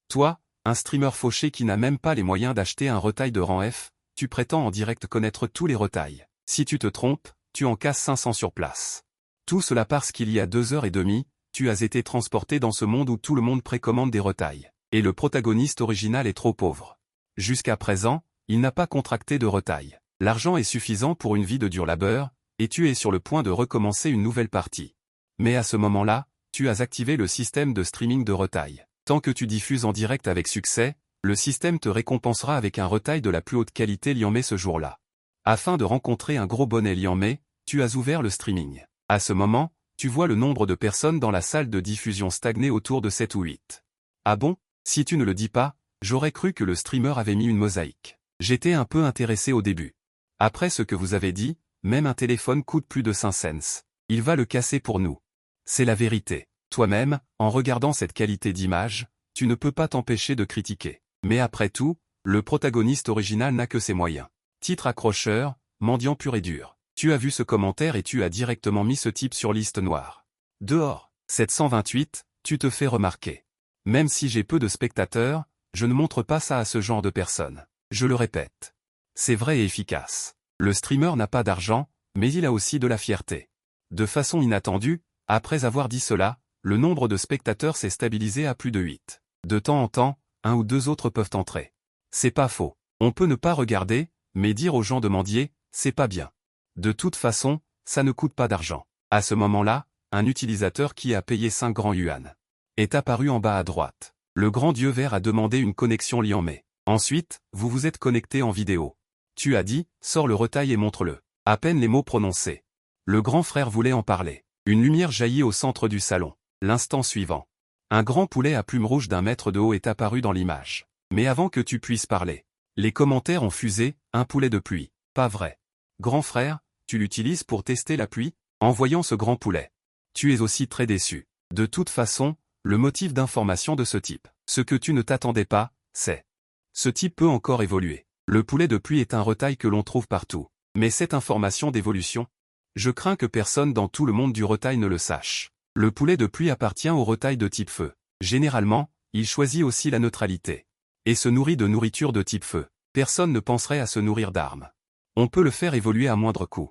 Toi, un streamer fauché qui n'a même pas les moyens d'acheter un retail de rang F, tu prétends en direct connaître tous les retails. Si tu te trompes, tu en casses 500 sur place. Tout cela parce qu'il y a 2h30, tu as été transporté dans ce monde où tout le monde précommande des retails. Et le protagoniste original est trop pauvre. Jusqu'à présent, il n'a pas contracté de retail. L'argent est suffisant pour une vie de dur labeur, et tu es sur le point de recommencer une nouvelle partie. Mais à ce moment-là, tu as activé le système de streaming de retail. Tant que tu diffuses en direct avec succès, le système te récompensera avec un retail de la plus haute qualité Lianmei ce jour-là. Afin de rencontrer un gros bonnet Lianmei, tu as ouvert le streaming. À ce moment, tu vois le nombre de personnes dans la salle de diffusion stagner autour de 7 ou 8. Ah bon? Si tu ne le dis pas, j'aurais cru que le streamer avait mis une mosaïque. J'étais un peu intéressé au début. Après ce que vous avez dit, même un téléphone coûte plus de 5 cents. Il va le casser pour nous. C'est la vérité. Toi-même, en regardant cette qualité d'image, tu ne peux pas t'empêcher de critiquer. Mais après tout, le protagoniste original n'a que ses moyens. Titre accrocheur, mendiant pur et dur. Tu as vu ce commentaire et tu as directement mis ce type sur liste noire. Dehors, 728, tu te fais remarquer. Même si j'ai peu de spectateurs, je ne montre pas ça à ce genre de personnes. Je le répète. C'est vrai et efficace. Le streamer n'a pas d'argent, mais il a aussi de la fierté. De façon inattendue, après avoir dit cela, le nombre de spectateurs s'est stabilisé à plus de 8. De temps en temps, un ou deux autres peuvent entrer. C'est pas faux. On peut ne pas regarder, mais dire aux gens de mendier, c'est pas bien. De toute façon, ça ne coûte pas d'argent. À ce moment-là, un utilisateur qui a payé 5 grands yuan est apparu en bas à droite. Le grand dieu vert a demandé une connexion Lianmei. Ensuite, vous vous êtes connecté en vidéo. Tu as dit, sors le retail et montre-le. À peine les mots prononcés. Le grand frère voulait en parler. Une lumière jaillit au centre du salon. L'instant suivant. Un grand poulet à plumes rouges d'1 mètre de haut est apparu dans l'image. Mais avant que tu puisses parler, les commentaires ont fusé, un poulet de pluie. Pas vrai. Grand frère, tu l'utilises pour tester la pluie? En voyant ce grand poulet. Tu es aussi très déçu. De toute façon, le motif d'information de ce type. Ce que tu ne t'attendais pas, c'est. Ce type peut encore évoluer. Le poulet de pluie est un retail que l'on trouve partout. Mais cette information d'évolution, je crains que personne dans tout le monde du retail ne le sache. Le poulet de pluie appartient au retail de type feu. Généralement, il choisit aussi la neutralité. Et se nourrit de nourriture de type feu. Personne ne penserait à se nourrir d'armes. On peut le faire évoluer à moindre coût.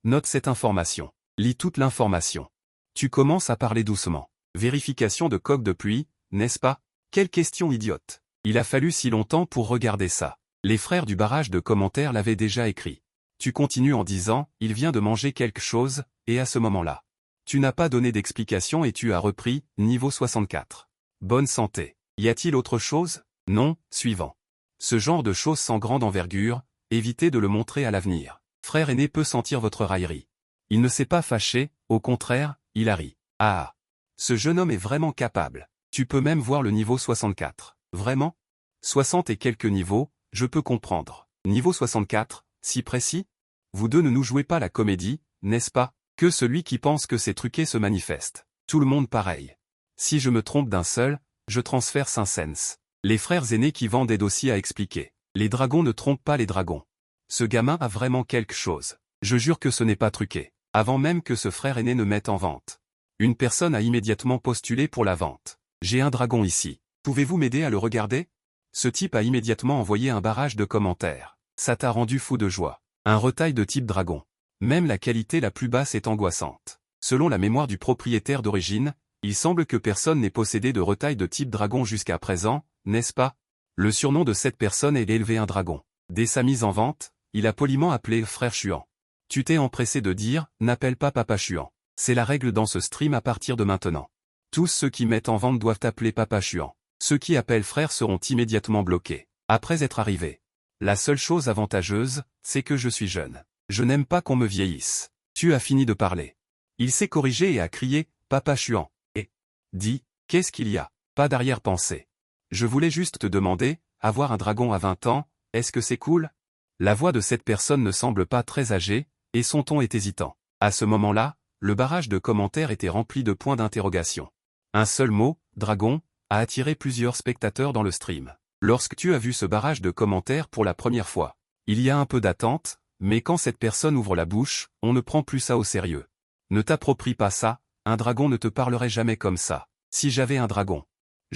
Note cette information. Lis toute l'information. Tu commences à parler doucement. Vérification de coque de pluie, n'est-ce pas? Quelle question idiote. Il a fallu si longtemps pour regarder ça. Les frères du barrage de commentaires l'avaient déjà écrit. Tu continues en disant, il vient de manger quelque chose, et à ce moment-là. Tu n'as pas donné d'explication et tu as repris, niveau 64. Bonne santé. Y a-t-il autre chose? Non, suivant. Ce genre de choses sans grande envergure, évitez de le montrer à l'avenir. Frère aîné peut sentir votre raillerie. Il ne s'est pas fâché, au contraire, il a ri. Ah! Ce jeune homme est vraiment capable. Tu peux même voir le niveau 64. Vraiment? 60 et quelques niveaux, je peux comprendre. Niveau 64, si précis? Vous deux ne nous jouez pas la comédie, n'est-ce pas? Que celui qui pense que c'est truqué se manifeste. Tout le monde pareil. Si je me trompe d'un seul, je transfère 5 cents. Les frères aînés qui vendent des dossiers à expliquer. Les dragons ne trompent pas les dragons. Ce gamin a vraiment quelque chose. Je jure que ce n'est pas truqué. Avant même que ce frère aîné ne mette en vente. Une personne a immédiatement postulé pour la vente. J'ai un dragon ici. Pouvez-vous m'aider à le regarder? Ce type a immédiatement envoyé un barrage de commentaires. Ça t'a rendu fou de joie. Un retail de type dragon. Même la qualité la plus basse est angoissante. Selon la mémoire du propriétaire d'origine, il semble que personne n'ait possédé de retail de type dragon jusqu'à présent, n'est-ce pas? Le surnom de cette personne est d'élever un dragon. Dès sa mise en vente, il a poliment appelé frère Chuan. Tu t'es empressé de dire, n'appelle pas papa Chuan. C'est la règle dans ce stream à partir de maintenant. Tous ceux qui mettent en vente doivent appeler papa Chuan. Ceux qui appellent frère seront immédiatement bloqués, après être arrivés. La seule chose avantageuse, c'est que je suis jeune. Je n'aime pas qu'on me vieillisse. Tu as fini de parler. Il s'est corrigé et a crié, papa Chuan, et dit, qu'est-ce qu'il y a? Pas d'arrière-pensée. Je voulais juste te demander, avoir un dragon à 20 ans, est-ce que c'est cool? La voix de cette personne ne semble pas très âgée, et son ton est hésitant. À ce moment-là, le barrage de commentaires était rempli de points d'interrogation. Un seul mot, dragon, a attiré plusieurs spectateurs dans le stream. Lorsque tu as vu ce barrage de commentaires pour la première fois, il y a un peu d'attente, mais quand cette personne ouvre la bouche, on ne prend plus ça au sérieux. Ne t'approprie pas ça, un dragon ne te parlerait jamais comme ça. Si j'avais un dragon,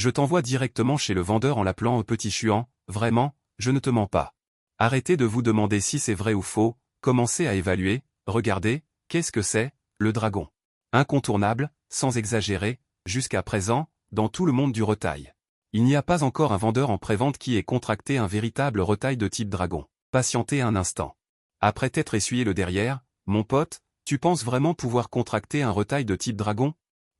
Je t'envoie directement chez le vendeur en l'appelant au petit chuan, vraiment, je ne te mens pas. Arrêtez de vous demander si c'est vrai ou faux, commencez à évaluer, regardez, qu'est-ce que c'est, le dragon. Incontournable, sans exagérer, jusqu'à présent, dans tout le monde du retail. Il n'y a pas encore un vendeur en prévente qui ait contracté un véritable retail de type dragon. Patientez un instant. Après t'être essuyé le derrière, mon pote, tu penses vraiment pouvoir contracter un retail de type dragon?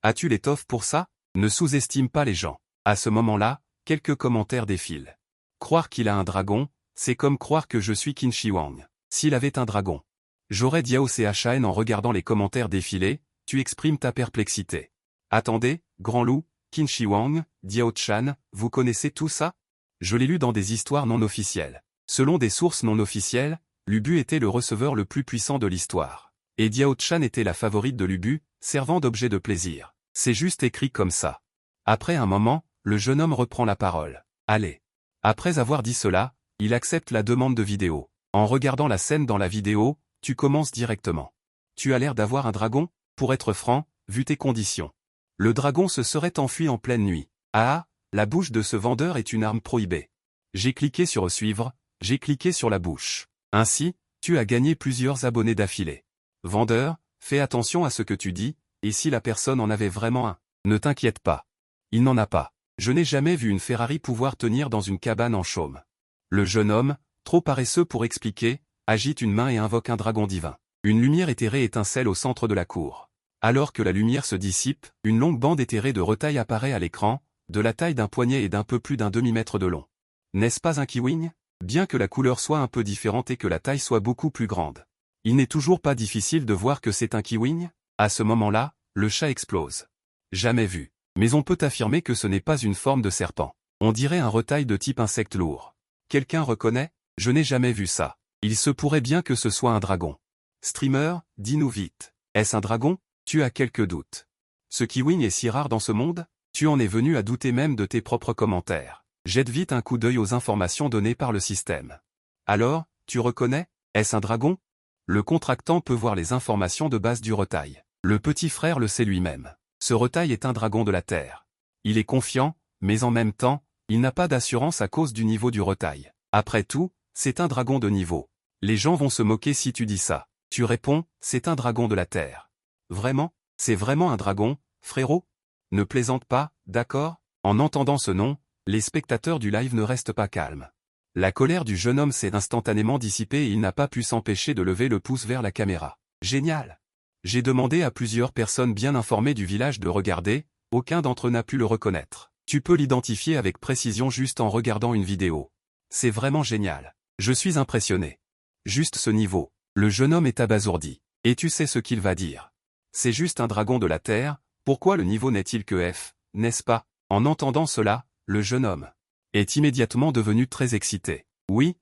As-tu l'étoffe pour ça? Ne sous-estime pas les gens. À ce moment-là, quelques commentaires défilent. Croire qu'il a un dragon, c'est comme croire que je suis Qin Shi Huang. S'il avait un dragon. J'aurais dit Chan en regardant les commentaires défiler, tu exprimes ta perplexité. Attendez, grand loup, Qin Shi Huang, Diao Chan, vous connaissez tout ça? Je l'ai lu dans des histoires non officielles. Selon des sources non officielles, Lubu était le receveur le plus puissant de l'histoire. Et Diao Chan était la favorite de Lubu, servant d'objet de plaisir. C'est juste écrit comme ça. Après un moment, le jeune homme reprend la parole. Allez. Après avoir dit cela, il accepte la demande de vidéo. En regardant la scène dans la vidéo, tu commences directement. Tu as l'air d'avoir un dragon? Pour être franc, vu tes conditions. Le dragon se serait enfui en pleine nuit. Ah, la bouche de ce vendeur est une arme prohibée. J'ai cliqué sur suivre, j'ai cliqué sur la bouche. Ainsi, tu as gagné plusieurs abonnés d'affilée. Vendeur, fais attention à ce que tu dis, et si la personne en avait vraiment un, ne t'inquiète pas. Il n'en a pas. Je n'ai jamais vu une Ferrari pouvoir tenir dans une cabane en chaume. Le jeune homme, trop paresseux pour expliquer, agite une main et invoque un dragon divin. Une lumière éthérée étincelle au centre de la cour. Alors que la lumière se dissipe, une longue bande éthérée de retail apparaît à l'écran, de la taille d'un poignet et d'un peu plus d'un demi-mètre de long. N'est-ce pas un kiwing? Bien que la couleur soit un peu différente et que la taille soit beaucoup plus grande. Il n'est toujours pas difficile de voir que c'est un kiwing? À ce moment-là, le chat explose. Jamais vu. Mais on peut affirmer que ce n'est pas une forme de serpent. On dirait un retail de type insecte lourd. Quelqu'un reconnaît? Je n'ai jamais vu ça. Il se pourrait bien que ce soit un dragon. Streamer, dis-nous vite. Est-ce un dragon? Tu as quelques doutes. Ce kiwing est si rare dans ce monde? Tu en es venu à douter même de tes propres commentaires. Jette vite un coup d'œil aux informations données par le système. Alors, tu reconnais? Est-ce un dragon? Le contractant peut voir les informations de base du retail. Le petit frère le sait lui-même. Ce retail est un dragon de la terre. Il est confiant, mais en même temps, il n'a pas d'assurance à cause du niveau du retail. Après tout, c'est un dragon de niveau. Les gens vont se moquer si tu dis ça. Tu réponds, c'est un dragon de la terre. Vraiment? C'est vraiment un dragon, frérot? Ne plaisante pas, d'accord? En entendant ce nom, les spectateurs du live ne restent pas calmes. La colère du jeune homme s'est instantanément dissipée et il n'a pas pu s'empêcher de lever le pouce vers la caméra. Génial! J'ai demandé à plusieurs personnes bien informées du village de regarder, aucun d'entre eux n'a pu le reconnaître. Tu peux l'identifier avec précision juste en regardant une vidéo. C'est vraiment génial. Je suis impressionné. Juste ce niveau. Le jeune homme est abasourdi. Et tu sais ce qu'il va dire. C'est juste un dragon de la terre, pourquoi le niveau n'est-il que F, n'est-ce pas? En entendant cela, le jeune homme est immédiatement devenu très excité. Oui,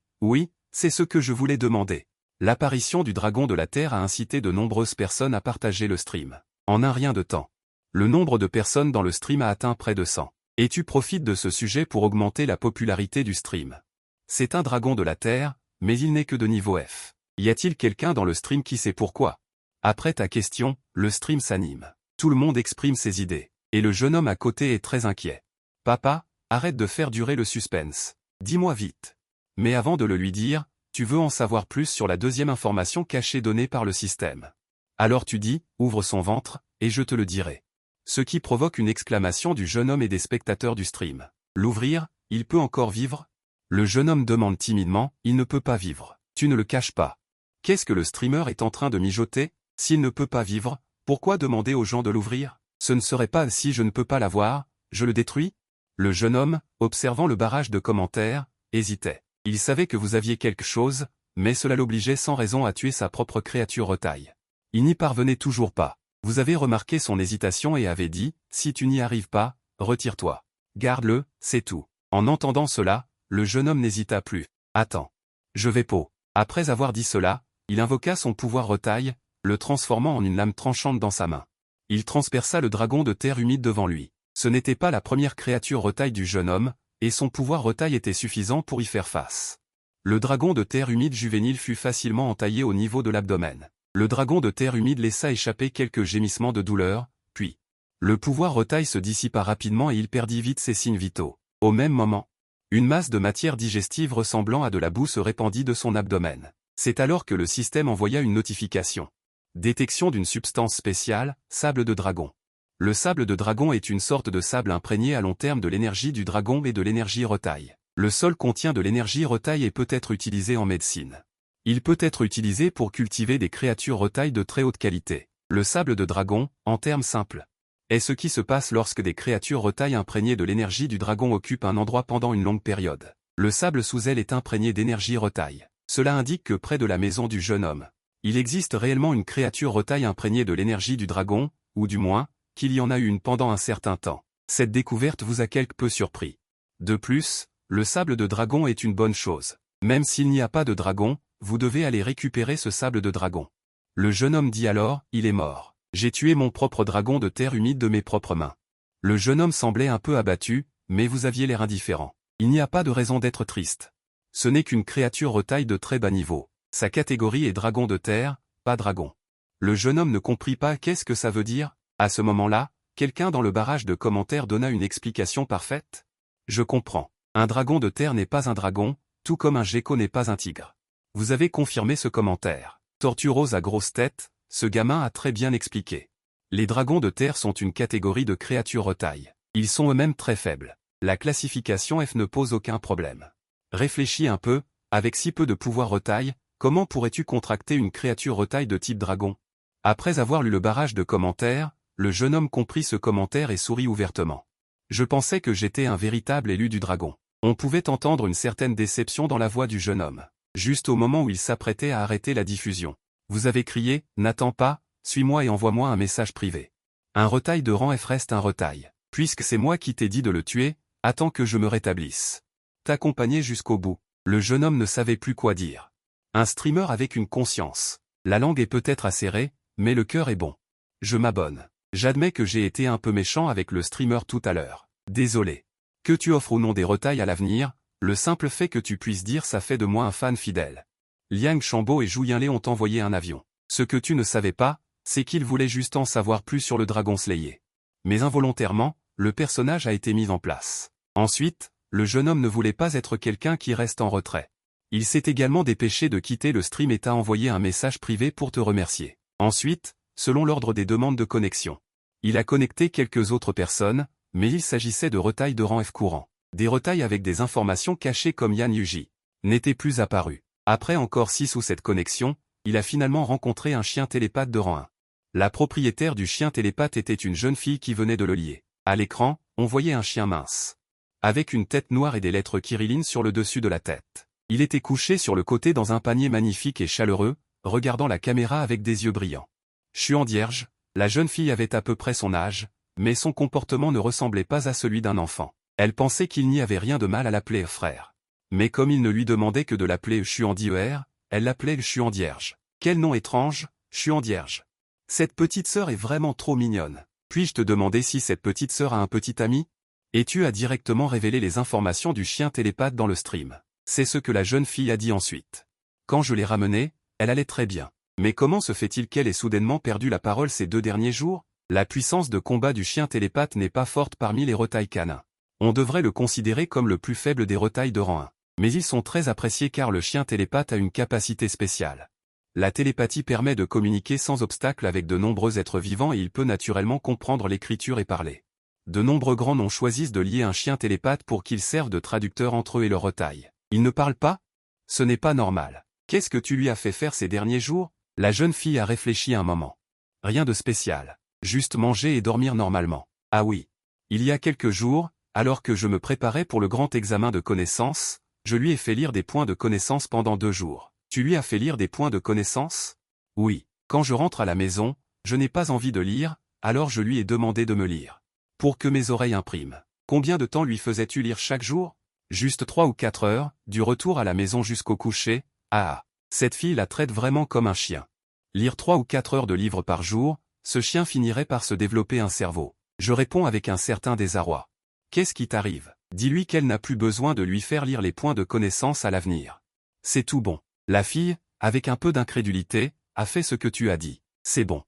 c'est ce que je voulais demander. L'apparition du dragon de la terre a incité de nombreuses personnes à partager le stream. En un rien de temps. Le nombre de personnes dans le stream a atteint près de 100. Et tu profites de ce sujet pour augmenter la popularité du stream. C'est un dragon de la terre, mais il n'est que de niveau F. Y a-t-il quelqu'un dans le stream qui sait pourquoi? Après ta question, le stream s'anime. Tout le monde exprime ses idées. Et le jeune homme à côté est très inquiet. Papa, arrête de faire durer le suspense. Dis-moi vite. Mais avant de le lui dire, tu veux en savoir plus sur la deuxième information cachée donnée par le système. Alors tu dis, ouvre son ventre, et je te le dirai. Ce qui provoque une exclamation du jeune homme et des spectateurs du stream. L'ouvrir, il peut encore vivre? Le jeune homme demande timidement, il ne peut pas vivre. Tu ne le caches pas. Qu'est-ce que le streamer est en train de mijoter? S'il ne peut pas vivre, pourquoi demander aux gens de l'ouvrir? Ce ne serait pas si je ne peux pas l'avoir, je le détruis? Le jeune homme, observant le barrage de commentaires, hésitait. Il savait que vous aviez quelque chose, mais cela l'obligeait sans raison à tuer sa propre créature retail. Il n'y parvenait toujours pas. Vous avez remarqué son hésitation et avez dit, si tu n'y arrives pas, retire-toi. Garde-le, c'est tout. En entendant cela, le jeune homme n'hésita plus. Attends. Je vais pas. Après avoir dit cela, il invoqua son pouvoir retail, le transformant en une lame tranchante dans sa main. Il transperça le dragon de terre humide devant lui. Ce n'était pas la première créature retail du jeune homme, et son pouvoir retail était suffisant pour y faire face. Le dragon de terre humide juvénile fut facilement entaillé au niveau de l'abdomen. Le dragon de terre humide laissa échapper quelques gémissements de douleur, puis Le pouvoir retail se dissipa rapidement et il perdit vite ses signes vitaux. Au même moment, une masse de matière digestive ressemblant à de la boue se répandit de son abdomen. C'est alors que le système envoya une notification. Détection d'une substance spéciale, sable de dragon. Le sable de dragon est une sorte de sable imprégné à long terme de l'énergie du dragon et de l'énergie retail. Le sol contient de l'énergie retail et peut être utilisé en médecine. Il peut être utilisé pour cultiver des créatures retail de très haute qualité. Le sable de dragon, en termes simples, est ce qui se passe lorsque des créatures retail imprégnées de l'énergie du dragon occupent un endroit pendant une longue période. Le sable sous elle est imprégné d'énergie retail. Cela indique que près de la maison du jeune homme, il existe réellement une créature retail imprégnée de l'énergie du dragon, ou du moins, qu'il y en a eu une pendant un certain temps. Cette découverte vous a quelque peu surpris. De plus, le sable de dragon est une bonne chose. Même s'il n'y a pas de dragon, vous devez aller récupérer ce sable de dragon. Le jeune homme dit alors, il est mort. J'ai tué mon propre dragon de terre humide de mes propres mains. Le jeune homme semblait un peu abattu, mais vous aviez l'air indifférent. Il n'y a pas de raison d'être triste. Ce n'est qu'une créature retail de très bas niveau. Sa catégorie est dragon de terre, pas dragon. Le jeune homme ne comprit pas qu'est-ce que ça veut dire. À ce moment-là, quelqu'un dans le barrage de commentaires donna une explication parfaite. Je comprends. Un dragon de terre n'est pas un dragon, tout comme un gecko n'est pas un tigre. Vous avez confirmé ce commentaire. Tortue rose à grosse tête, ce gamin a très bien expliqué. Les dragons de terre sont une catégorie de créatures retail. Ils sont eux-mêmes très faibles. La classification F ne pose aucun problème. Réfléchis un peu, avec si peu de pouvoir retail, comment pourrais-tu contracter une créature retail de type dragon? Après avoir lu le barrage de commentaires, le jeune homme comprit ce commentaire et sourit ouvertement. Je pensais que j'étais un véritable élu du dragon. On pouvait entendre une certaine déception dans la voix du jeune homme. Juste au moment où il s'apprêtait à arrêter la diffusion. Vous avez crié, n'attends pas, suis-moi et envoie-moi un message privé. Un retail de rang F reste un retail. Puisque c'est moi qui t'ai dit de le tuer, attends que je me rétablisse. T'accompagner jusqu'au bout. Le jeune homme ne savait plus quoi dire. Un streamer avec une conscience. La langue est peut-être acérée, mais le cœur est bon. Je m'abonne. J'admets que j'ai été un peu méchant avec le streamer tout à l'heure. Désolé. Que tu offres ou non des retails à l'avenir, le simple fait que tu puisses dire ça fait de moi un fan fidèle. Liang Shambo et Zhu Yinlei ont envoyé un avion. Ce que tu ne savais pas, c'est qu'ils voulaient juste en savoir plus sur le Dragon Slayer. Mais involontairement, le personnage a été mis en place. Ensuite, le jeune homme ne voulait pas être quelqu'un qui reste en retrait. Il s'est également dépêché de quitter le stream et t'a envoyé un message privé pour te remercier. Ensuite, selon l'ordre des demandes de connexion, il a connecté quelques autres personnes, mais il s'agissait de retails de rang F courant. Des retails avec des informations cachées comme Yan Yuji n'étaient plus apparus. Après encore 6 ou 7 connexions, il a finalement rencontré un chien télépathe de rang 1. La propriétaire du chien télépathe était une jeune fille qui venait de le lier. À l'écran, on voyait un chien mince, avec une tête noire et des lettres kirillines sur le dessus de la tête. Il était couché sur le côté dans un panier magnifique et chaleureux, regardant la caméra avec des yeux brillants. Chuandierge, la jeune fille avait à peu près son âge, mais son comportement ne ressemblait pas à celui d'un enfant. Elle pensait qu'il n'y avait rien de mal à l'appeler frère. Mais comme il ne lui demandait que de l'appeler Chuandierge, elle l'appelait Chuandierge. Quel nom étrange, Chuandierge. Cette petite sœur est vraiment trop mignonne. Puis-je te demander si cette petite sœur a un petit ami? Et tu as directement révélé les informations du chien télépathe dans le stream. C'est ce que la jeune fille a dit ensuite. Quand je l'ai ramenée, elle allait très bien. Mais comment se fait-il qu'elle ait soudainement perdu la parole ces 2 derniers jours? La puissance de combat du chien télépathe n'est pas forte parmi les retails canins. On devrait le considérer comme le plus faible des retails de rang 1. Mais ils sont très appréciés car le chien télépathe a une capacité spéciale. La télépathie permet de communiquer sans obstacle avec de nombreux êtres vivants et il peut naturellement comprendre l'écriture et parler. De nombreux grands noms choisissent de lier un chien télépathe pour qu'il serve de traducteur entre eux et leur retail. Il ne parle pas? Ce n'est pas normal. Qu'est-ce que tu lui as fait faire ces derniers jours? La jeune fille a réfléchi un moment. Rien de spécial. Juste manger et dormir normalement. Ah oui. Il y a quelques jours, alors que je me préparais pour le grand examen de connaissances, je lui ai fait lire des points de connaissances pendant 2 jours. Tu lui as fait lire des points de connaissances? Oui. Quand je rentre à la maison, je n'ai pas envie de lire, alors je lui ai demandé de me lire. Pour que mes oreilles impriment. Combien de temps lui faisais-tu lire chaque jour? Juste 3 ou 4 heures, du retour à la maison jusqu'au coucher. Ah. Cette fille la traite vraiment comme un chien. Lire 3 ou 4 heures de livres par jour, ce chien finirait par se développer un cerveau. Je réponds avec un certain désarroi. Qu'est-ce qui t'arrive? Dis-lui qu'elle n'a plus besoin de lui faire lire les points de connaissance à l'avenir. C'est tout bon. La fille, avec un peu d'incrédulité, a fait ce que tu as dit. C'est bon.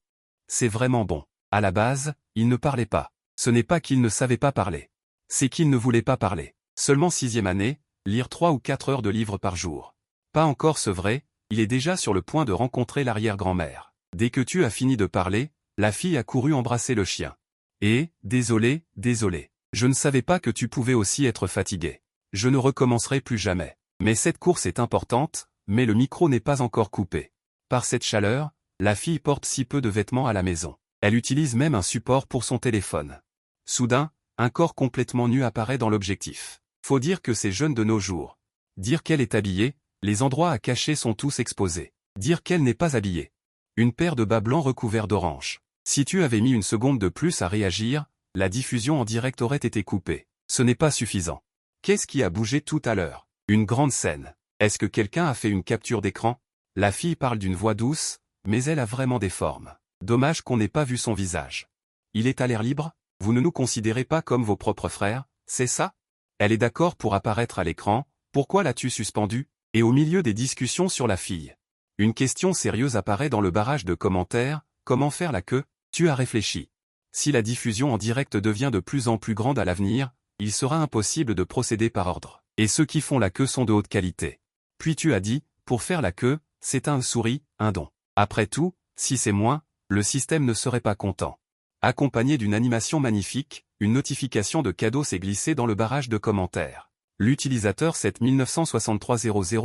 C'est vraiment bon. À la base, il ne parlait pas. Ce n'est pas qu'il ne savait pas parler. C'est qu'il ne voulait pas parler. Seulement 6e année, lire 3 ou 4 heures de livres par jour. Pas encore sevré, il est déjà sur le point de rencontrer l'arrière-grand-mère. Dès que tu as fini de parler, la fille a couru embrasser le chien. Et, désolé, désolé. Je ne savais pas que tu pouvais aussi être fatigué. Je ne recommencerai plus jamais. Mais cette course est importante, mais le micro n'est pas encore coupé. Par cette chaleur, la fille porte si peu de vêtements à la maison. Elle utilise même un support pour son téléphone. Soudain, un corps complètement nu apparaît dans l'objectif. Faut dire que c'est jeune de nos jours. Dire qu'elle est habillée, les endroits à cacher sont tous exposés. Dire qu'elle n'est pas habillée. Une paire de bas blancs recouverts d'orange. Si tu avais mis une seconde de plus à réagir, la diffusion en direct aurait été coupée. Ce n'est pas suffisant. Qu'est-ce qui a bougé tout à l'heure? Une grande scène. Est-ce que quelqu'un a fait une capture d'écran? La fille parle d'une voix douce, mais elle a vraiment des formes. Dommage qu'on n'ait pas vu son visage. Il est à l'air libre? Vous ne nous considérez pas comme vos propres frères, c'est ça? Elle est d'accord pour apparaître à l'écran, pourquoi l'as-tu suspendue? Et au milieu des discussions sur la fille. Une question sérieuse apparaît dans le barrage de commentaires, comment faire la queue? Tu as réfléchi. Si la diffusion en direct devient de plus en plus grande à l'avenir, il sera impossible de procéder par ordre. Et ceux qui font la queue sont de haute qualité. Puis tu as dit, pour faire la queue, c'est un souris, un don. Après tout, si c'est moins, le système ne serait pas content. Accompagné d'une animation magnifique, une notification de cadeau s'est glissée dans le barrage de commentaires. L'utilisateur 7 963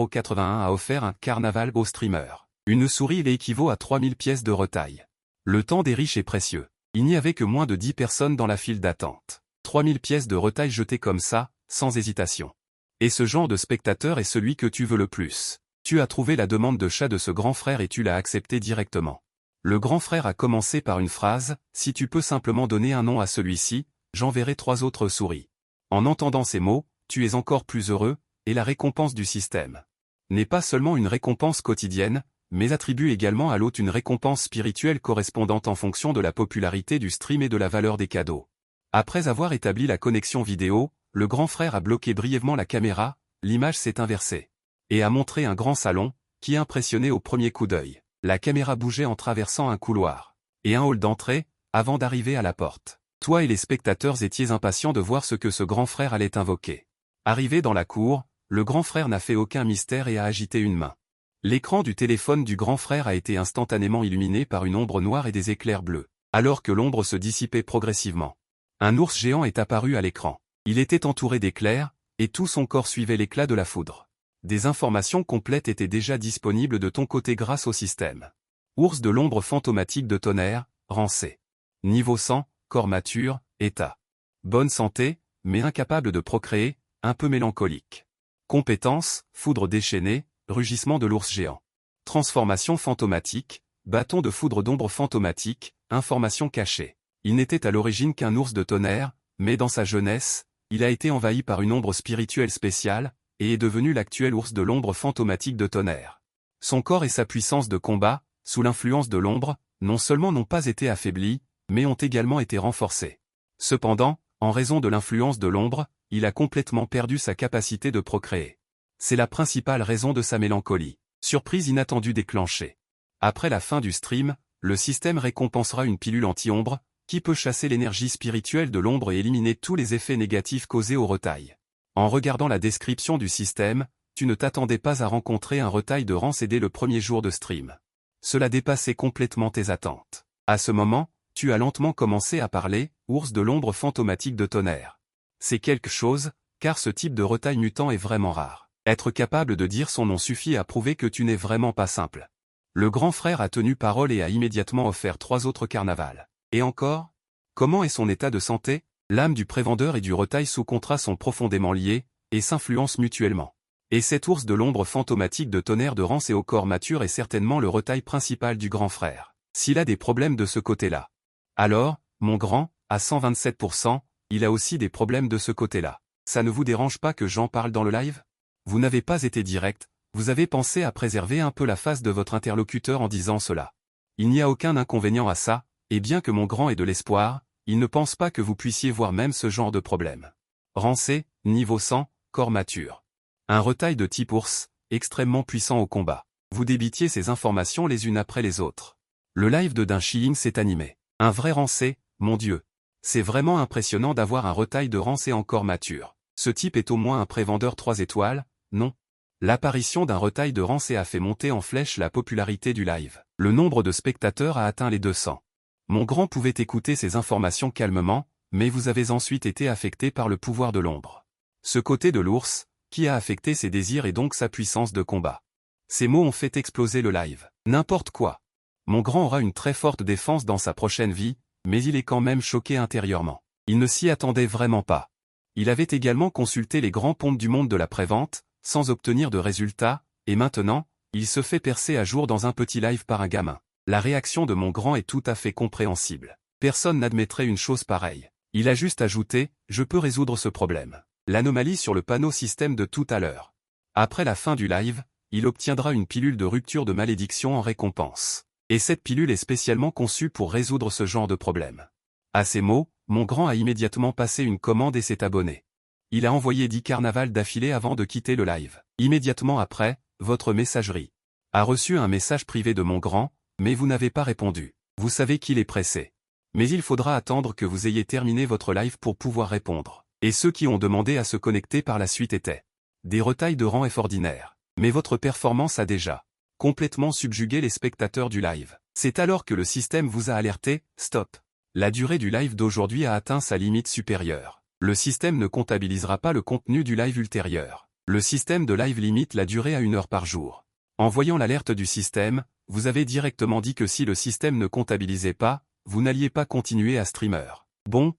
0081 a offert un carnaval au streamer. Une souris équivaut à 3000 pièces de retail. Le temps des riches est précieux. Il n'y avait que moins de 10 personnes dans la file d'attente. 3000 pièces de retail jetées comme ça, sans hésitation. Et ce genre de spectateur est celui que tu veux le plus. Tu as trouvé la demande de chat de ce grand frère et tu l'as accepté directement. Le grand frère a commencé par une phrase, si tu peux simplement donner un nom à celui-ci, j'enverrai 3 autres souris. En entendant ces mots, tu es encore plus heureux, et la récompense du système n'est pas seulement une récompense quotidienne, mais attribue également à l'hôte une récompense spirituelle correspondant en fonction de la popularité du stream et de la valeur des cadeaux. Après avoir établi la connexion vidéo, le grand frère a bloqué brièvement la caméra, l'image s'est inversée. Et a montré un grand salon, qui impressionnait au premier coup d'œil. La caméra bougeait en traversant un couloir. Et un hall d'entrée, avant d'arriver à la porte. Toi et les spectateurs étiez impatients de voir ce que ce grand frère allait invoquer. Arrivé dans la cour, le grand frère n'a fait aucun mystère et a agité une main. L'écran du téléphone du grand frère a été instantanément illuminé par une ombre noire et des éclairs bleus, alors que l'ombre se dissipait progressivement. Un ours géant est apparu à l'écran. Il était entouré d'éclairs, et tout son corps suivait l'éclat de la foudre. Des informations complètes étaient déjà disponibles de ton côté grâce au système. Ours de l'ombre fantomatique de tonnerre, rancé. Niveau 100, corps mature, état. Bonne santé, mais incapable de procréer, un peu mélancolique. Compétences, foudre déchaînée, rugissement de l'ours géant. Transformation fantomatique, bâton de foudre d'ombre fantomatique, information cachée. Il n'était à l'origine qu'un ours de tonnerre, mais dans sa jeunesse, il a été envahi par une ombre spirituelle spéciale, et est devenu l'actuel ours de l'ombre fantomatique de tonnerre. Son corps et sa puissance de combat, sous l'influence de l'ombre, non seulement n'ont pas été affaiblis, mais ont également été renforcés. Cependant, en raison de l'influence de l'ombre, il a complètement perdu sa capacité de procréer. C'est la principale raison de sa mélancolie. Surprise inattendue déclenchée. Après la fin du stream, le système récompensera une pilule anti-ombre, qui peut chasser l'énergie spirituelle de l'ombre et éliminer tous les effets négatifs causés au retail. En regardant la description du système, tu ne t'attendais pas à rencontrer un retail de rang cédé le premier jour de stream. Cela dépassait complètement tes attentes. À ce moment, tu as lentement commencé à parler, ours de l'ombre fantomatique de tonnerre. C'est quelque chose, car ce type de retail mutant est vraiment rare. Être capable de dire son nom suffit à prouver que tu n'es vraiment pas simple. Le grand frère a tenu parole et a immédiatement offert 3 autres carnavals. Et encore? Comment est son état de santé? L'âme du prévendeur et du retail sous contrat sont profondément liées, et s'influencent mutuellement. Et cet ours de l'ombre fantomatique de tonnerre de rance et au corps mature est certainement le retail principal du grand frère. S'il a des problèmes de ce côté-là. Alors, mon grand, à 127%, il a aussi des problèmes de ce côté-là. Ça ne vous dérange pas que j'en parle dans le live? Vous n'avez pas été direct, vous avez pensé à préserver un peu la face de votre interlocuteur en disant cela. Il n'y a aucun inconvénient à ça, et bien que mon grand ait de l'espoir, il ne pense pas que vous puissiez voir même ce genre de problème. Rancé, niveau 100, corps mature. Un retail de type ours, extrêmement puissant au combat. Vous débitiez ces informations les unes après les autres. Le live de Dun Shiying s'est animé. Un vrai rancé, Mon Dieu. C'est vraiment impressionnant d'avoir un retail de Rance et encore mature. Ce type est au moins un prévendeur 3 étoiles, non? L'apparition d'un retail de Rance a fait monter en flèche la popularité du live. Le nombre de spectateurs a atteint les 200. Mon grand pouvait écouter ces informations calmement, mais vous avez ensuite été affecté par le pouvoir de l'ombre. Ce côté de l'ours, qui a affecté ses désirs et donc sa puissance de combat. Ces mots ont fait exploser le live. N'importe quoi. Mon grand aura une très forte défense dans sa prochaine vie, mais il est quand même choqué intérieurement. Il ne s'y attendait vraiment pas. Il avait également consulté les grands pontes du monde de la prévente, sans obtenir de résultats, et maintenant, il se fait percer à jour dans un petit live par un gamin. La réaction de mon grand est tout à fait compréhensible. Personne n'admettrait une chose pareille. Il a juste ajouté « Je peux résoudre ce problème ». L'anomalie sur le panneau système de tout à l'heure. Après la fin du live, il obtiendra une pilule de rupture de malédiction en récompense. Et cette pilule est spécialement conçue pour résoudre ce genre de problème. À ces mots, mon grand a immédiatement passé une commande et s'est abonné. Il a envoyé 10 carnavals d'affilée avant de quitter le live. Immédiatement après, votre messagerie a reçu un message privé de mon grand, mais vous n'avez pas répondu. Vous savez qu'il est pressé. Mais il faudra attendre que vous ayez terminé votre live pour pouvoir répondre. Et ceux qui ont demandé à se connecter par la suite étaient des retails de rang F ordinaire. Mais votre performance a déjà complètement subjugué les spectateurs du live. C'est alors que le système vous a alerté, stop. La durée du live d'aujourd'hui a atteint sa limite supérieure. Le système ne comptabilisera pas le contenu du live ultérieur. Le système de live limite la durée à 1 heure par jour. En voyant l'alerte du système, vous avez directement dit que si le système ne comptabilisait pas, vous n'alliez pas continuer à streamer. Bon,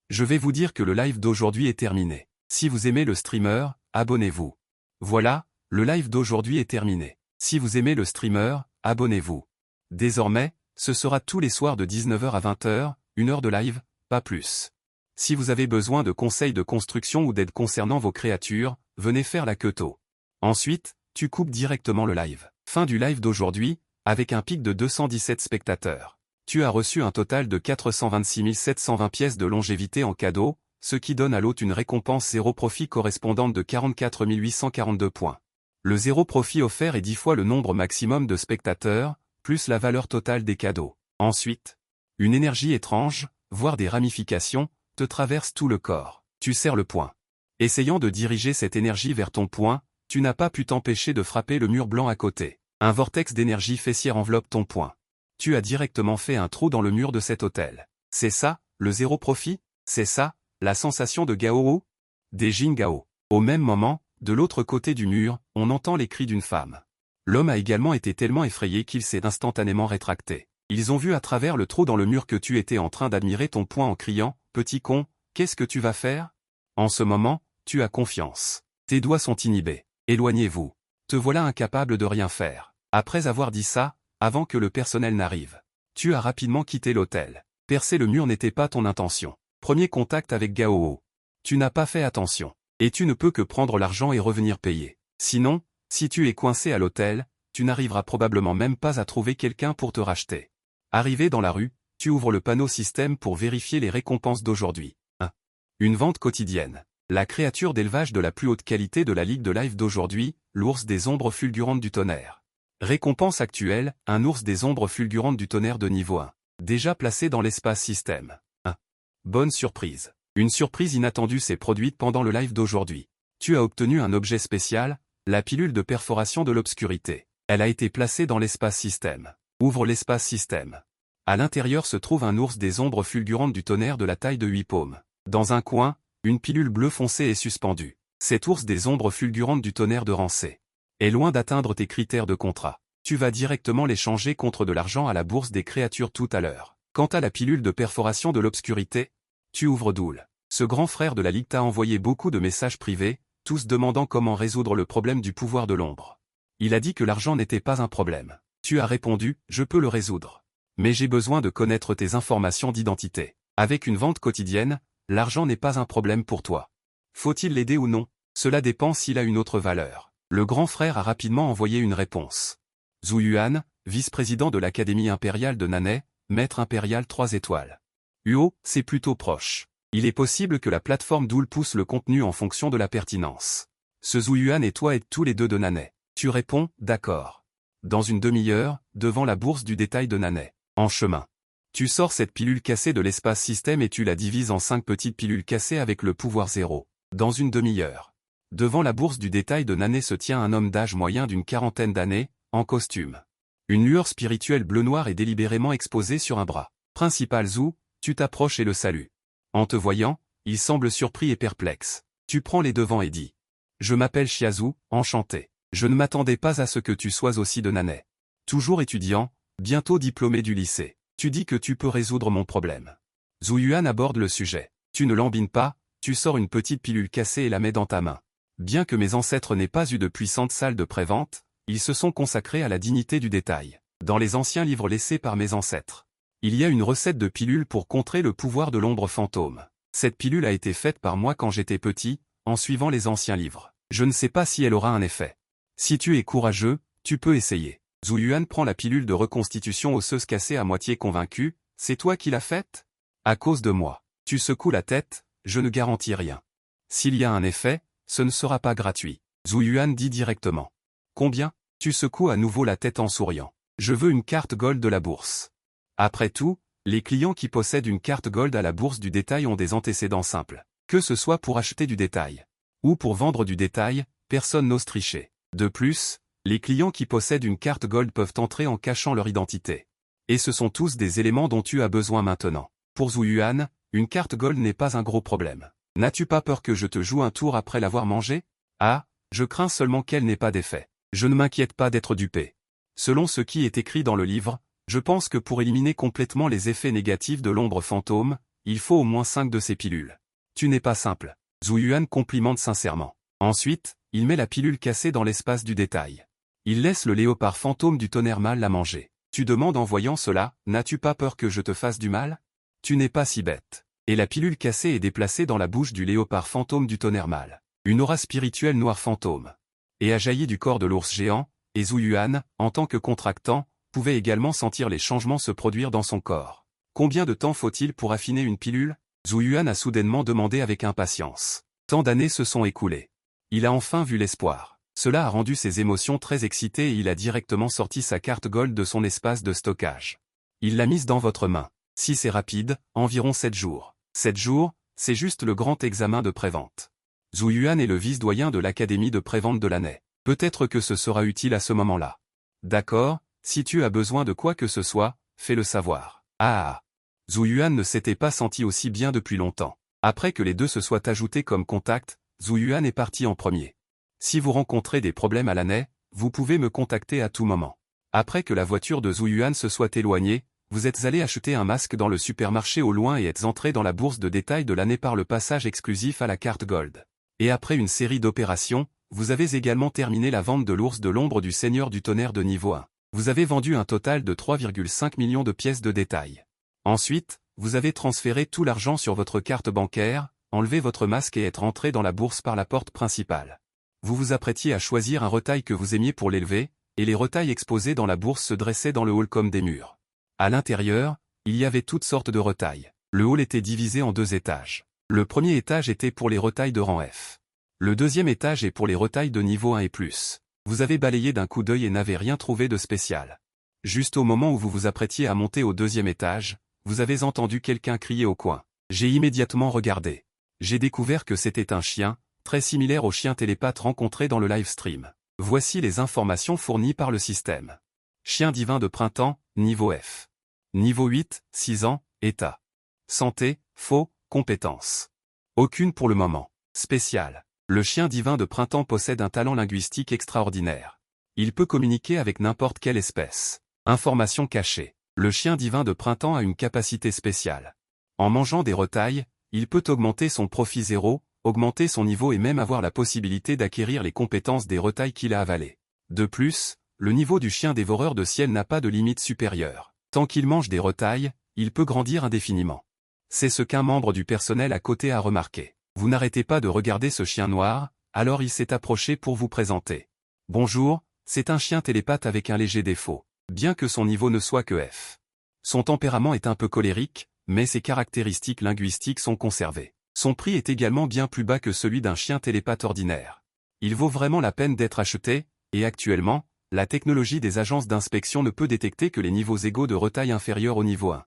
je vais vous dire que le live d'aujourd'hui est terminé. Si vous aimez le streamer, abonnez-vous. Voilà, le live d'aujourd'hui est terminé. Si vous aimez le streamer, abonnez-vous. Désormais, ce sera tous les soirs de 19h à 20h, 1 heure de live, pas plus. Si vous avez besoin de conseils de construction ou d'aide concernant vos créatures, venez faire la queue tôt. Ensuite, tu coupes directement le live. Fin du live d'aujourd'hui, avec un pic de 217 spectateurs. Tu as reçu un total de 426 720 pièces de longévité en cadeau, ce qui donne à l'hôte une récompense zéro profit correspondante de 44 842 points. Le zéro profit offert est 10 fois le nombre maximum de spectateurs, plus la valeur totale des cadeaux. Ensuite, une énergie étrange, voire des ramifications, te traverse tout le corps. Tu serres le poing. Essayant de diriger cette énergie vers ton poing, tu n'as pas pu t'empêcher de frapper le mur blanc à côté. Un vortex d'énergie fessière enveloppe ton poing. Tu as directement fait un trou dans le mur de cet hôtel. C'est ça, le zéro profit? C'est ça, la sensation de Gao? Des Jin Gao. Au même moment, de l'autre côté du mur, on entend les cris d'une femme. L'homme a également été tellement effrayé qu'il s'est instantanément rétracté. Ils ont vu à travers le trou dans le mur que tu étais en train d'admirer ton poing en criant « Petit con, qu'est-ce que tu vas faire ?» En ce moment, tu as confiance. Tes doigts sont inhibés. Éloignez-vous. Te voilà incapable de rien faire. Après avoir dit ça, avant que le personnel n'arrive, tu as rapidement quitté l'hôtel. Percer le mur n'était pas ton intention. Premier contact avec Gao. Tu n'as pas fait attention. Et tu ne peux que prendre l'argent et revenir payer. Sinon, si tu es coincé à l'hôtel, tu n'arriveras probablement même pas à trouver quelqu'un pour te racheter. Arrivé dans la rue, tu ouvres le panneau système pour vérifier les récompenses d'aujourd'hui. 1. Une vente quotidienne. La créature d'élevage de la plus haute qualité de la ligue de live d'aujourd'hui, l'ours des ombres fulgurantes du tonnerre. Récompense actuelle, un ours des ombres fulgurantes du tonnerre de niveau 1. Déjà placé dans l'espace système. 1. Bonne surprise. Une surprise inattendue s'est produite pendant le live d'aujourd'hui. Tu as obtenu un objet spécial, la pilule de perforation de l'obscurité. Elle a été placée dans l'espace système. Ouvre l'espace système. À l'intérieur se trouve un ours des ombres fulgurantes du tonnerre de la taille de 8 paumes. Dans un coin, une pilule bleue foncée est suspendue. Cet ours des ombres fulgurantes du tonnerre de Rancé est loin d'atteindre tes critères de contrat. Tu vas directement l'échanger contre de l'argent à la bourse des créatures tout à l'heure. Quant à la pilule de perforation de l'obscurité, tu ouvres Doul. Ce grand frère de la Ligue t'a envoyé beaucoup de messages privés, tous demandant comment résoudre le problème du pouvoir de l'ombre. Il a dit que l'argent n'était pas un problème. Tu as répondu, je peux le résoudre. Mais j'ai besoin de connaître tes informations d'identité. Avec une vente quotidienne, l'argent n'est pas un problème pour toi. Faut-il l'aider ou non? Cela dépend s'il a une autre valeur. Le grand frère a rapidement envoyé une réponse. Zhu Yuan, vice-président de l'Académie impériale de Nanai, maître impérial 3 étoiles. Huo, c'est plutôt proche. Il est possible que la plateforme Doul pousse le contenu en fonction de la pertinence. Ce Zhu Yuan et toi êtes tous les deux de Nanai. Tu réponds, d'accord. Dans une demi-heure, devant la bourse du détail de Nanai. En chemin. Tu sors cette pilule cassée de l'espace système et tu la divises en 5 petites pilules cassées avec le pouvoir 0. Dans une demi-heure. Devant la bourse du détail de Nanay se tient un homme d'âge moyen d'une quarantaine d'années, en costume. Une lueur spirituelle bleu-noir est délibérément exposée sur un bras. Principal Zhu, tu t'approches et le salues. En te voyant, il semble surpris et perplexe. Tu prends les devants et dis. Je m'appelle Xiazhu, enchanté. Je ne m'attendais pas à ce que tu sois aussi de Nanay. Toujours étudiant, bientôt diplômé du lycée. Tu dis que tu peux résoudre mon problème. Zhu Yuan aborde le sujet. Tu ne lambines pas, tu sors une petite pilule cassée et la mets dans ta main. Bien que mes ancêtres n'aient pas eu de puissantes salles de prévente, ils se sont consacrés à la dignité du détail. Dans les anciens livres laissés par mes ancêtres, il y a une recette de pilule pour contrer le pouvoir de l'ombre fantôme. Cette pilule a été faite par moi quand j'étais petit, en suivant les anciens livres. Je ne sais pas si elle aura un effet. Si tu es courageux, tu peux essayer. Zhu Yuan prend la pilule de reconstitution osseuse cassée à moitié convaincu. C'est toi qui l'as faite? À cause de moi. Tu secoues la tête, je ne garantis rien. S'il y a un effet, ce ne sera pas gratuit. Zhu Yuan dit directement. Combien? Tu secoues à nouveau la tête en souriant. Je veux une carte gold de la bourse. Après tout, les clients qui possèdent une carte gold à la bourse du détail ont des antécédents simples. Que ce soit pour acheter du détail ou pour vendre du détail, personne n'ose tricher. De plus, les clients qui possèdent une carte gold peuvent entrer en cachant leur identité. Et ce sont tous des éléments dont tu as besoin maintenant. Pour Zhu Yuan, une carte gold n'est pas un gros problème. N'as-tu pas peur que je te joue un tour après l'avoir mangé? Ah, je crains seulement qu'elle n'ait pas d'effet. Je ne m'inquiète pas d'être dupé. Selon ce qui est écrit dans le livre, je pense que pour éliminer complètement les effets négatifs de l'ombre fantôme, il faut au moins 5 de ces pilules. Tu n'es pas simple. Zhu Yuan complimente sincèrement. Ensuite, il met la pilule cassée dans l'espace du détail. Il laisse le léopard fantôme du tonnerre mâle la manger. Tu demandes en voyant cela, n'as-tu pas peur que je te fasse du mal? Tu n'es pas si bête. Et la pilule cassée est déplacée dans la bouche du léopard fantôme du tonnerre mâle. Une aura spirituelle noire fantôme. Et a jailli du corps de l'ours géant, et Zhu Yuan, en tant que contractant, pouvait également sentir les changements se produire dans son corps. Combien de temps faut-il pour affiner une pilule? Zhu Yuan a soudainement demandé avec impatience. Tant d'années se sont écoulées. Il a enfin vu l'espoir. Cela a rendu ses émotions très excitées et il a directement sorti sa carte gold de son espace de stockage. Il l'a mise dans votre main. Si c'est rapide, environ 7 jours. 7 jours, c'est juste le grand examen de prévente. Zhu Yuan est le vice-doyen de l'académie de prévente de l'année. Peut-être que ce sera utile à ce moment-là. D'accord, si tu as besoin de quoi que ce soit, fais-le savoir. Ah. Zhu Yuan ne s'était pas senti aussi bien depuis longtemps. Après que les deux se soient ajoutés comme contact, Zhu Yuan est parti en premier. Si vous rencontrez des problèmes à l'année, vous pouvez me contacter à tout moment. Après que la voiture de Zhu Yuan se soit éloignée, vous êtes allé acheter un masque dans le supermarché au loin et êtes entré dans la bourse de détail de l'année par le passage exclusif à la carte Gold. Et après une série d'opérations, vous avez également terminé la vente de l'ours de l'ombre du Seigneur du Tonnerre de niveau 1. Vous avez vendu un total de 3,5 millions de pièces de détail. Ensuite, vous avez transféré tout l'argent sur votre carte bancaire, enlevé votre masque et êtes rentré dans la bourse par la porte principale. Vous vous apprêtiez à choisir un retail que vous aimiez pour l'élever, et les retails exposés dans la bourse se dressaient dans le hall comme des murs. À l'intérieur, il y avait toutes sortes de retails. Le hall était divisé en 2 étages. Le premier étage était pour les retails de rang F. Le deuxième étage est pour les retails de niveau 1 et plus. Vous avez balayé d'un coup d'œil et n'avez rien trouvé de spécial. Juste au moment où vous vous apprêtiez à monter au deuxième étage, vous avez entendu quelqu'un crier au coin. J'ai immédiatement regardé. J'ai découvert que c'était un chien, très similaire au chien télépathe rencontré dans le live stream. Voici les informations fournies par le système. Chien divin de printemps, niveau F. Niveau 8, 6 ans, état. Santé, faux, compétences. Aucune pour le moment. Spécial. Le chien divin de printemps possède un talent linguistique extraordinaire. Il peut communiquer avec n'importe quelle espèce. Information cachée. Le chien divin de printemps a une capacité spéciale. En mangeant des retailles, il peut augmenter son profit 0, augmenter son niveau et même avoir la possibilité d'acquérir les compétences des retailles qu'il a avalées. De plus, le niveau du chien dévoreur de ciel n'a pas de limite supérieure. Tant qu'il mange des retailles, il peut grandir indéfiniment. C'est ce qu'un membre du personnel à côté a remarqué. Vous n'arrêtez pas de regarder ce chien noir, alors il s'est approché pour vous présenter. Bonjour, c'est un chien télépathe avec un léger défaut, bien que son niveau ne soit que F. Son tempérament est un peu colérique, mais ses caractéristiques linguistiques sont conservées. Son prix est également bien plus bas que celui d'un chien télépathe ordinaire. Il vaut vraiment la peine d'être acheté, et actuellement, la technologie des agences d'inspection ne peut détecter que les niveaux égaux de retail inférieurs au niveau 1.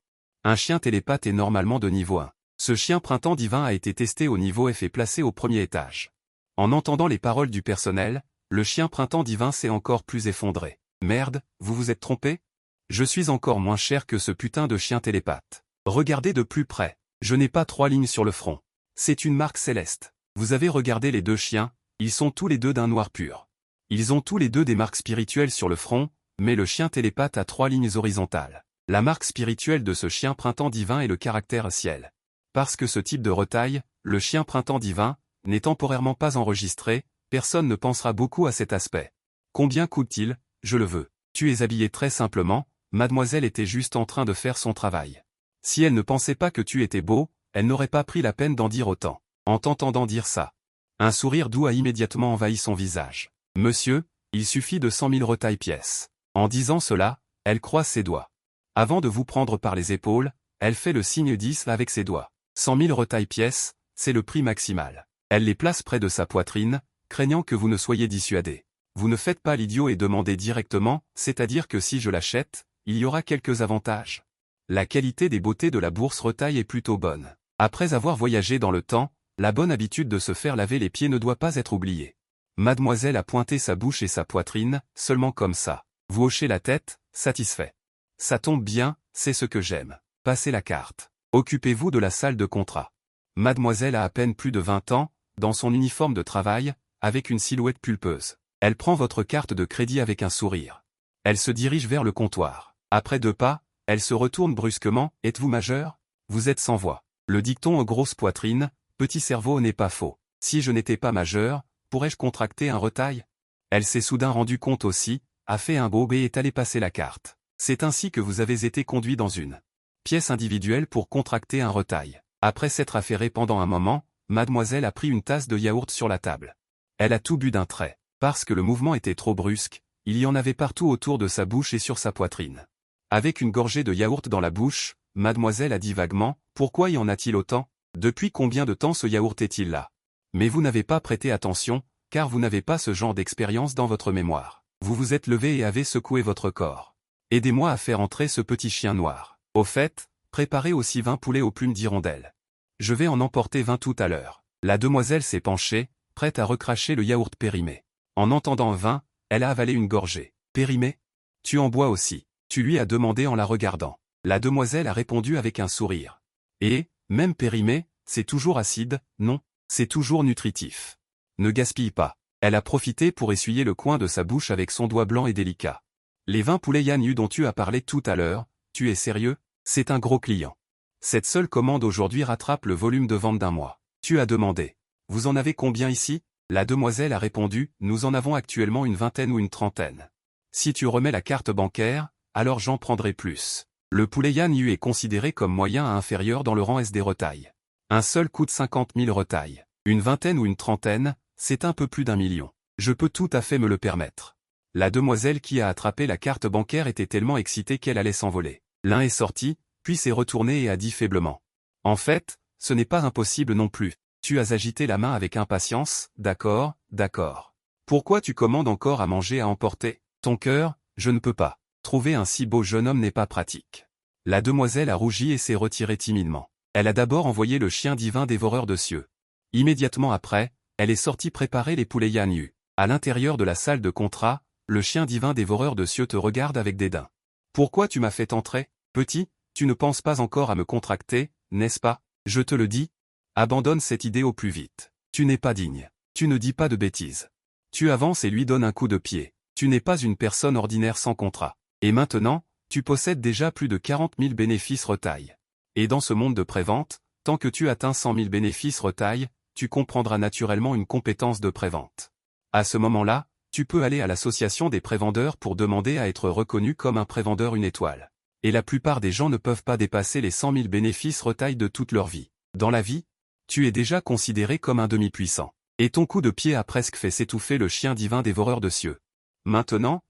Un chien télépathe est normalement de niveau 1. Ce chien printemps divin a été testé au niveau F et placé au premier étage. En entendant les paroles du personnel, le chien printemps divin s'est encore plus effondré. Merde, vous vous êtes trompé? Je suis encore moins cher que ce putain de chien télépathe. Regardez de plus près. Je n'ai pas 3 lignes sur le front. C'est une marque céleste. Vous avez regardé les deux chiens, ils sont tous les deux d'un noir pur. Ils ont tous les deux des marques spirituelles sur le front, mais le chien télépathe a 3 lignes horizontales. La marque spirituelle de ce chien printemps divin est le caractère ciel. Parce que ce type de retaille, le chien printemps divin, n'est temporairement pas enregistré, personne ne pensera beaucoup à cet aspect. Combien coûte-t-il? Je le veux. Tu es habillé très simplement, mademoiselle était juste en train de faire son travail. Si elle ne pensait pas que tu étais beau, elle n'aurait pas pris la peine d'en dire autant. En t'entendant dire ça, un sourire doux a immédiatement envahi son visage. Monsieur, il suffit de 100 000 retailles-pièces. En disant cela, elle croise ses doigts. Avant de vous prendre par les épaules, elle fait le signe 10 avec ses doigts. 100 000 retailles-pièces, c'est le prix maximal. Elle les place près de sa poitrine, craignant que vous ne soyez dissuadé. Vous ne faites pas l'idiot et demandez directement, c'est-à-dire que si je l'achète, il y aura quelques avantages. La qualité des beautés de la bourse retaille est plutôt bonne. Après avoir voyagé dans le temps, la bonne habitude de se faire laver les pieds ne doit pas être oubliée. Mademoiselle a pointé sa bouche et sa poitrine, seulement comme ça. Vous hochez la tête, satisfait. Ça tombe bien, c'est ce que j'aime. Passez la carte. Occupez-vous de la salle de contrat. Mademoiselle a à peine plus de 20 ans, dans son uniforme de travail, avec une silhouette pulpeuse. Elle prend votre carte de crédit avec un sourire. Elle se dirige vers le comptoir. Après 2 pas, elle se retourne brusquement. Êtes-vous majeur? Vous êtes sans voix. Le dicton aux grosses poitrines, petit cerveau n'est pas faux. Si je n'étais pas majeur, pourrais-je contracter un retail? Elle s'est soudain rendu compte aussi, a fait un beau B et est allée passer la carte. C'est ainsi que vous avez été conduit dans une pièce individuelle pour contracter un retail. Après s'être affairée pendant un moment, mademoiselle a pris une tasse de yaourt sur la table. Elle a tout bu d'un trait. Parce que le mouvement était trop brusque, il y en avait partout autour de sa bouche et sur sa poitrine. Avec une gorgée de yaourt dans la bouche, mademoiselle a dit vaguement, pourquoi y en a-t-il autant? Depuis combien de temps ce yaourt est-il là? Mais vous n'avez pas prêté attention, car vous n'avez pas ce genre d'expérience dans votre mémoire. Vous vous êtes levé et avez secoué votre corps. Aidez-moi à faire entrer ce petit chien noir. Au fait, préparez aussi 20 poulets aux plumes d'hirondelle. Je vais en emporter 20 tout à l'heure. La demoiselle s'est penchée, prête à recracher le yaourt périmé. En entendant 20, elle a avalé une gorgée. Périmé? Tu en bois aussi? Tu lui as demandé en la regardant. La demoiselle a répondu avec un sourire. Et, même périmé, c'est toujours acide, non? C'est toujours nutritif. Ne gaspille pas. Elle a profité pour essuyer le coin de sa bouche avec son doigt blanc et délicat. Les 20 poulets Yann dont tu as parlé tout à l'heure, tu es sérieux? C'est un gros client. Cette seule commande aujourd'hui rattrape le volume de vente d'un mois. Tu as demandé. Vous en avez combien ici? La demoiselle a répondu, nous en avons actuellement une vingtaine ou une trentaine. Si tu remets la carte bancaire, alors j'en prendrai plus. Le poulet Yann Yu est considéré comme moyen à inférieur dans le rang S des retailles. Un seul coûte 50 000 retailles. Une vingtaine ou une trentaine, c'est un peu plus d'1 million. Je peux tout à fait me le permettre. La demoiselle qui a attrapé la carte bancaire était tellement excitée qu'elle allait s'envoler. L'un est sorti, puis s'est retourné et a dit faiblement. En fait, ce n'est pas impossible non plus. Tu as agité la main avec impatience, d'accord, d'accord. Pourquoi tu commandes encore à manger à emporter? Ton cœur, je ne peux pas. Trouver un si beau jeune homme n'est pas pratique. La demoiselle a rougi et s'est retirée timidement. Elle a d'abord envoyé le chien divin dévoreur de cieux. Immédiatement après, elle est sortie préparer les poulets Yann Yu. À l'intérieur de la salle de contrat, le chien divin dévoreur de cieux te regarde avec dédain. Pourquoi tu m'as fait entrer, petit? Tu ne penses pas encore à me contracter, n'est-ce pas? Je te le dis. Abandonne cette idée au plus vite. Tu n'es pas digne. Tu ne dis pas de bêtises. Tu avances et lui donnes un coup de pied. Tu n'es pas une personne ordinaire sans contrat. Et maintenant, tu possèdes déjà plus de 40 000 bénéfices retail. Et dans ce monde de prévente, tant que tu atteins 100 000 bénéfices retail, tu comprendras naturellement une compétence de prévente. À ce moment-là, tu peux aller à l'association des prévendeurs pour demander à être reconnu comme un prévendeur une étoile. Et la plupart des gens ne peuvent pas dépasser les 100 000 bénéfices retail de toute leur vie. Dans la vie, tu es déjà considéré comme un demi-puissant. Et ton coup de pied a presque fait s'étouffer le chien divin dévoreur de cieux. Maintenant,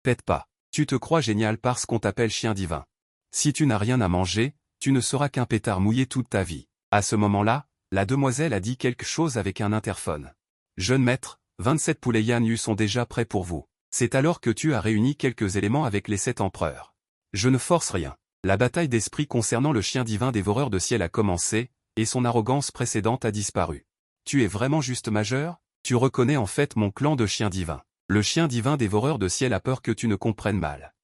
pète pas. Tu te crois génial parce qu'on t'appelle chien divin. Si tu n'as rien à manger, tu ne seras qu'un pétard mouillé toute ta vie. À ce moment-là, la demoiselle a dit quelque chose avec un interphone. Jeune maître, 27 poulets Yann Yu sont déjà prêts pour vous. C'est alors que tu as réuni quelques éléments avec les 7 empereurs. Je ne force rien. La bataille d'esprit concernant le chien divin dévoreur de ciel a commencé, et son arrogance précédente a disparu. Tu es vraiment juste majeur? Tu reconnais en fait mon clan de chiens divins. Le chien divin dévoreur de ciel a peur que tu ne comprennes mal.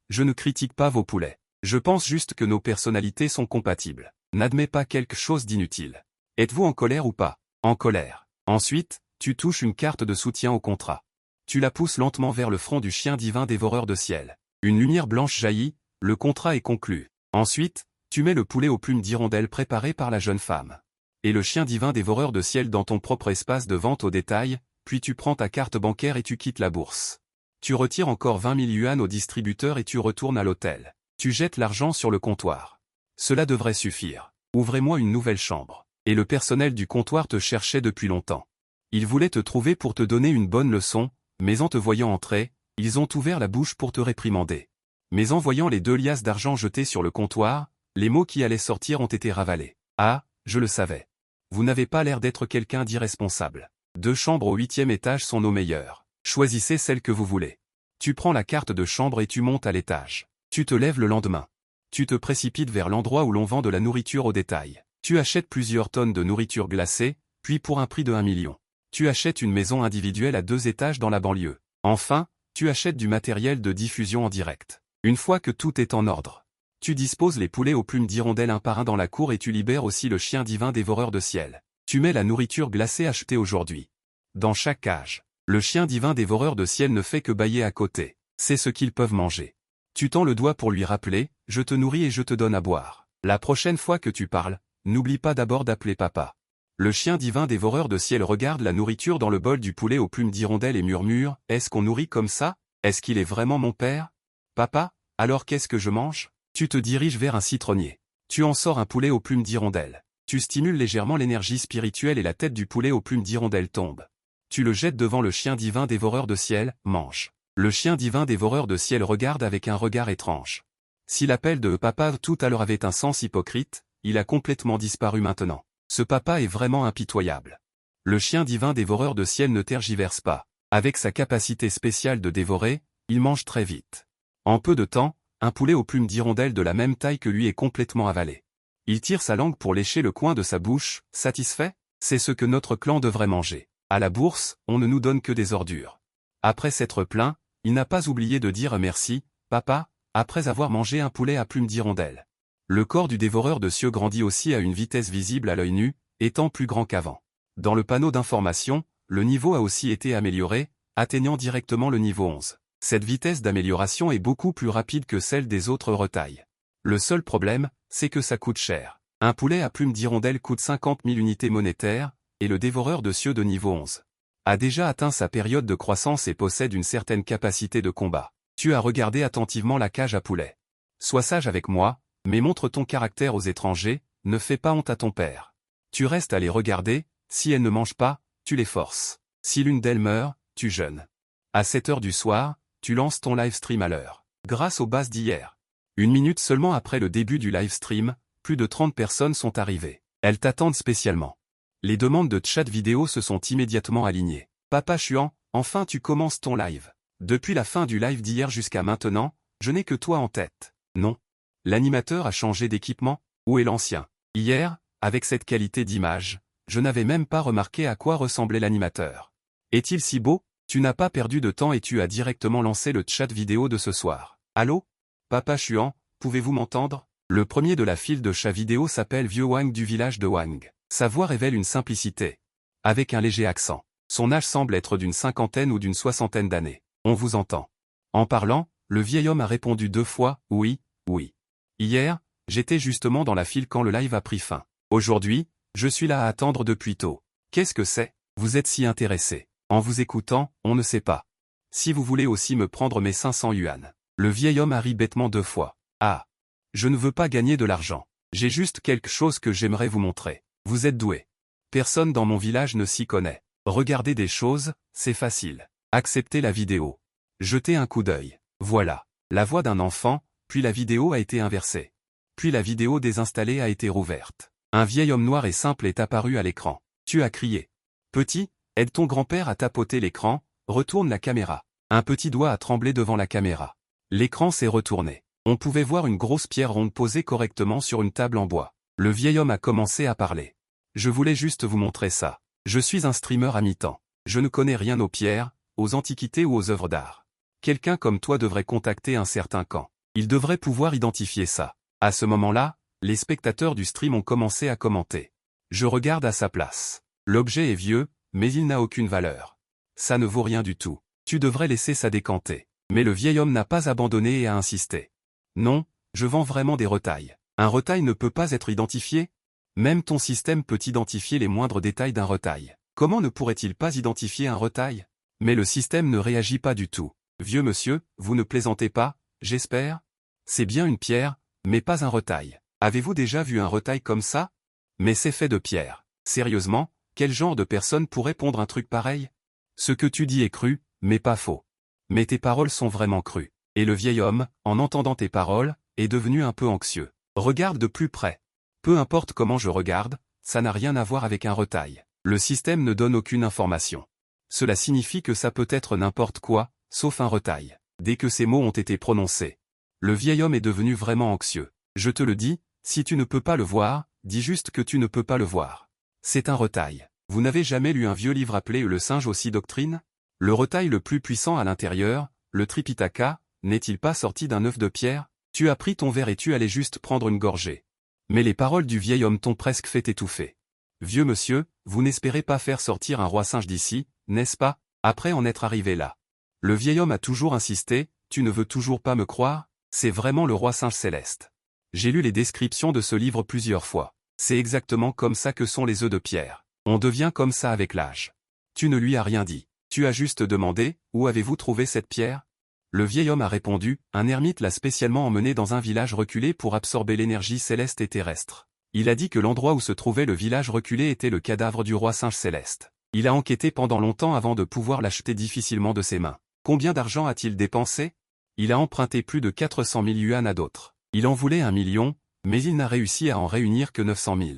Je ne critique pas vos poulets. Je pense juste que nos personnalités sont compatibles. N'admets pas quelque chose d'inutile. Êtes-vous en colère ou pas? En colère. Ensuite, tu touches une carte de soutien au contrat. Tu la pousses lentement vers le front du chien divin dévoreur de ciel. Une lumière blanche jaillit, le contrat est conclu. Ensuite, tu mets le poulet aux plumes d'hirondelle préparé par la jeune femme. Et le chien divin dévoreur de ciel dans ton propre espace de vente au détail, puis tu prends ta carte bancaire et tu quittes la bourse. Tu retires encore 20 000 yuan au distributeur et tu retournes à l'hôtel. Tu jettes l'argent sur le comptoir. Cela devrait suffire. Ouvrez-moi une nouvelle chambre. Et le personnel du comptoir te cherchait depuis longtemps. Ils voulaient te trouver pour te donner une bonne leçon, mais en te voyant entrer, ils ont ouvert la bouche pour te réprimander. Mais en voyant les 2 liasses d'argent jetées sur le comptoir, les mots qui allaient sortir ont été ravalés. Ah, je le savais. Vous n'avez pas l'air d'être quelqu'un d'irresponsable. 2 chambres au 8e étage sont nos meilleures. Choisissez celle que vous voulez. Tu prends la carte de chambre et tu montes à l'étage. Tu te lèves le lendemain. Tu te précipites vers l'endroit où l'on vend de la nourriture au détail. Tu achètes plusieurs tonnes de nourriture glacée, puis pour un prix de 1 million. Tu achètes une maison individuelle à 2 étages dans la banlieue. Enfin, tu achètes du matériel de diffusion en direct. Une fois que tout est en ordre, tu disposes les poulets aux plumes d'hirondelle un par un dans la cour et tu libères aussi le chien divin dévoreur de ciel. Tu mets la nourriture glacée achetée aujourd'hui. Dans chaque cage, le chien divin dévoreur de ciel ne fait que bâiller à côté. C'est ce qu'ils peuvent manger. Tu tends le doigt pour lui rappeler, je te nourris et je te donne à boire. La prochaine fois que tu parles, n'oublie pas d'abord d'appeler papa. Le chien divin dévoreur de ciel regarde la nourriture dans le bol du poulet aux plumes d'hirondelle et murmure, est-ce qu'on nourrit comme ça? Est-ce qu'il est vraiment mon père? Papa, alors qu'est-ce que je mange? Tu te diriges vers un citronnier. Tu en sors un poulet aux plumes d'hirondelle. Tu stimules légèrement l'énergie spirituelle et la tête du poulet aux plumes d'hirondelle tombe. Tu le jettes devant le chien divin dévoreur de ciel, mange. Le chien divin dévoreur de ciel regarde avec un regard étrange. Si l'appel de papa tout à l'heure avait un sens hypocrite, il a complètement disparu maintenant. Ce papa est vraiment impitoyable. Le chien divin dévoreur de ciel ne tergiverse pas. Avec sa capacité spéciale de dévorer, il mange très vite. En peu de temps, un poulet aux plumes d'hirondelle de la même taille que lui est complètement avalé. Il tire sa langue pour lécher le coin de sa bouche, satisfait? C'est ce que notre clan devrait manger. À la bourse, on ne nous donne que des ordures. Après s'être plaint, il n'a pas oublié de dire merci, papa, après avoir mangé un poulet à plumes d'hirondelle. Le corps du dévoreur de cieux grandit aussi à une vitesse visible à l'œil nu, étant plus grand qu'avant. Dans le panneau d'information, le niveau a aussi été amélioré, atteignant directement le niveau 11. Cette vitesse d'amélioration est beaucoup plus rapide que celle des autres retailles. Le seul problème, c'est que ça coûte cher. Un poulet à plumes d'hirondelle coûte 50 000 unités monétaires, et le dévoreur de cieux de niveau 11 a déjà atteint sa période de croissance et possède une certaine capacité de combat. Tu as regardé attentivement la cage à poulet. Sois sage avec moi, mais montre ton caractère aux étrangers, ne fais pas honte à ton père. Tu restes à les regarder, si elles ne mangent pas, tu les forces. Si l'une d'elles meurt, tu jeûnes. À 7 heures du soir, tu lances ton live stream à l'heure. Grâce aux bases d'hier. 1 minute seulement après le début du live stream, plus de 30 personnes sont arrivées. Elles t'attendent spécialement. Les demandes de chat vidéo se sont immédiatement alignées. Papa Chuan, enfin tu commences ton live. Depuis la fin du live d'hier jusqu'à maintenant, je n'ai que toi en tête. Non. L'animateur a changé d'équipement, où est l'ancien? Hier, avec cette qualité d'image, je n'avais même pas remarqué à quoi ressemblait l'animateur. Est-il si beau? Tu n'as pas perdu de temps et tu as directement lancé le chat vidéo de ce soir. Allô? Papa Chuan, pouvez-vous m'entendre? Le premier de la file de chats vidéo s'appelle Vieux Wang du village de Wang. Sa voix révèle une simplicité. Avec un léger accent. Son âge semble être d'une 50aine ou d'une 60aine d'années. On vous entend. En parlant, le vieil homme a répondu 2 fois, oui, oui. Hier, j'étais justement dans la file quand le live a pris fin. Aujourd'hui, je suis là à attendre depuis tôt. Qu'est-ce que c'est? Vous êtes si intéressé. En vous écoutant, on ne sait pas. Si vous voulez aussi me prendre mes 500 yuan. Le vieil homme a ri bêtement 2 fois. Ah. Je ne veux pas gagner de l'argent. J'ai juste quelque chose que j'aimerais vous montrer. Vous êtes doué. Personne dans mon village ne s'y connaît. Regardez des choses, c'est facile. Acceptez la vidéo. Jetez un coup d'œil. Voilà. La voix d'un enfant, puis la vidéo a été inversée. Puis la vidéo désinstallée a été rouverte. Un vieil homme noir et simple est apparu à l'écran. Tu as crié. Petit, aide ton grand-père à tapoter l'écran, retourne la caméra. Un petit doigt a tremblé devant la caméra. L'écran s'est retourné. On pouvait voir une grosse pierre ronde posée correctement sur une table en bois. Le vieil homme a commencé à parler. Je voulais juste vous montrer ça. Je suis un streamer à mi-temps. Je ne connais rien aux pierres, aux antiquités ou aux œuvres d'art. Quelqu'un comme toi devrait contacter un certain camp. Il devrait pouvoir identifier ça. À ce moment-là, les spectateurs du stream ont commencé à commenter. Je regarde à sa place. L'objet est vieux, mais il n'a aucune valeur. Ça ne vaut rien du tout. Tu devrais laisser ça décanter. Mais le vieil homme n'a pas abandonné et a insisté. Non, je vends vraiment des retails. Un retail ne peut pas être identifié? Même ton système peut identifier les moindres détails d'un retail. Comment ne pourrait-il pas identifier un retail? Mais le système ne réagit pas du tout. Vieux monsieur, vous ne plaisantez pas, j'espère? C'est bien une pierre, mais pas un retail. Avez-vous déjà vu un retail comme ça? Mais c'est fait de pierre. Sérieusement, quel genre de personne pourrait pondre un truc pareil? Ce que tu dis est cru, mais pas faux. Mais tes paroles sont vraiment crues. Et le vieil homme, en entendant tes paroles, est devenu un peu anxieux. Regarde de plus près. Peu importe comment je regarde, ça n'a rien à voir avec un retail. Le système ne donne aucune information. Cela signifie que ça peut être n'importe quoi, sauf un retail. Dès que ces mots ont été prononcés, le vieil homme est devenu vraiment anxieux. Je te le dis, si tu ne peux pas le voir, dis juste que tu ne peux pas le voir. C'est un retail. Vous n'avez jamais lu un vieux livre appelé Le singe aussi doctrine? Le retail le plus puissant à l'intérieur, le Tripitaka, n'est-il pas sorti d'un œuf de pierre? Tu as pris ton verre et tu allais juste prendre une gorgée. Mais les paroles du vieil homme t'ont presque fait étouffer. Vieux monsieur, vous n'espérez pas faire sortir un roi singe d'ici, n'est-ce pas, après en être arrivé là? Le vieil homme a toujours insisté, tu ne veux toujours pas me croire? C'est vraiment le roi singe céleste. J'ai lu les descriptions de ce livre plusieurs fois. C'est exactement comme ça que sont les œufs de pierre. On devient comme ça avec l'âge. Tu ne lui as rien dit. Tu as juste demandé, où avez-vous trouvé cette pierre? Le vieil homme a répondu, un ermite l'a spécialement emmené dans un village reculé pour absorber l'énergie céleste et terrestre. Il a dit que l'endroit où se trouvait le village reculé était le cadavre du roi singe céleste. Il a enquêté pendant longtemps avant de pouvoir l'acheter difficilement de ses mains. Combien d'argent a-t-il dépensé? Il a emprunté plus de 400 000 yuan à d'autres. Il en voulait 1 million, mais il n'a réussi à en réunir que 900 000.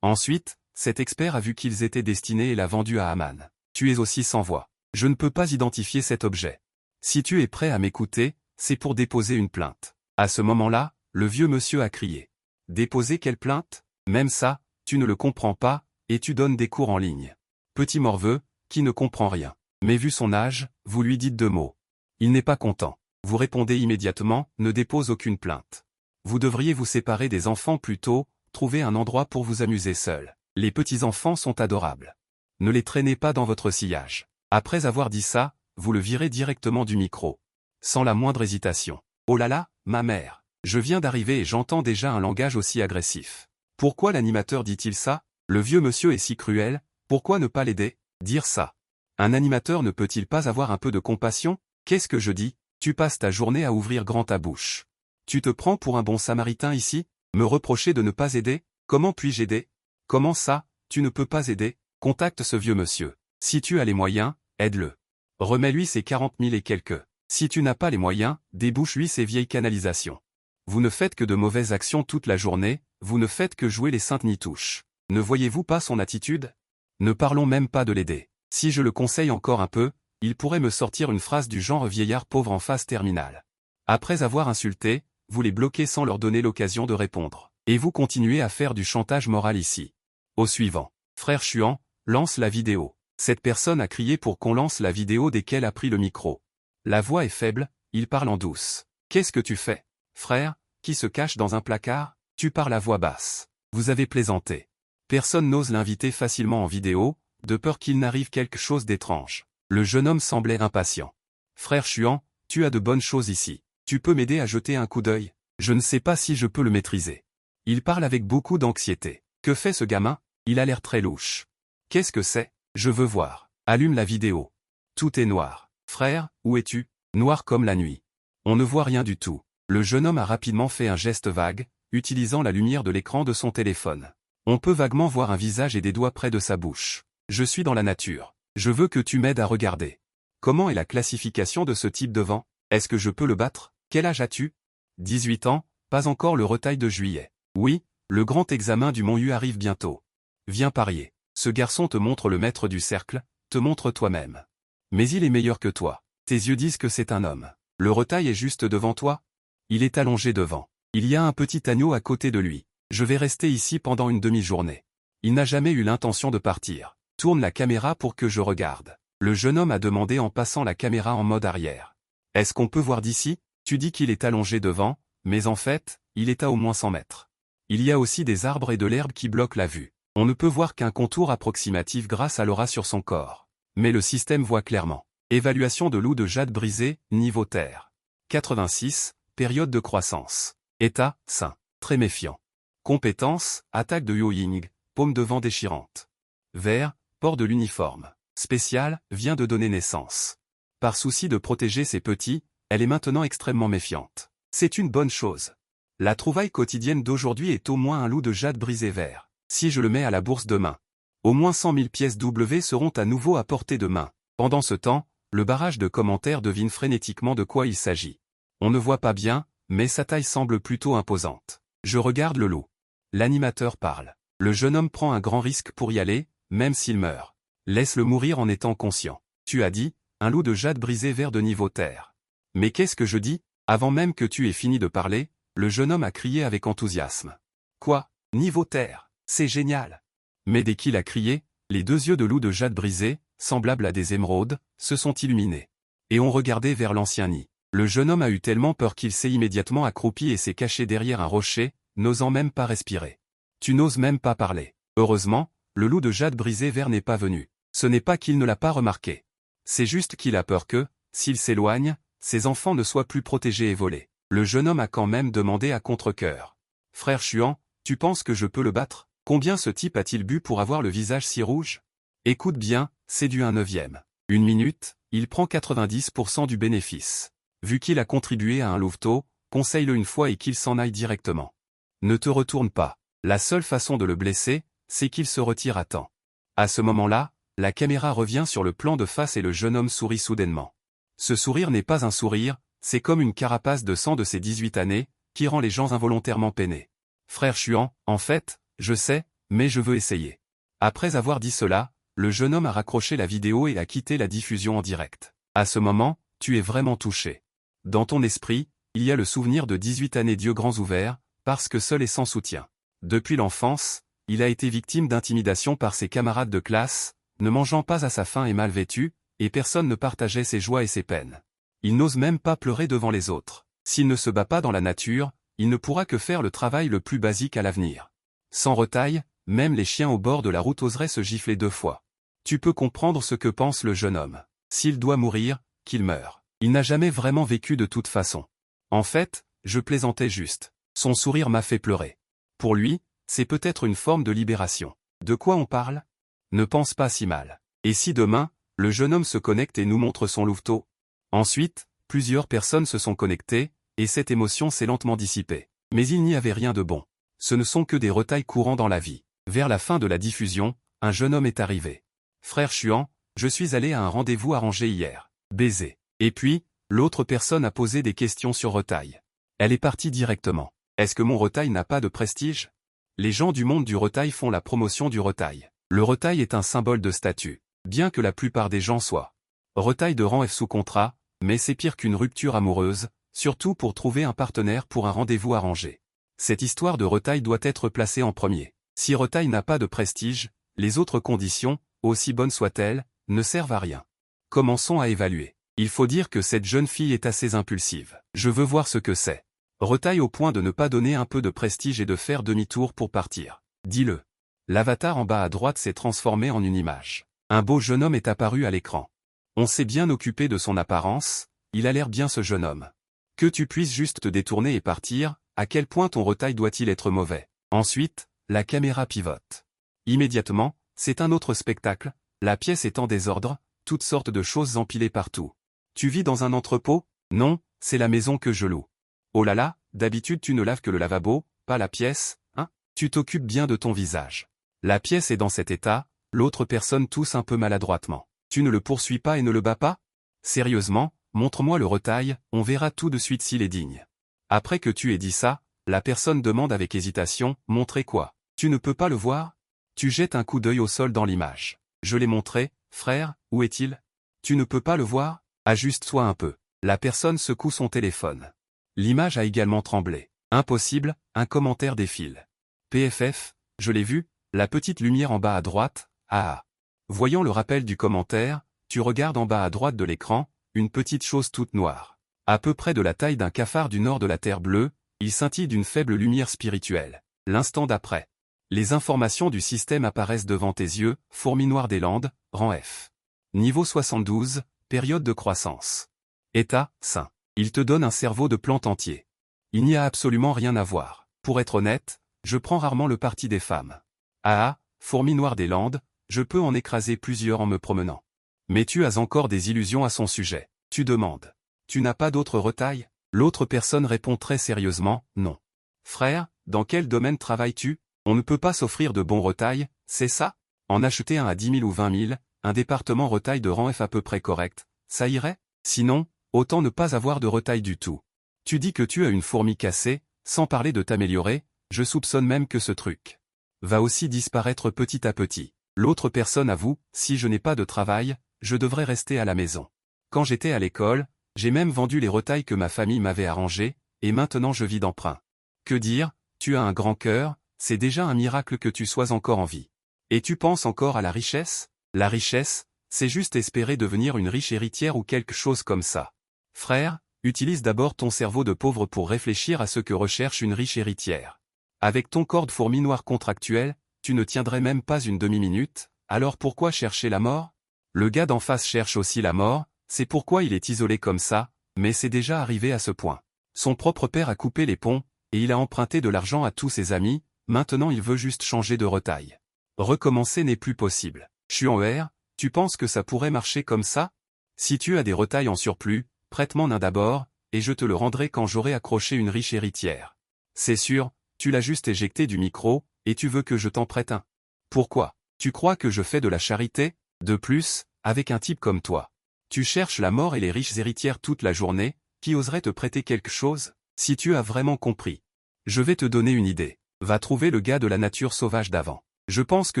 Ensuite, cet expert a vu qu'ils étaient destinés et l'a vendu à Haman. Tu es aussi sans voix. Je ne peux pas identifier cet objet. Si tu es prêt à m'écouter, c'est pour déposer une plainte. À ce moment-là, le vieux monsieur a crié. Déposer quelle plainte? Même ça, tu ne le comprends pas, et tu donnes des cours en ligne. Petit morveux, qui ne comprend rien. Mais vu son âge, vous lui dites 2 mots. Il n'est pas content. Vous répondez immédiatement, ne dépose aucune plainte. Vous devriez vous séparer des enfants plus tôt, trouver un endroit pour vous amuser seul. Les petits-enfants sont adorables. Ne les traînez pas dans votre sillage. Après avoir dit ça, vous le virez directement du micro. Sans la moindre hésitation. Oh là là, ma mère. Je viens d'arriver et j'entends déjà un langage aussi agressif. Pourquoi l'animateur dit-il ça? Le vieux monsieur est si cruel, pourquoi ne pas l'aider? Dire ça. Un animateur ne peut-il pas avoir un peu de compassion? Qu'est-ce que je dis? Tu passes ta journée à ouvrir grand ta bouche. Tu te prends pour un bon samaritain ici? Me reprocher de ne pas aider? Comment puis-je aider? Comment ça, tu ne peux pas aider? Contacte ce vieux monsieur. Si tu as les moyens, aide-le. Remets-lui ses 40 000 et quelques. Si tu n'as pas les moyens, débouche-lui ses vieilles canalisations. Vous ne faites que de mauvaises actions toute la journée, vous ne faites que jouer les saintes nitouches. Ne voyez-vous pas son attitude? Ne parlons même pas de l'aider. Si je le conseille encore un peu, il pourrait me sortir une phrase du genre vieillard pauvre en phase terminale. Après avoir insulté, vous les bloquez sans leur donner l'occasion de répondre. Et vous continuez à faire du chantage moral ici. Au suivant. Frère Chuan, lance la vidéo. Cette personne a crié pour qu'on lance la vidéo dès qu'elle a pris le micro. La voix est faible, il parle en douce. Qu'est-ce que tu fais? Frère, qui se cache dans un placard? Tu parles à voix basse. Vous avez plaisanté. Personne n'ose l'inviter facilement en vidéo, de peur qu'il n'arrive quelque chose d'étrange. Le jeune homme semblait impatient. Frère Chuan, tu as de bonnes choses ici. Tu peux m'aider à jeter un coup d'œil? Je ne sais pas si je peux le maîtriser. Il parle avec beaucoup d'anxiété. Que fait ce gamin? Il a l'air très louche. Qu'est-ce que c'est? Je veux voir. Allume la vidéo. Tout est noir. Frère, où es-tu? Noir comme la nuit. On ne voit rien du tout. Le jeune homme a rapidement fait un geste vague, utilisant la lumière de l'écran de son téléphone. On peut vaguement voir un visage et des doigts près de sa bouche. Je suis dans la nature. Je veux que tu m'aides à regarder. Comment est la classification de ce type de vent? Est-ce que je peux le battre? Quel âge as-tu? 18 ans, pas encore le retail de juillet. Oui, le grand examen du Mont U arrive bientôt. Viens parier. Ce garçon te montre le maître du cercle, te montre toi-même. Mais il est meilleur que toi. Tes yeux disent que c'est un homme. Le retail est juste devant toi? Il est allongé devant. Il y a un petit agneau à côté de lui. Je vais rester ici pendant une demi-journée. Il n'a jamais eu l'intention de partir. Tourne la caméra pour que je regarde. Le jeune homme a demandé en passant la caméra en mode arrière. Est-ce qu'on peut voir d'ici? Tu dis qu'il est allongé devant, mais en fait, il est à au moins 100 mètres. Il y a aussi des arbres et de l'herbe qui bloquent la vue. On ne peut voir qu'un contour approximatif grâce à l'aura sur son corps. Mais le système voit clairement. Évaluation de loup de jade brisé, niveau terre. 86, période de croissance. État, sain. Très méfiant. Compétences, attaque de Yo-Ying, paume de vent déchirante. Vert, port de l'uniforme. Spécial, vient de donner naissance. Par souci de protéger ses petits, elle est maintenant extrêmement méfiante. C'est une bonne chose. La trouvaille quotidienne d'aujourd'hui est au moins un loup de jade brisé vert. Si je le mets à la bourse demain, au moins 100 000 pièces W seront à nouveau à portée de main. Pendant ce temps, le barrage de commentaires devine frénétiquement de quoi il s'agit. On ne voit pas bien, mais sa taille semble plutôt imposante. Je regarde le loup. L'animateur parle. Le jeune homme prend un grand risque pour y aller, même s'il meurt. Laisse-le mourir en étant conscient. Tu as dit, un loup de jade brisé vert de niveau terre. Mais qu'est-ce que je dis? Avant même que tu aies fini de parler, le jeune homme a crié avec enthousiasme. Quoi? Niveau terre? C'est génial! Mais dès qu'il a crié, les deux yeux de loup de jade brisé, semblables à des émeraudes, se sont illuminés. Et ont regardé vers l'ancien nid. Le jeune homme a eu tellement peur qu'il s'est immédiatement accroupi et s'est caché derrière un rocher, n'osant même pas respirer. Tu n'oses même pas parler. Heureusement, le loup de jade brisé vert n'est pas venu. Ce n'est pas qu'il ne l'a pas remarqué. C'est juste qu'il a peur que, s'il s'éloigne, ses enfants ne soient plus protégés et volés. Le jeune homme a quand même demandé à contre-cœur. Frère Chuan, tu penses que je peux le battre? Combien ce type a-t-il bu pour avoir le visage si rouge? Écoute bien, c'est du 1/9. Une minute, il prend 90% du bénéfice. Vu qu'il a contribué à un louveteau, conseille-le une fois et qu'il s'en aille directement. Ne te retourne pas. La seule façon de le blesser, c'est qu'il se retire à temps. À ce moment-là, la caméra revient sur le plan de face et le jeune homme sourit soudainement. Ce sourire n'est pas un sourire, c'est comme une carapace de sang de ses 18 années, qui rend les gens involontairement peinés. Frère Chuan, en fait, je sais, mais je veux essayer. Après avoir dit cela, le jeune homme a raccroché la vidéo et a quitté la diffusion en direct. À ce moment, tu es vraiment touché. Dans ton esprit, il y a le souvenir de 18 années d'yeux grands ouverts, parce que seul et sans soutien. Depuis l'enfance, il a été victime d'intimidation par ses camarades de classe, ne mangeant pas à sa faim et mal vêtu, et personne ne partageait ses joies et ses peines. Il n'ose même pas pleurer devant les autres. S'il ne se bat pas dans la nature, il ne pourra que faire le travail le plus basique à l'avenir. Sans retaille, même les chiens au bord de la route oseraient se gifler 2 fois. Tu peux comprendre ce que pense le jeune homme. S'il doit mourir, qu'il meure. Il n'a jamais vraiment vécu de toute façon. En fait, je plaisantais juste. Son sourire m'a fait pleurer. Pour lui, c'est peut-être une forme de libération. De quoi on parle? Ne pense pas si mal. Et si demain, le jeune homme se connecte et nous montre son louveteau? Ensuite, plusieurs personnes se sont connectées, et cette émotion s'est lentement dissipée. Mais il n'y avait rien de bon. Ce ne sont que des retailles courants dans la vie. Vers la fin de la diffusion, un jeune homme est arrivé. Frère Chuan, je suis allé à un rendez-vous arrangé hier. Baiser. Et puis, l'autre personne a posé des questions sur retail. Elle est partie directement. Est-ce que mon retail n'a pas de prestige? Les gens du monde du retail font la promotion du retail. Le retail est un symbole de statut. Bien que la plupart des gens soient retail de rang F sous contrat, mais c'est pire qu'une rupture amoureuse, surtout pour trouver un partenaire pour un rendez-vous arrangé. Cette histoire de retail doit être placée en premier. Si retail n'a pas de prestige, les autres conditions, aussi bonnes soient-elles, ne servent à rien. Commençons à évaluer. Il faut dire que cette jeune fille est assez impulsive. Je veux voir ce que c'est. Retail au point de ne pas donner un peu de prestige et de faire demi-tour pour partir. Dis-le. L'avatar en bas à droite s'est transformé en une image. Un beau jeune homme est apparu à l'écran. On s'est bien occupé de son apparence, il a l'air bien ce jeune homme. Que tu puisses juste te détourner et partir, à quel point ton retail doit-il être mauvais? Ensuite, la caméra pivote. Immédiatement, c'est un autre spectacle, la pièce est en désordre, toutes sortes de choses empilées partout. Tu vis dans un entrepôt? Non, c'est la maison que je loue. Oh là là, d'habitude tu ne laves que le lavabo, pas la pièce, hein? Tu t'occupes bien de ton visage. La pièce est dans cet état, l'autre personne tousse un peu maladroitement. Tu ne le poursuis pas et ne le bats pas? Sérieusement, montre-moi le retail, on verra tout de suite s'il est digne. Après que tu aies dit ça, la personne demande avec hésitation, montrer quoi? Tu ne peux pas le voir? Tu jettes un coup d'œil au sol dans l'image. Je l'ai montré, frère, où est-il? Tu ne peux pas le voir? Ajuste-toi un peu. La personne secoue son téléphone. L'image a également tremblé. Impossible, un commentaire défile. PFF, je l'ai vu, la petite lumière en bas à droite, ah. Voyant le rappel du commentaire, tu regardes en bas à droite de l'écran, une petite chose toute noire. À peu près de la taille d'un cafard du nord de la Terre bleue, il scintille d'une faible lumière spirituelle. L'instant d'après. Les informations du système apparaissent devant tes yeux, fourmi noire des Landes, rang F. Niveau 72, période de croissance. État, sain. Il te donne un cerveau de plante entier. Il n'y a absolument rien à voir. Pour être honnête, je prends rarement le parti des femmes. Ah, fourmi noire des Landes, je peux en écraser plusieurs en me promenant. Mais tu as encore des illusions à son sujet. Tu demandes. Tu n'as pas d'autre retaille? L'autre personne répond très sérieusement, non. Frère, dans quel domaine travailles-tu? On ne peut pas s'offrir de bons retails, c'est ça? En acheter un à 10 000 ou 20 000, un département retail de rang F à peu près correct, ça irait? Sinon, autant ne pas avoir de retail du tout. Tu dis que tu as une fourmi cassée, sans parler de t'améliorer, je soupçonne même que ce truc va aussi disparaître petit à petit. L'autre personne avoue, si je n'ai pas de travail, je devrais rester à la maison. Quand j'étais à l'école, j'ai même vendu les retails que ma famille m'avait arrangés, et maintenant je vis d'emprunt. Que dire, tu as un grand cœur, c'est déjà un miracle que tu sois encore en vie. Et tu penses encore à la richesse? La richesse, c'est juste espérer devenir une riche héritière ou quelque chose comme ça. Frère, utilise d'abord ton cerveau de pauvre pour réfléchir à ce que recherche une riche héritière. Avec ton corps de fourmi noire contractuel, tu ne tiendrais même pas une demi-minute, alors pourquoi chercher la mort? Le gars d'en face cherche aussi la mort, c'est pourquoi il est isolé comme ça, mais c'est déjà arrivé à ce point. Son propre père a coupé les ponts, et il a emprunté de l'argent à tous ses amis, maintenant il veut juste changer de retail. Recommencer n'est plus possible. Je suis en ER, tu penses que ça pourrait marcher comme ça? Si tu as des retails en surplus, prête-m'en un d'abord, et je te le rendrai quand j'aurai accroché une riche héritière. C'est sûr, tu l'as juste éjecté du micro, et tu veux que je t'en prête un. Pourquoi? Tu crois que je fais de la charité? De plus, avec un type comme toi. Tu cherches la mort et les riches héritières toute la journée, qui oserait te prêter quelque chose? Si tu as vraiment compris. Je vais te donner une idée. Va trouver le gars de la nature sauvage d'avant. Je pense que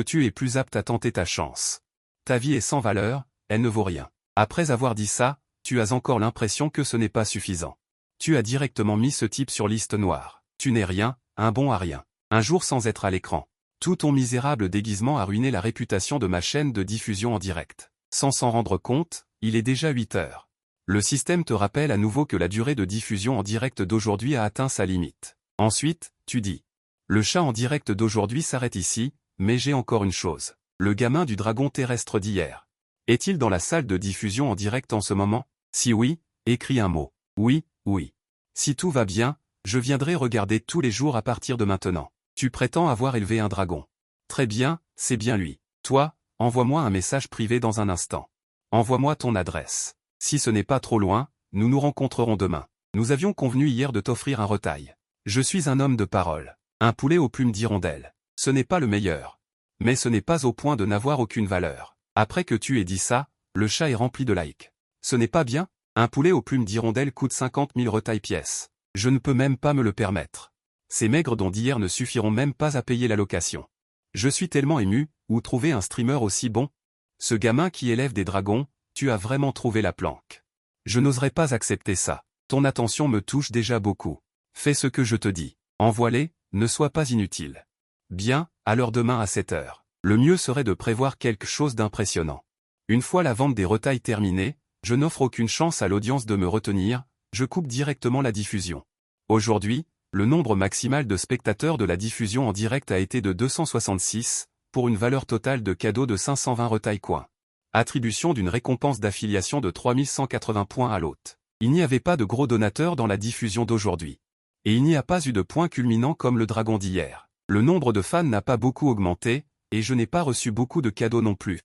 tu es plus apte à tenter ta chance. Ta vie est sans valeur, elle ne vaut rien. Après avoir dit ça, tu as encore l'impression que ce n'est pas suffisant. Tu as directement mis ce type sur liste noire. Tu n'es rien, un bon à rien. Un jour sans être à l'écran. Tout ton misérable déguisement a ruiné la réputation de ma chaîne de diffusion en direct. Sans s'en rendre compte, il est déjà 8 heures. Le système te rappelle à nouveau que la durée de diffusion en direct d'aujourd'hui a atteint sa limite. Ensuite, tu dis. Le chat en direct d'aujourd'hui s'arrête ici, mais j'ai encore une chose. Le gamin du dragon terrestre d'hier. Est-il dans la salle de diffusion en direct en ce moment? Si oui, écris un mot. Oui, oui. Si tout va bien, je viendrai regarder tous les jours à partir de maintenant. Tu prétends avoir élevé un dragon. Très bien, c'est bien lui. Toi, envoie-moi un message privé dans un instant. Envoie-moi ton adresse. Si ce n'est pas trop loin, nous nous rencontrerons demain. Nous avions convenu hier de t'offrir un retail. Je suis un homme de parole. Un poulet aux plumes d'hirondelle. Ce n'est pas le meilleur. Mais ce n'est pas au point de n'avoir aucune valeur. Après que tu aies dit ça, le chat est rempli de likes. Ce n'est pas bien? Un poulet aux plumes d'hirondelle coûte 50 000 retailles pièces. Je ne peux même pas me le permettre. Ces maigres dons d'hier ne suffiront même pas à payer la location. Je suis tellement ému, où trouver un streamer aussi bon? Ce gamin qui élève des dragons, tu as vraiment trouvé la planque. Je n'oserais pas accepter ça. Ton attention me touche déjà beaucoup. Fais ce que je te dis. Envoie-les, ne sois pas inutile. Bien, alors demain à 7 heures. Le mieux serait de prévoir quelque chose d'impressionnant. Une fois la vente des retails terminée, je n'offre aucune chance à l'audience de me retenir, je coupe directement la diffusion. Aujourd'hui, le nombre maximal de spectateurs de la diffusion en direct a été de 266, pour une valeur totale de cadeau de 520 retails coins. Attribution d'une récompense d'affiliation de 3180 points à l'hôte. Il n'y avait pas de gros donateurs dans la diffusion d'aujourd'hui. Et il n'y a pas eu de point culminant comme le dragon d'hier. Le nombre de fans n'a pas beaucoup augmenté, et je n'ai pas reçu beaucoup de cadeaux non plus.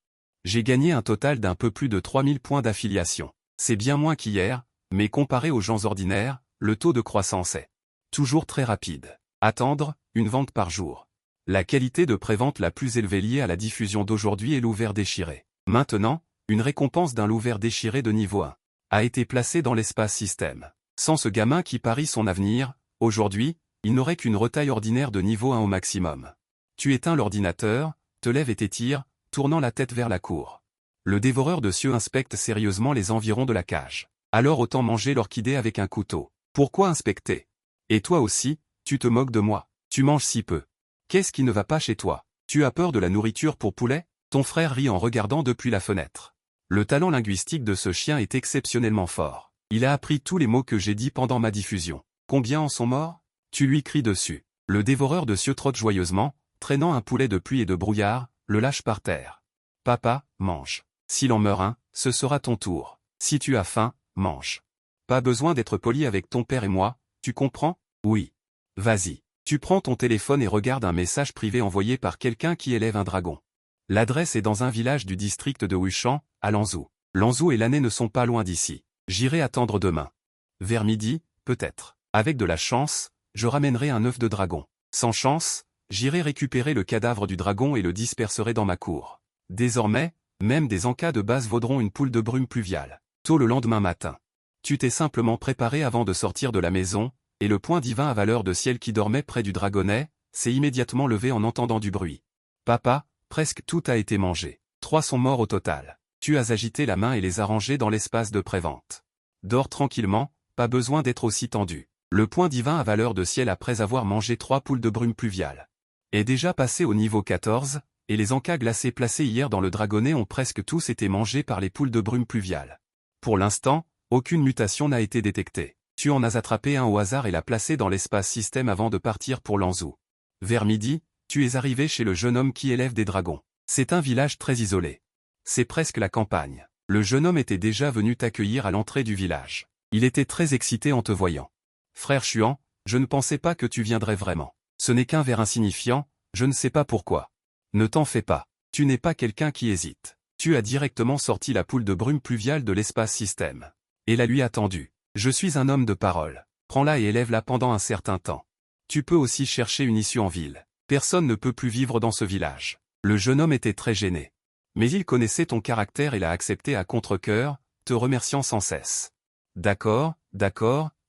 J'ai gagné un total d'un peu plus de 3000 points d'affiliation. C'est bien moins qu'hier, mais comparé aux gens ordinaires, le taux de croissance est toujours très rapide. Attendre, une vente par jour. La qualité de prévente la plus élevée liée à la diffusion d'aujourd'hui est l'ouvert déchiré. Maintenant, une récompense d'un louvert déchiré de niveau 1 a été placée dans l'espace système. Sans ce gamin qui parie son avenir, aujourd'hui, il n'aurait qu'une retaille ordinaire de niveau 1 au maximum. Tu éteins l'ordinateur, te lèves et t'étires, tournant la tête vers la cour. Le dévoreur de cieux inspecte sérieusement les environs de la cage. Alors autant manger l'orchidée avec un couteau. Pourquoi inspecter? Et toi aussi, tu te moques de moi. Tu manges si peu. Qu'est-ce qui ne va pas chez toi? Tu as peur de la nourriture pour poulet? Ton frère rit en regardant depuis la fenêtre. Le talent linguistique de ce chien est exceptionnellement fort. Il a appris tous les mots que j'ai dit pendant ma diffusion. Combien en sont morts? Tu lui cries dessus. Le dévoreur de cieux trotte joyeusement, traînant un poulet de pluie et de brouillard, le lâche par terre. Papa, mange. S'il en meurt un, ce sera ton tour. Si tu as faim, mange. Pas besoin d'être poli avec ton père et moi, tu comprends? Oui. Vas-y. Tu prends ton téléphone et regardes un message privé envoyé par quelqu'un qui élève un dragon. L'adresse est dans un village du district de Wuchan, à Lanzhou. Lanzhou et l'année ne sont pas loin d'ici. J'irai attendre demain. Vers midi, peut-être. Avec de la chance, je ramènerai un œuf de dragon. Sans chance, j'irai récupérer le cadavre du dragon et le disperserai dans ma cour. Désormais, même des encas de base vaudront une poule de brume pluviale. Tôt le lendemain matin. Tu t'es simplement préparé avant de sortir de la maison, et le point divin à valeur de ciel qui dormait près du dragonnet, s'est immédiatement levé en entendant du bruit. Papa, presque tout a été mangé. 3 sont morts au total. Tu as agité la main et les as rangés dans l'espace de prévente. Dors tranquillement, pas besoin d'être aussi tendu. Le point divin à valeur de ciel après avoir mangé 3 poules de brume pluviale est déjà passé au niveau 14, et les encas glacés placés hier dans le dragonnet ont presque tous été mangés par les poules de brume pluviale. Pour l'instant, aucune mutation n'a été détectée. Tu en as attrapé un au hasard et l'as placé dans l'espace système avant de partir pour Lanzhou. Vers midi, tu es arrivé chez le jeune homme qui élève des dragons. C'est un village très isolé. C'est presque la campagne. Le jeune homme était déjà venu t'accueillir à l'entrée du village. Il était très excité en te voyant. Frère Chuan, je ne pensais pas que tu viendrais vraiment. Ce n'est qu'un ver insignifiant, je ne sais pas pourquoi. Ne t'en fais pas. Tu n'es pas quelqu'un qui hésite. Tu as directement sorti la poule de brume pluviale de l'espace système. Et la lui a tendue. Je suis un homme de parole. Prends-la et élève-la pendant un certain temps. Tu peux aussi chercher une issue en ville. Personne ne peut plus vivre dans ce village. Le jeune homme était très gêné. Mais il connaissait ton caractère et l'a accepté à contre-cœur, te remerciant sans cesse. D'accord,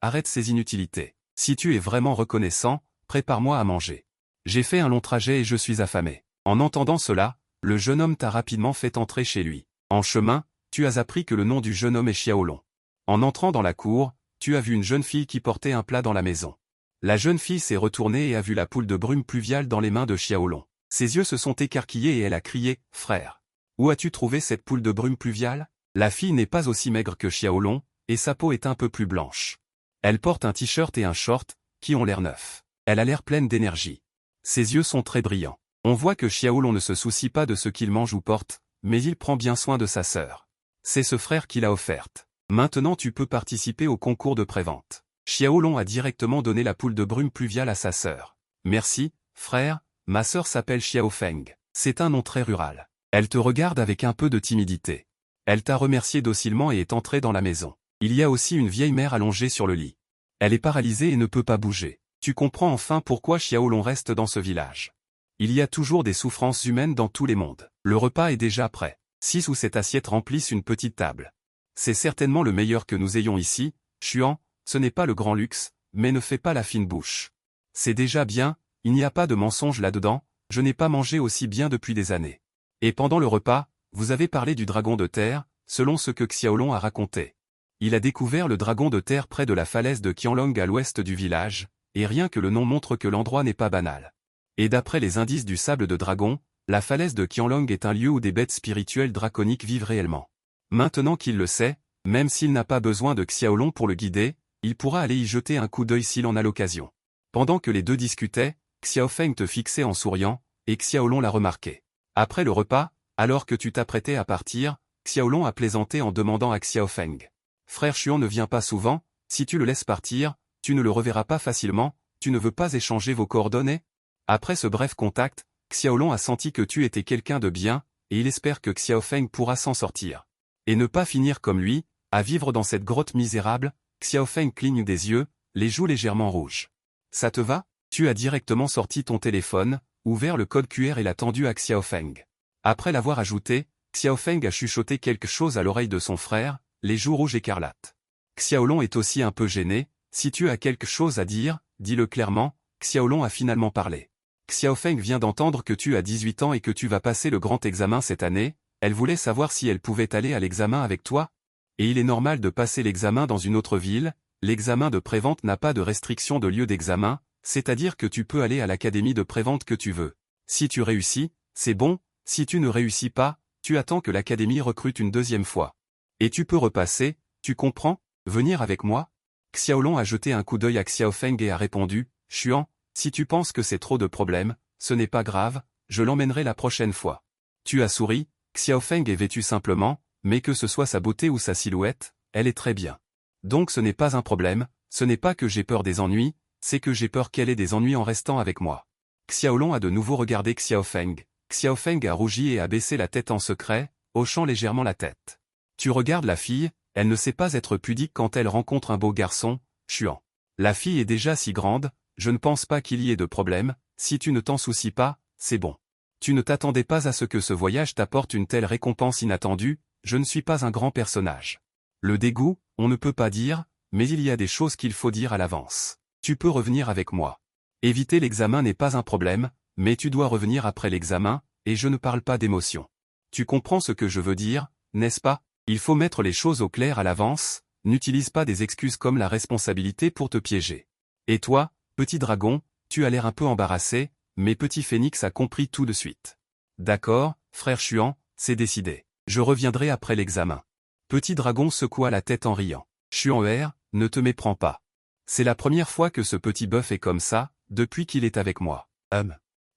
arrête ces inutilités. Si tu es vraiment reconnaissant, prépare-moi à manger. J'ai fait un long trajet et je suis affamé. En entendant cela, le jeune homme t'a rapidement fait entrer chez lui. En chemin, tu as appris que le nom du jeune homme est Xiaolong. En entrant dans la cour, tu as vu une jeune fille qui portait un plat dans la maison. La jeune fille s'est retournée et a vu la poule de brume pluviale dans les mains de Xiaolong. Ses yeux se sont écarquillés et elle a crié « Frère, où as-tu trouvé cette poule de brume pluviale ?» La fille n'est pas aussi maigre que Xiaolong, et sa peau est un peu plus blanche. Elle porte un t-shirt et un short, qui ont l'air neufs. Elle a l'air pleine d'énergie. Ses yeux sont très brillants. On voit que Xiaolong ne se soucie pas de ce qu'il mange ou porte, mais il prend bien soin de sa sœur. C'est ce frère qui l'a offerte. Maintenant tu peux participer au concours de prévente. Xiaolong a directement donné la poule de brume pluviale à sa sœur. Merci, frère, ma sœur s'appelle Xiaofeng. C'est un nom très rural. Elle te regarde avec un peu de timidité. Elle t'a remercié docilement et est entrée dans la maison. Il y a aussi une vieille mère allongée sur le lit. Elle est paralysée et ne peut pas bouger. Tu comprends enfin pourquoi Xiaolong reste dans ce village. Il y a toujours des souffrances humaines dans tous les mondes. Le repas est déjà prêt. 6 ou 7 assiettes remplissent une petite table. C'est certainement le meilleur que nous ayons ici, Chuan, ce n'est pas le grand luxe, mais ne fais pas la fine bouche. C'est déjà bien, il n'y a pas de mensonge là-dedans, je n'ai pas mangé aussi bien depuis des années. Et pendant le repas, vous avez parlé du dragon de terre, selon ce que Xiaolong a raconté. Il a découvert le dragon de terre près de la falaise de Qianlong à l'ouest du village, et rien que le nom montre que l'endroit n'est pas banal. Et d'après les indices du sable de dragon, la falaise de Qianlong est un lieu où des bêtes spirituelles draconiques vivent réellement. Maintenant qu'il le sait, même s'il n'a pas besoin de Xiaolong pour le guider, il pourra aller y jeter un coup d'œil s'il en a l'occasion. Pendant que les deux discutaient, Xiaofeng te fixait en souriant, et Xiaolong l'a remarqué. Après le repas, alors que tu t'apprêtais à partir, Xiaolong a plaisanté en demandant à Xiaofeng. Frère Chuan ne vient pas souvent, si tu le laisses partir, tu ne le reverras pas facilement, tu ne veux pas échanger vos coordonnées? Après ce bref contact, Xiaolong a senti que tu étais quelqu'un de bien, et il espère que Xiaofeng pourra s'en sortir. Et ne pas finir comme lui, à vivre dans cette grotte misérable. Xiaofeng cligne des yeux, les joues légèrement rouges. Ça te va? Tu as directement sorti ton téléphone, ouvert le code QR et l'a tendu à Xiaofeng. Après l'avoir ajouté, Xiaofeng a chuchoté quelque chose à l'oreille de son frère, les joues rouges écarlates. Xiaolong est aussi un peu gêné, si tu as quelque chose à dire, dis-le clairement, Xiaolong a finalement parlé. Xiaofeng vient d'entendre que tu as 18 ans et que tu vas passer le grand examen cette année, elle voulait savoir si elle pouvait aller à l'examen avec toi. Et il est normal de passer l'examen dans une autre ville, l'examen de prévente n'a pas de restriction de lieu d'examen, c'est-à-dire que tu peux aller à l'académie de prévente que tu veux. Si tu réussis, c'est bon, si tu ne réussis pas, tu attends que l'académie recrute une deuxième fois. Et tu peux repasser, tu comprends? Venir avec moi? Xiaolong a jeté un coup d'œil à Xiaofeng et a répondu, Xuan, si tu penses que c'est trop de problèmes, ce n'est pas grave, je l'emmènerai la prochaine fois. Tu as souri, Xiaofeng est vêtue simplement, mais que ce soit sa beauté ou sa silhouette, elle est très bien. Donc ce n'est pas un problème, ce n'est pas que j'ai peur des ennuis, c'est que j'ai peur qu'elle ait des ennuis en restant avec moi. Xiaolong a de nouveau regardé Xiaofeng. Xiaofeng a rougi et a baissé la tête en secret, hochant légèrement la tête. Tu regardes la fille, elle ne sait pas être pudique quand elle rencontre un beau garçon, Xuan. La fille est déjà si grande, je ne pense pas qu'il y ait de problème, si tu ne t'en soucies pas, c'est bon. Tu ne t'attendais pas à ce que ce voyage t'apporte une telle récompense inattendue, je ne suis pas un grand personnage. Le dégoût, on ne peut pas dire, mais il y a des choses qu'il faut dire à l'avance. Tu peux revenir avec moi. Éviter l'examen n'est pas un problème, mais tu dois revenir après l'examen, et je ne parle pas d'émotion. Tu comprends ce que je veux dire, n'est-ce pas? Il faut mettre les choses au clair à l'avance, n'utilise pas des excuses comme la responsabilité pour te piéger. Et toi, petit dragon, tu as l'air un peu embarrassé, mais petit phénix a compris tout de suite. D'accord, frère Xuan, c'est décidé. Je reviendrai après l'examen. Petit dragon secoua la tête en riant. Xuan, ne te méprends pas. C'est la première fois que ce petit bœuf est comme ça, depuis qu'il est avec moi.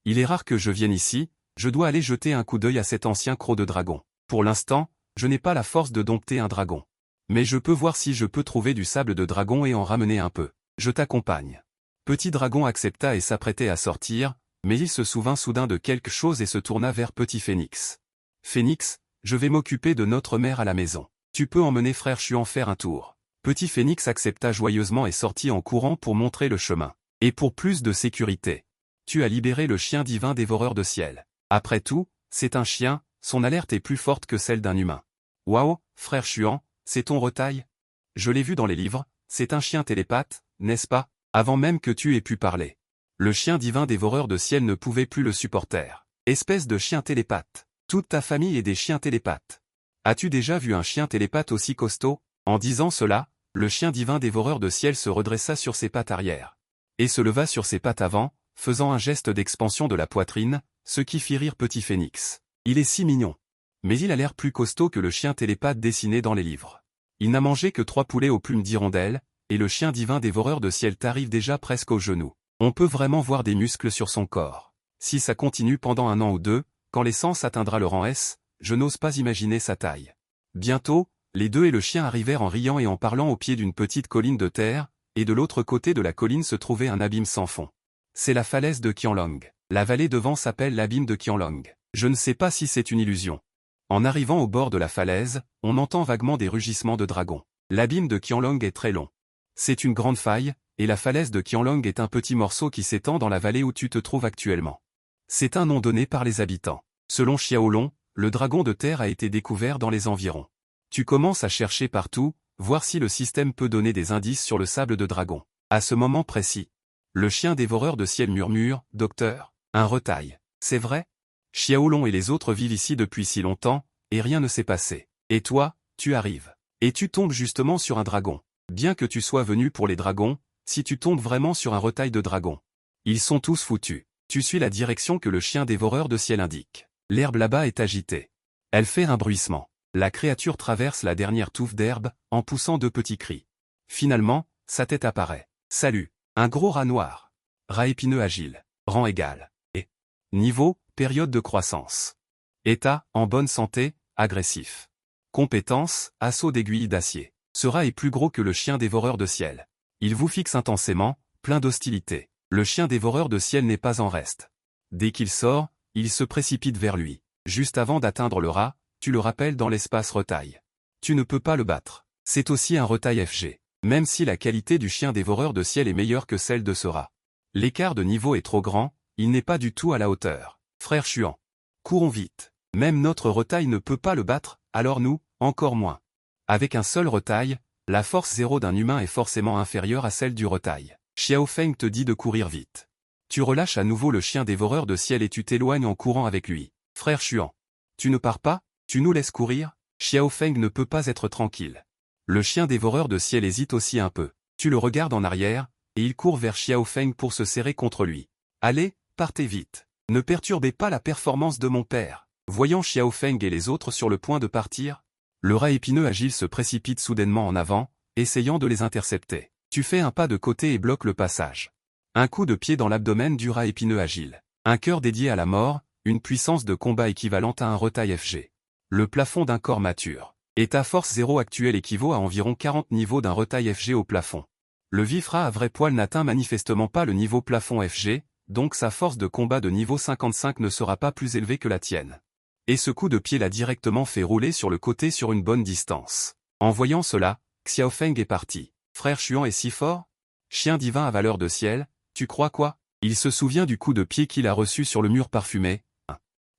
Il est rare que je vienne ici, je dois aller jeter un coup d'œil à cet ancien croc de dragon. Pour l'instant, je n'ai pas la force de dompter un dragon. Mais je peux voir si je peux trouver du sable de dragon et en ramener un peu. Je t'accompagne. Petit dragon accepta et s'apprêtait à sortir, mais il se souvint soudain de quelque chose et se tourna vers petit phénix. Phénix, je vais m'occuper de notre mère à la maison. Tu peux emmener frère Xuan faire un tour. Petit phénix accepta joyeusement et sortit en courant pour montrer le chemin. Et pour plus de sécurité. Tu as libéré le chien divin dévoreur de ciel. Après tout, c'est un chien, son alerte est plus forte que celle d'un humain. Waouh, frère Xuan, c'est ton retail? Je l'ai vu dans les livres, c'est un chien télépathe, n'est-ce pas? Avant même que tu aies pu parler. Le chien divin dévoreur de ciel ne pouvait plus le supporter. Espèce de chien télépathe. Toute ta famille est des chiens télépathes. As-tu déjà vu un chien télépathe aussi costaud? En disant cela, le chien divin dévoreur de ciel se redressa sur ses pattes arrière. Et se leva sur ses pattes avant, faisant un geste d'expansion de la poitrine, ce qui fit rire petit phénix. Il est si mignon. Mais il a l'air plus costaud que le chien télépathe dessiné dans les livres. Il n'a mangé que 3 poulets aux plumes d'hirondelle, et le chien divin dévoreur de ciel t'arrive déjà presque aux genoux. On peut vraiment voir des muscles sur son corps. Si ça continue pendant 1 an ou 2, quand l'essence atteindra le rang S, je n'ose pas imaginer sa taille. Bientôt, les deux et le chien arrivèrent en riant et en parlant au pied d'une petite colline de terre, et de l'autre côté de la colline se trouvait un abîme sans fond. C'est la falaise de Qianlong. La vallée devant s'appelle l'abîme de Qianlong. Je ne sais pas si c'est une illusion. En arrivant au bord de la falaise, on entend vaguement des rugissements de dragons. L'abîme de Qianlong est très long. C'est une grande faille, et la falaise de Qianlong est un petit morceau qui s'étend dans la vallée où tu te trouves actuellement. C'est un nom donné par les habitants. Selon Xiaolong, le dragon de terre a été découvert dans les environs. Tu commences à chercher partout, voir si le système peut donner des indices sur le sable de dragon. À ce moment précis, le chien dévoreur de ciel murmure, « Docteur, un retail, c'est vrai? Xiaolong et les autres vivent ici depuis si longtemps, et rien ne s'est passé. Et toi, tu arrives. Et tu tombes justement sur un dragon. Bien que tu sois venu pour les dragons, si tu tombes vraiment sur un retail de dragon. Ils sont tous foutus. Tu suis la direction que le chien dévoreur de ciel indique. L'herbe là-bas est agitée. Elle fait un bruissement. La créature traverse la dernière touffe d'herbe, en poussant 2 petits cris. Finalement, sa tête apparaît. Salut. Un gros rat noir. Rat épineux agile. Rang égal. Et niveau, période de croissance. État, en bonne santé, agressif. Compétence, assaut d'aiguille d'acier. Ce rat est plus gros que le chien dévoreur de ciel. Il vous fixe intensément, plein d'hostilité. Le chien dévoreur de ciel n'est pas en reste. Dès qu'il sort, il se précipite vers lui. Juste avant d'atteindre le rat, tu le rappelles dans l'espace retail. Tu ne peux pas le battre. C'est aussi un retail FG. Même si la qualité du chien dévoreur de ciel est meilleure que celle de ce rat. L'écart de niveau est trop grand, il n'est pas du tout à la hauteur. Frère Xuan. Courons vite. Même notre retail ne peut pas le battre, alors nous, encore moins. Avec un seul retail, la force 0 d'un humain est forcément inférieure à celle du retail. Xiaofeng te dit de courir vite. Tu relâches à nouveau le chien dévoreur de ciel et tu t'éloignes en courant avec lui. Frère Xuan. Tu ne pars pas? Tu nous laisses courir? Xiaofeng ne peut pas être tranquille. Le chien dévoreur de ciel hésite aussi un peu. Tu le regardes en arrière, et il court vers Xiao Feng pour se serrer contre lui. Allez, partez vite. Ne perturbez pas la performance de mon père. Voyant Xiao Feng et les autres sur le point de partir, le rat épineux agile se précipite soudainement en avant, essayant de les intercepter. Tu fais un pas de côté et bloques le passage. Un coup de pied dans l'abdomen du rat épineux agile. Un cœur dédié à la mort, une puissance de combat équivalente à un retail FG. Le plafond d'un corps mature. Et ta force 0 actuelle équivaut à environ 40 niveaux d'un retail FG au plafond. Le vif rat à vrai poil n'atteint manifestement pas le niveau plafond FG, donc sa force de combat de niveau 55 ne sera pas plus élevée que la tienne. Et ce coup de pied l'a directement fait rouler sur le côté sur une bonne distance. En voyant cela, Xiao Feng est parti. Frère Xuan est si fort? Chien divin à valeur de ciel, tu crois quoi? Il se souvient du coup de pied qu'il a reçu sur le mur parfumé.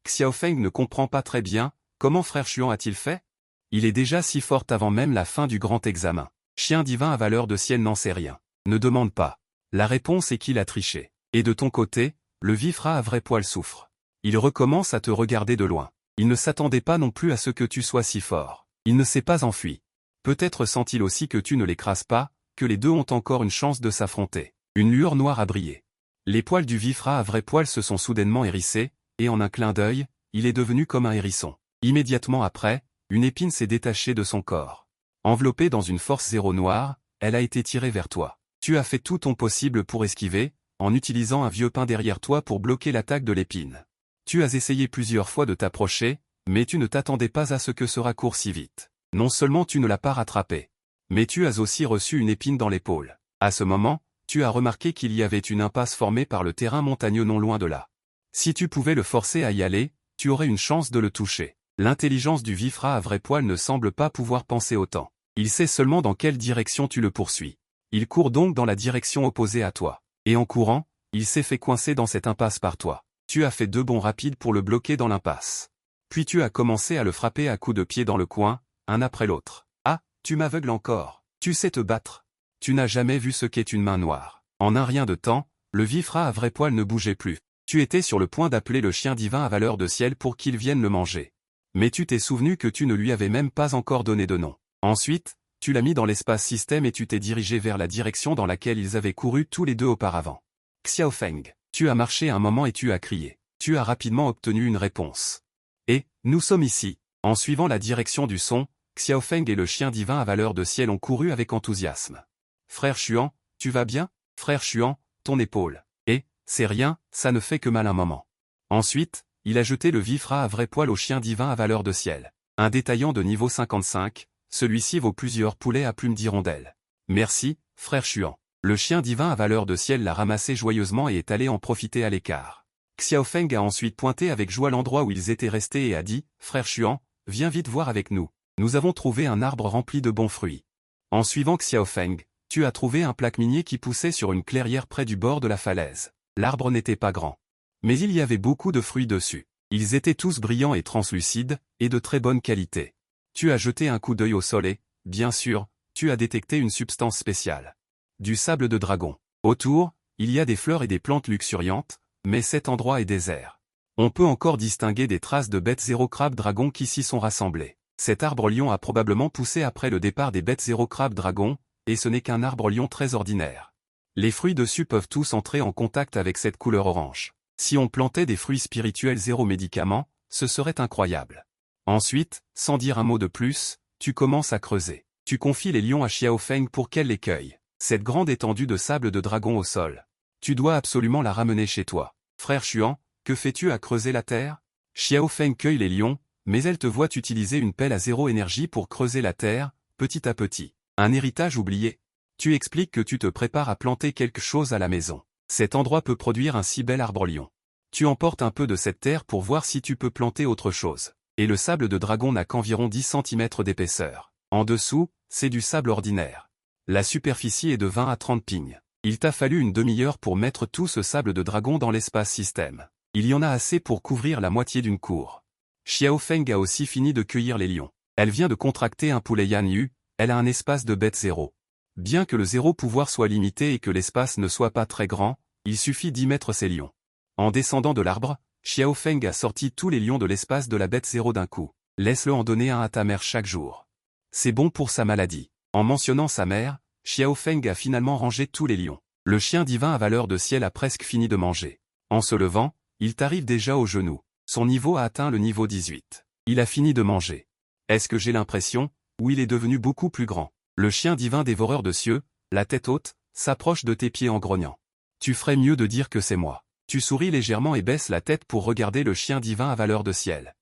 Xiao Feng ne comprend pas très bien, comment frère Xuan a-t-il fait? Il est déjà si fort avant même la fin du grand examen. Chien divin à valeur de ciel n'en sait rien. Ne demande pas. La réponse est qu'il a triché. Et de ton côté, le vif rat à vrai poil souffre. Il recommence à te regarder de loin. Il ne s'attendait pas non plus à ce que tu sois si fort. Il ne s'est pas enfui. Peut-être sent-il aussi que tu ne l'écrases pas, que les deux ont encore une chance de s'affronter. Une lueur noire a brillé. Les poils du vif rat à vrai poil se sont soudainement hérissés, et en un clin d'œil, il est devenu comme un hérisson. Immédiatement après, une épine s'est détachée de son corps. Enveloppée dans une force 0 noire, elle a été tirée vers toi. Tu as fait tout ton possible pour esquiver, en utilisant un vieux pin derrière toi pour bloquer l'attaque de l'épine. Tu as essayé plusieurs fois de t'approcher, mais tu ne t'attendais pas à ce que ce raccourt si vite. Non seulement tu ne l'as pas rattrapé, mais tu as aussi reçu une épine dans l'épaule. À ce moment, tu as remarqué qu'il y avait une impasse formée par le terrain montagneux non loin de là. Si tu pouvais le forcer à y aller, tu aurais une chance de le toucher. L'intelligence du vif rat à vrai poil ne semble pas pouvoir penser autant. Il sait seulement dans quelle direction tu le poursuis. Il court donc dans la direction opposée à toi. Et en courant, il s'est fait coincer dans cette impasse par toi. Tu as fait 2 bonds rapides pour le bloquer dans l'impasse. Puis tu as commencé à le frapper à coups de pied dans le coin, un après l'autre. Ah, tu m'aveugles encore. Tu sais te battre. Tu n'as jamais vu ce qu'est une main noire. En un rien de temps, le vif rat à vrai poil ne bougeait plus. Tu étais sur le point d'appeler le chien divin à valeur de ciel pour qu'il vienne le manger. Mais tu t'es souvenu que tu ne lui avais même pas encore donné de nom. Ensuite, tu l'as mis dans l'espace système et tu t'es dirigé vers la direction dans laquelle ils avaient couru tous les deux auparavant. Xiao Feng, tu as marché un moment et tu as crié. Tu as rapidement obtenu une réponse. Et, nous sommes ici. En suivant la direction du son, Xiao Feng et le chien divin à valeur de ciel ont couru avec enthousiasme. Frère Xuan, tu vas bien? Frère Xuan, ton épaule. Et, c'est rien, ça ne fait que mal un moment. Ensuite, il a jeté le vif rat à vrai poil au chien divin à valeur de ciel. Un détaillant de niveau 55, celui-ci vaut plusieurs poulets à plumes d'hirondelle. Merci, frère Xuan. Le chien divin à valeur de ciel l'a ramassé joyeusement et est allé en profiter à l'écart. Xiao Feng a ensuite pointé avec joie l'endroit où ils étaient restés et a dit, frère Xuan, viens vite voir avec nous. Nous avons trouvé un arbre rempli de bons fruits. En suivant Xiao Feng, tu as trouvé un plaque minier qui poussait sur une clairière près du bord de la falaise. L'arbre n'était pas grand. Mais il y avait beaucoup de fruits dessus. Ils étaient tous brillants et translucides, et de très bonne qualité. Tu as jeté un coup d'œil au sol et, bien sûr, tu as détecté une substance spéciale. Du sable de dragon. Autour, il y a des fleurs et des plantes luxuriantes, mais cet endroit est désert. On peut encore distinguer des traces de bêtes zéro crabe dragon qui s'y sont rassemblées. Cet arbre lion a probablement poussé après le départ des bêtes zéro crabe dragon, et ce n'est qu'un arbre lion très ordinaire. Les fruits dessus peuvent tous entrer en contact avec cette couleur orange. Si on plantait des fruits spirituels zéro médicament, ce serait incroyable. Ensuite, sans dire un mot de plus, tu commences à creuser. Tu confies les lions à Xiao Feng pour qu'elle les cueille. Cette grande étendue de sable de dragon au sol. Tu dois absolument la ramener chez toi. Frère Xuan, que fais-tu à creuser la terre? Xiao Feng cueille les lions, mais elle te voit utiliser une pelle à 0 énergie pour creuser la terre, petit à petit. Un héritage oublié. Tu expliques que tu te prépares à planter quelque chose à la maison. Cet endroit peut produire un si bel arbre lion. Tu emportes un peu de cette terre pour voir si tu peux planter autre chose. Et le sable de dragon n'a qu'environ 10 cm d'épaisseur. En dessous, c'est du sable ordinaire. La superficie est de 20 à 30 pignes. Il t'a fallu une demi-heure pour mettre tout ce sable de dragon dans l'espace système. Il y en a assez pour couvrir la moitié d'une cour. Xiao Feng a aussi fini de cueillir les lions. Elle vient de contracter un poulet Yan Yu, elle a un espace de bête 0. Bien que le 0 pouvoir soit limité et que l'espace ne soit pas très grand, il suffit d'y mettre ses lions. En descendant de l'arbre, Xiao Feng a sorti tous les lions de l'espace de la bête 0 d'un coup. Laisse-le en donner un à ta mère chaque jour. C'est bon pour sa maladie. En mentionnant sa mère, Xiao Feng a finalement rangé tous les lions. Le chien divin à valeur de ciel a presque fini de manger. En se levant, il t'arrive déjà au genou. Son niveau a atteint le niveau 18. Il a fini de manger. Est-ce que j'ai l'impression, ou il est devenu beaucoup plus grand? Le chien divin dévoreur de cieux, la tête haute, s'approche de tes pieds en grognant. Tu ferais mieux de dire que c'est moi. Tu souris légèrement et baisses la tête pour regarder le chien divin à valeur de ciel.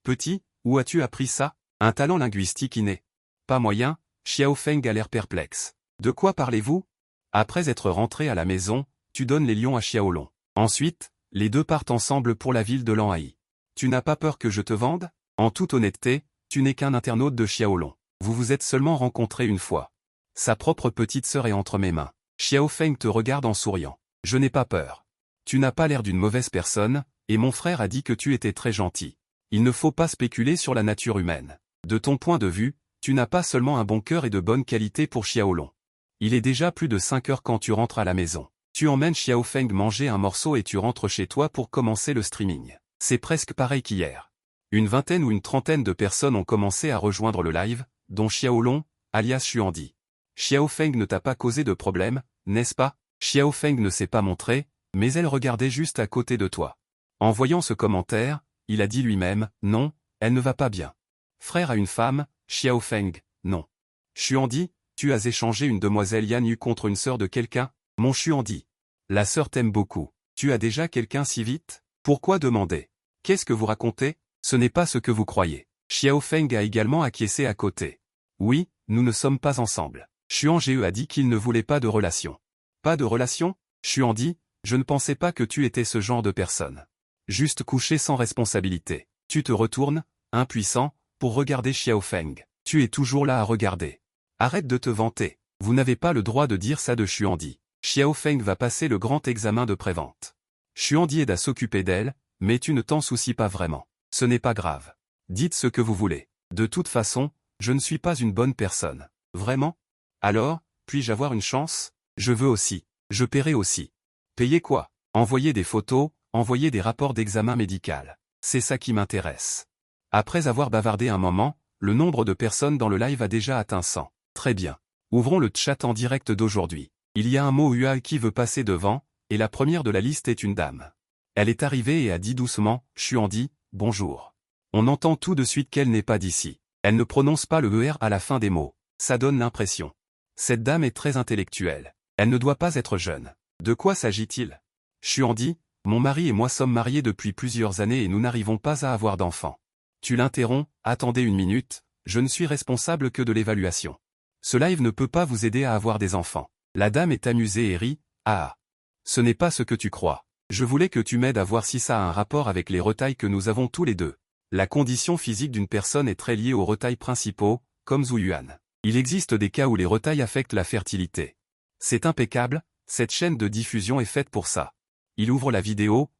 Petit, où as-tu appris ça? Un talent linguistique inné. Pas moyen, Xiao Feng a l'air perplexe. De quoi parlez-vous? Après être rentré à la maison, tu donnes les lions à Xiaolong. Ensuite, les deux partent ensemble pour la ville de Lanhai. Tu n'as pas peur que je te vende? En toute honnêteté, tu n'es qu'un internaute de Xiaolong. Vous vous êtes seulement rencontrés une fois. Sa propre petite sœur est entre mes mains. Xiao Feng te regarde en souriant. Je n'ai pas peur. Tu n'as pas l'air d'une mauvaise personne, et mon frère a dit que tu étais très gentil. Il ne faut pas spéculer sur la nature humaine. De ton point de vue, tu n'as pas seulement un bon cœur et de bonne qualité pour Xiaolong. Il est déjà plus de 5 heures quand tu rentres à la maison. Tu emmènes Xiao Feng manger un morceau et tu rentres chez toi pour commencer le streaming. C'est presque pareil qu'hier. Une vingtaine ou une trentaine de personnes ont commencé à rejoindre le live, dont Xiaolong, alias Xuandi. Xiao Feng ne t'a pas causé de problème, n'est-ce pas? Xiao Feng ne s'est pas montré, mais elle regardait juste à côté de toi. En voyant ce commentaire, il a dit lui-même, non, elle ne va pas bien. Frère à une femme, Xiao Feng, non. Xuandi, tu as échangé une demoiselle Yan Yu contre une sœur de quelqu'un? Mon Xuandi. La sœur t'aime beaucoup. Tu as déjà quelqu'un si vite? Pourquoi demander? Qu'est-ce que vous racontez? Ce n'est pas ce que vous croyez. Xiao Feng a également acquiescé à côté. Oui, nous ne sommes pas ensemble. Xuan a dit qu'il ne voulait pas de relation. Pas de relation? Xuandi, je ne pensais pas que tu étais ce genre de personne. Juste couché sans responsabilité. Tu te retournes, impuissant, pour regarder Xiao Feng. Tu es toujours là à regarder. Arrête de te vanter. Vous n'avez pas le droit de dire ça de Xuandi. Xiao Feng va passer le grand examen de prévente. Xuandi aide à s'occuper d'elle, mais tu ne t'en soucies pas vraiment. Ce n'est pas grave. Dites ce que vous voulez. De toute façon, je ne suis pas une bonne personne. Vraiment? Alors, puis-je avoir une chance? Je veux aussi. Je paierai aussi. Payer quoi? Envoyer des photos, envoyer des rapports d'examen médical. C'est ça qui m'intéresse. Après avoir bavardé un moment, le nombre de personnes dans le live a déjà atteint 100. Très bien. Ouvrons le chat en direct d'aujourd'hui. Il y a un mot UA qui veut passer devant, et la première de la liste est une dame. Elle est arrivée et a dit doucement, Xuandi, bonjour. On entend tout de suite qu'elle n'est pas d'ici. Elle ne prononce pas le ER à la fin des mots. Ça donne l'impression. Cette dame est très intellectuelle. Elle ne doit pas être jeune. De quoi s'agit-il? Xuandi, mon mari et moi sommes mariés depuis plusieurs années et nous n'arrivons pas à avoir d'enfants. Tu l'interromps, attendez une minute, je ne suis responsable que de l'évaluation. Ce live ne peut pas vous aider à avoir des enfants. La dame est amusée et rit, ah. Ce n'est pas ce que tu crois. Je voulais que tu m'aides à voir si ça a un rapport avec les retails que nous avons tous les deux. La condition physique d'une personne est très liée aux retails principaux, comme Zuyuan. Il existe des cas où les retails affectent la fertilité. C'est impeccable, cette chaîne de diffusion est faite pour ça. Il ouvre la vidéo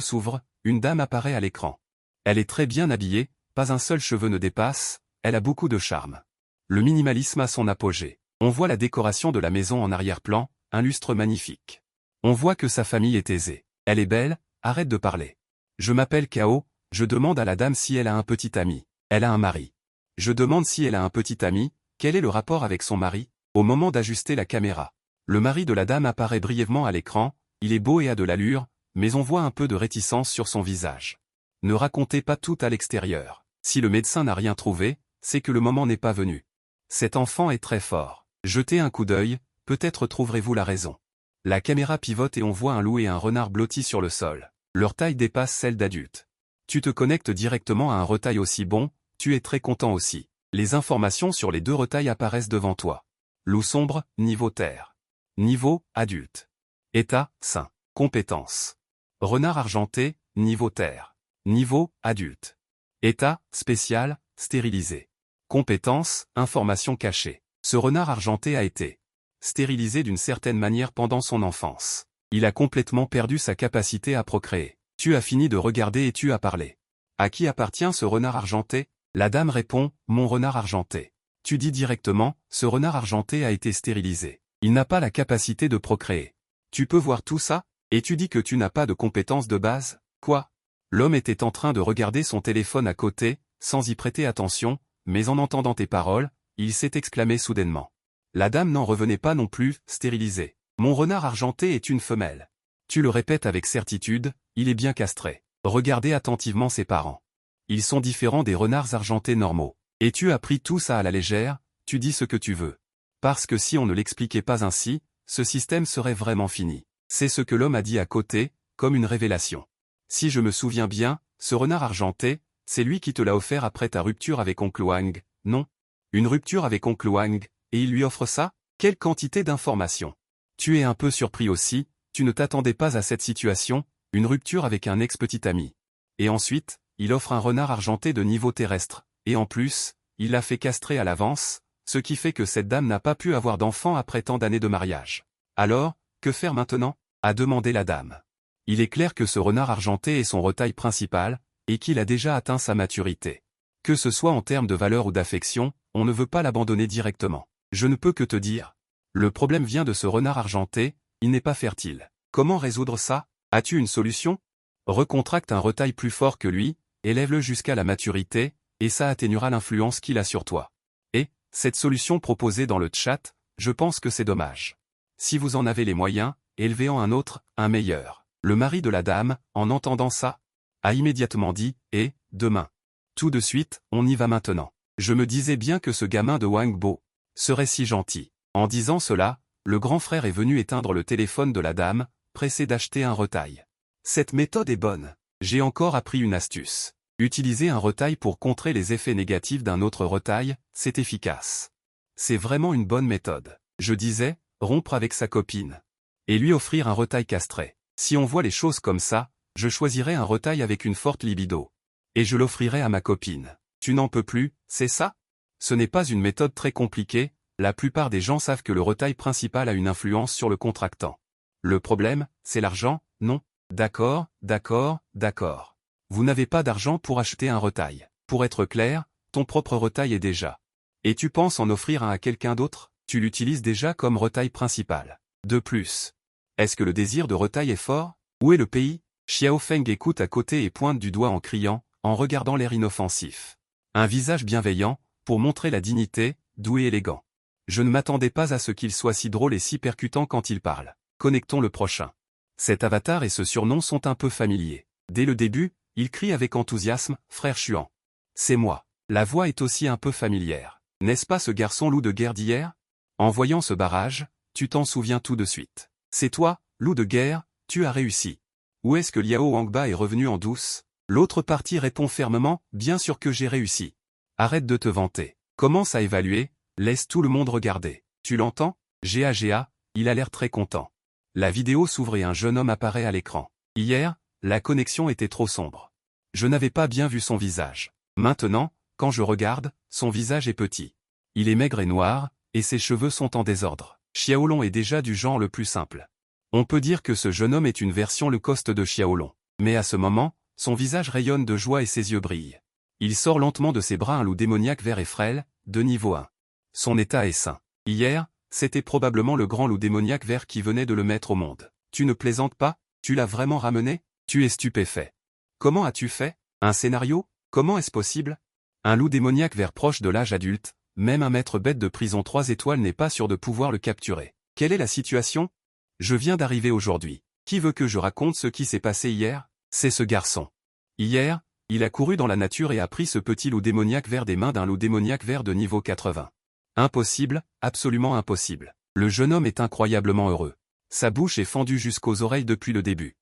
s'ouvre, une dame apparaît à l'écran. Elle est très bien habillée, pas un seul cheveu ne dépasse, elle a beaucoup de charme. Le minimalisme a son apogée. On voit la décoration de la maison en arrière-plan, un lustre magnifique. On voit que sa famille est aisée. Elle est belle, arrête de parler. Je m'appelle Kao, je demande à la dame si elle a un petit ami. Elle a un mari. Je demande si elle a un petit ami, quel est le rapport avec son mari? Au moment d'ajuster la caméra. Le mari de la dame apparaît brièvement à l'écran, il est beau et a de l'allure, mais on voit un peu de réticence sur son visage. Ne racontez pas tout à l'extérieur. Si le médecin n'a rien trouvé, c'est que le moment n'est pas venu. Cet enfant est très fort. Jetez un coup d'œil, peut-être trouverez-vous la raison. La caméra pivote et on voit un loup et un renard blottis sur le sol. Leur taille dépasse celle d'adultes. Tu te connectes directement à un retail aussi bon, tu es très content aussi. Les informations sur les deux retails apparaissent devant toi. Loup sombre, niveau terre. Niveau, adulte. État, sain. Compétences. Renard argenté, niveau terre. Niveau, adulte. État, spécial, stérilisé. Compétences, information cachée. Ce renard argenté a été stérilisé d'une certaine manière pendant son enfance. Il a complètement perdu sa capacité à procréer. Tu as fini de regarder et tu as parlé. À qui appartient ce renard argenté? La dame répond, mon renard argenté. Tu dis directement, ce renard argenté a été stérilisé. Il n'a pas la capacité de procréer. Tu peux voir tout ça? Et tu dis que tu n'as pas de compétences de base? Quoi? L'homme était en train de regarder son téléphone à côté, sans y prêter attention, mais en entendant tes paroles, il s'est exclamé soudainement. La dame n'en revenait pas non plus, stérilisée. Mon renard argenté est une femelle. Tu le répètes avec certitude, il est bien castré. Regardez attentivement ses parents. Ils sont différents des renards argentés normaux. Et tu as pris tout ça à la légère, tu dis ce que tu veux. Parce que si on ne l'expliquait pas ainsi, ce système serait vraiment fini. C'est ce que l'homme a dit à côté, comme une révélation. Si je me souviens bien, ce renard argenté, c'est lui qui te l'a offert après ta rupture avec oncle Wang, non? Une rupture avec oncle Wang, et il lui offre ça? Quelle quantité d'informations! Tu es un peu surpris aussi, tu ne t'attendais pas à cette situation, une rupture avec un ex-petit ami. Et ensuite, il offre un renard argenté de niveau terrestre, et en plus, il l'a fait castrer à l'avance, ce qui fait que cette dame n'a pas pu avoir d'enfant après tant d'années de mariage. Alors, que faire maintenant? A demandé la dame. Il est clair que ce renard argenté est son retail principal, et qu'il a déjà atteint sa maturité. Que ce soit en termes de valeur ou d'affection, on ne veut pas l'abandonner directement. Je ne peux que te dire. Le problème vient de ce renard argenté, il n'est pas fertile. Comment résoudre ça? As-tu une solution? Recontracte un retail plus fort que lui, élève-le jusqu'à la maturité, et ça atténuera l'influence qu'il a sur toi. Et, cette solution proposée dans le chat, je pense que c'est dommage. Si vous en avez les moyens, élevez-en un autre, un meilleur. Le mari de la dame, en entendant ça, a immédiatement dit, demain. Tout de suite, on y va maintenant. Je me disais bien que ce gamin de Wang Bo serait si gentil. En disant cela, le grand frère est venu éteindre le téléphone de la dame, pressé d'acheter un retail. Cette méthode est bonne. J'ai encore appris une astuce. Utiliser un retail pour contrer les effets négatifs d'un autre retail, c'est efficace. C'est vraiment une bonne méthode. Je disais, rompre avec sa copine. Et lui offrir un retail castré. Si on voit les choses comme ça, je choisirais un retail avec une forte libido. Et je l'offrirais à ma copine. Tu n'en peux plus, c'est ça? Ce n'est pas une méthode très compliquée, la plupart des gens savent que le retail principal a une influence sur le contractant. Le problème, c'est l'argent, non? D'accord, d'accord, d'accord. Vous n'avez pas d'argent pour acheter un retail. Pour être clair, ton propre retail est déjà. Et tu penses en offrir un à quelqu'un d'autre? Tu l'utilises déjà comme retail principal. De plus. Est-ce que le désir de retail est fort? Où est le pays? Xiao Feng écoute à côté et pointe du doigt en criant, en regardant l'air inoffensif. Un visage bienveillant, pour montrer la dignité, doux et élégant. Je ne m'attendais pas à ce qu'il soit si drôle et si percutant quand il parle. Connectons le prochain. Cet avatar et ce surnom sont un peu familiers. Dès le début, il crie avec enthousiasme, frère Chuan. C'est moi. La voix est aussi un peu familière. N'est-ce pas ce garçon loup de guerre d'hier? En voyant ce barrage, tu t'en souviens tout de suite. C'est toi, loup de guerre, tu as réussi. Où est-ce que Liao Wangba est revenu en douce? L'autre partie répond fermement, bien sûr que j'ai réussi. Arrête de te vanter. Commence à évaluer, laisse tout le monde regarder. Tu l'entends? GA, il a l'air très content. La vidéo s'ouvre et un jeune homme apparaît à l'écran. Hier, la connexion était trop sombre. Je n'avais pas bien vu son visage. Maintenant, quand je regarde, son visage est petit. Il est maigre et noir, et ses cheveux sont en désordre. Xiaolong est déjà du genre le plus simple. On peut dire que ce jeune homme est une version le coste de Xiaolong. Mais à ce moment, son visage rayonne de joie et ses yeux brillent. Il sort lentement de ses bras un loup démoniaque vert et frêle, de niveau 1. Son état est sain. Hier, c'était probablement le grand loup démoniaque vert qui venait de le mettre au monde. Tu ne plaisantes pas? Tu l'as vraiment ramené? Tu es stupéfait. Comment as-tu fait? Un scénario? Comment est-ce possible? Un loup démoniaque vert proche de l'âge adulte, même un maître bête de prison 3 étoiles n'est pas sûr de pouvoir le capturer. Quelle est la situation? Je viens d'arriver aujourd'hui. Qui veut que je raconte ce qui s'est passé hier? C'est ce garçon. Hier, il a couru dans la nature et a pris ce petit loup démoniaque vert des mains d'un loup démoniaque vert de niveau 80. Impossible, absolument impossible. Le jeune homme est incroyablement heureux. Sa bouche est fendue jusqu'aux oreilles depuis le début.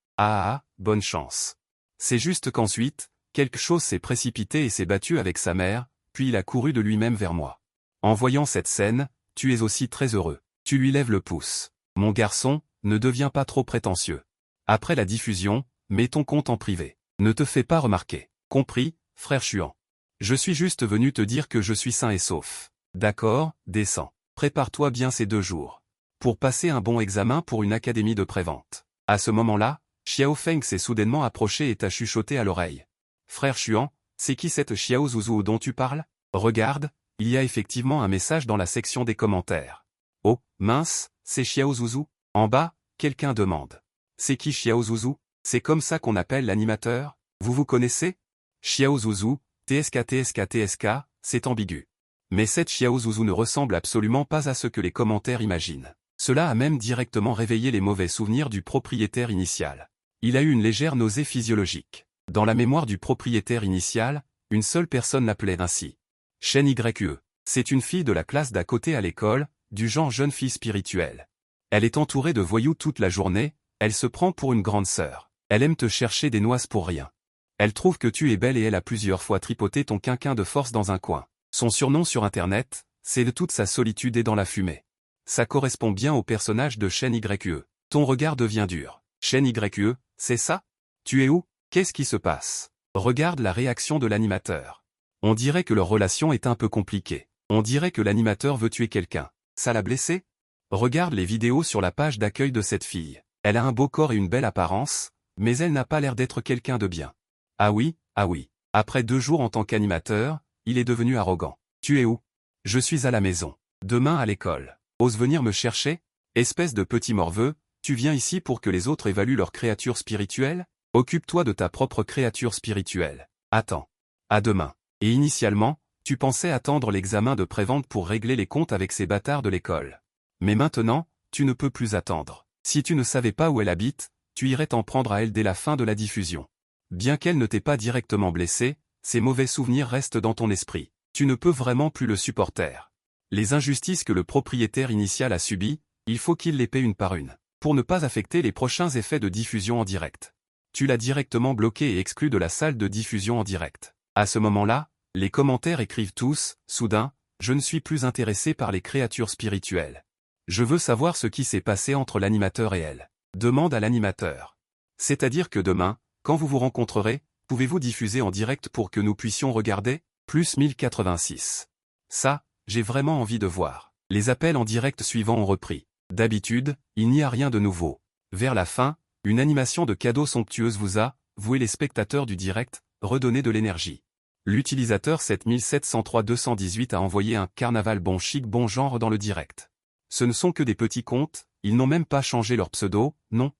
Bonne chance. C'est juste qu'ensuite, quelque chose s'est précipité et s'est battu avec sa mère, puis il a couru de lui-même vers moi. En voyant cette scène, tu es aussi très heureux. Tu lui lèves le pouce. Mon garçon, ne deviens pas trop prétentieux. Après la diffusion, mets ton compte en privé. Ne te fais pas remarquer. Compris, frère Chuan. Je suis juste venu te dire que je suis sain et sauf. D'accord, descends. Prépare-toi bien ces 2 jours. Pour passer un bon examen pour une académie de prévente. À ce moment-là, Xiao Feng s'est soudainement approché et t'a chuchoté à l'oreille. Frère Chuan, c'est qui cette Xiao Zuzou dont tu parles? Regarde, il y a effectivement un message dans la section des commentaires. Oh, mince, c'est Xiao Zuzou? En bas, quelqu'un demande. C'est qui Xiao Zuzou? C'est comme ça qu'on appelle l'animateur? Vous connaissez? Xiao Zuzou, TSK, c'est ambigu. Mais cette Xiao Zuzu ne ressemble absolument pas à ce que les commentaires imaginent. Cela a même directement réveillé les mauvais souvenirs du propriétaire initial. Il a eu une légère nausée physiologique. Dans la mémoire du propriétaire initial, une seule personne l'appelait ainsi. Shen Yue. C'est une fille de la classe d'à côté à l'école, du genre jeune fille spirituelle. Elle est entourée de voyous toute la journée, elle se prend pour une grande sœur. Elle aime te chercher des noises pour rien. Elle trouve que tu es belle et elle a plusieurs fois tripoté ton quinquin de force dans un coin. Son surnom sur Internet, c'est de toute sa solitude et dans la fumée. Ça correspond bien au personnage de Shen Yue. Ton regard devient dur. Shen Yue, c'est ça? Tu es où? Qu'est-ce qui se passe? Regarde la réaction de l'animateur. On dirait que leur relation est un peu compliquée. On dirait que l'animateur veut tuer quelqu'un. Ça l'a blessé? Regarde les vidéos sur la page d'accueil de cette fille. Elle a un beau corps et une belle apparence, mais elle n'a pas l'air d'être quelqu'un de bien. Ah oui. Après 2 jours en tant qu'animateur, il est devenu arrogant. Tu es où? Je suis à la maison. Demain à l'école. Ose venir me chercher? Espèce de petit morveux, tu viens ici pour que les autres évaluent leur créature spirituelle? Occupe-toi de ta propre créature spirituelle. Attends. À demain. Et initialement, tu pensais attendre l'examen de prévente pour régler les comptes avec ces bâtards de l'école. Mais maintenant, tu ne peux plus attendre. Si tu ne savais pas où elle habite, tu irais t'en prendre à elle dès la fin de la diffusion. Bien qu'elle ne t'ait pas directement blessé, ces mauvais souvenirs restent dans ton esprit. Tu ne peux vraiment plus le supporter. Les injustices que le propriétaire initial a subies, il faut qu'il les paie une par une, pour ne pas affecter les prochains effets de diffusion en direct. Tu l'as directement bloqué et exclu de la salle de diffusion en direct. À ce moment-là, les commentaires écrivent tous, soudain, je ne suis plus intéressé par les créatures spirituelles. Je veux savoir ce qui s'est passé entre l'animateur et elle. Demande à l'animateur. C'est-à-dire que demain, quand vous vous rencontrerez, pouvez-vous diffuser en direct pour que nous puissions regarder? Plus 1086. Ça, j'ai vraiment envie de voir. Les appels en direct suivants ont repris. D'habitude, il n'y a rien de nouveau. Vers la fin, une animation de cadeaux somptueuse vous a, vous et les spectateurs du direct, redonné de l'énergie. L'utilisateur 7703-218 a envoyé un carnaval bon chic bon genre dans le direct. Ce ne sont que des petits comptes, ils n'ont même pas changé leur pseudo, non?